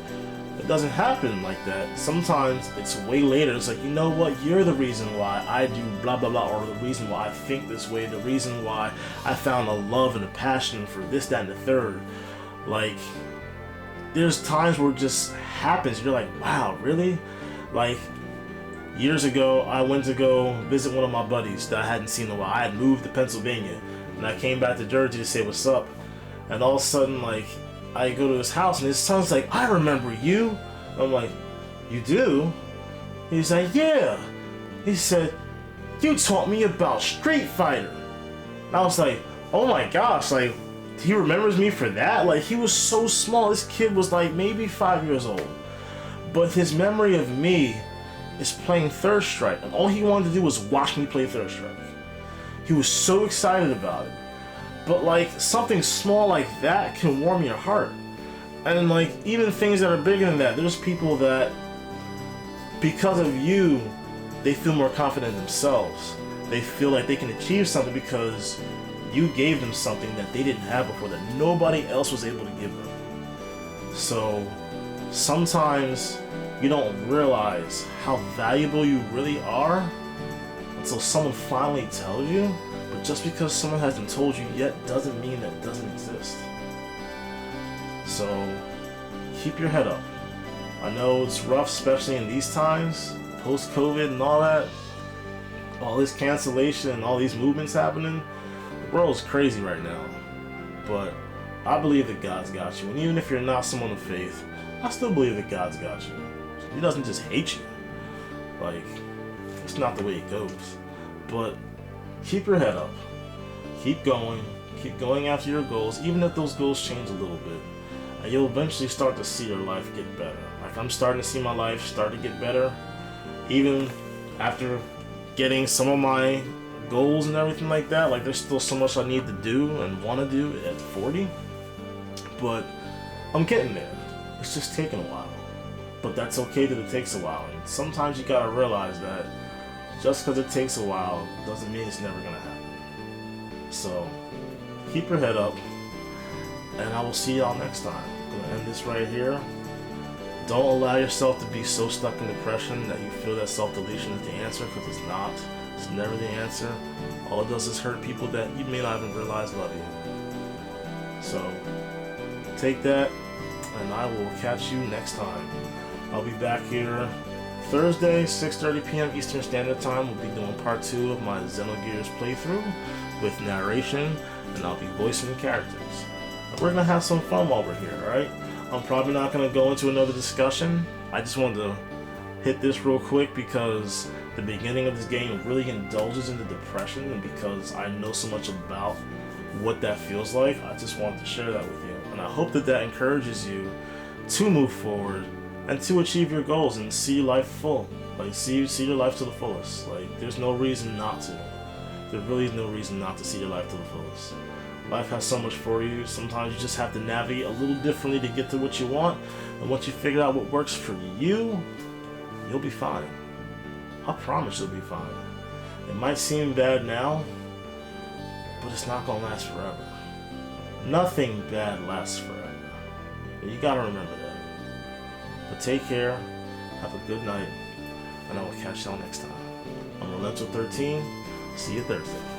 [SPEAKER 1] it doesn't happen like that. Sometimes it's way later. It's like, you know what? You're the reason why I do blah, blah, blah, or the reason why I think this way, the reason why I found a love and a passion for this, that, and the third. Like, there's times where it just happens. You're like, wow, really? Like, years ago, I went to go visit one of my buddies that I hadn't seen in a while. I had moved to Pennsylvania, and I came back to Jersey to say what's up. And all of a sudden, like, I go to his house, and his son's like, I remember you. I'm like, you do? He's like, yeah. He said, you taught me about Street Fighter. And I was like, oh my gosh, like, he remembers me for that? Like, he was so small. This kid was like maybe 5 years old. But his memory of me is playing Third Strike, and all he wanted to do was watch me play Third Strike. He was so excited about it. But like, something small like that can warm your heart. And like, even things that are bigger than that, there's people that, because of you, they feel more confident in themselves. They feel like they can achieve something because you gave them something that they didn't have before, that nobody else was able to give them. So sometimes you don't realize how valuable you really are until someone finally tells you. But just because someone hasn't told you yet doesn't mean that it doesn't exist. So keep your head up. I know it's rough, especially in these times, post-COVID and all that. All this cancellation and all these movements happening. The world's crazy right now. But I believe that God's got you. And even if you're not someone of faith, I still believe that God's got you. He doesn't just hate you. Like, it's not the way it goes. But keep your head up. Keep going after your goals, even if those goals change a little bit. And you'll eventually start to see your life get better. Like, I'm starting to see my life start to get better. Even after getting some of my goals and everything like that. Like, there's still so much I need to do and want to do at 40. But I'm getting there. It's just taking a while. But that's okay that it takes a while. And sometimes you gotta realize that just because it takes a while doesn't mean it's never gonna happen. So keep your head up, and I will see y'all next time. I'm gonna end this right here. Don't allow yourself to be so stuck in depression that you feel that self-deletion is the answer, because it's not. It's never the answer. All it does is hurt people that you may not even realize love you. So, take that, and I will catch you next time. I'll be back here Thursday, 6:30 p.m. Eastern Standard Time. We'll be doing part 2 of my Xenogears playthrough with narration, and I'll be voicing the characters. And we're gonna have some fun while we're here, alright? I'm probably not gonna go into another discussion. I just wanted to hit this real quick because the beginning of this game really indulges into depression, and because I know so much about what that feels like, I just wanted to share that with you. And I hope that that encourages you to move forward and to achieve your goals and see life full. Like, see your life to the fullest. Like, there's no reason not to. There really is no reason not to see your life to the fullest. Life has so much for you. Sometimes you just have to navigate a little differently to get to what you want. And once you figure out what works for you, you'll be fine. I promise you'll be fine. It might seem bad now, but it's not gonna last forever. Nothing bad lasts forever. And you gotta remember that. But take care, have a good night, and I will catch y'all next time. I'm Rolento13. See you Thursday.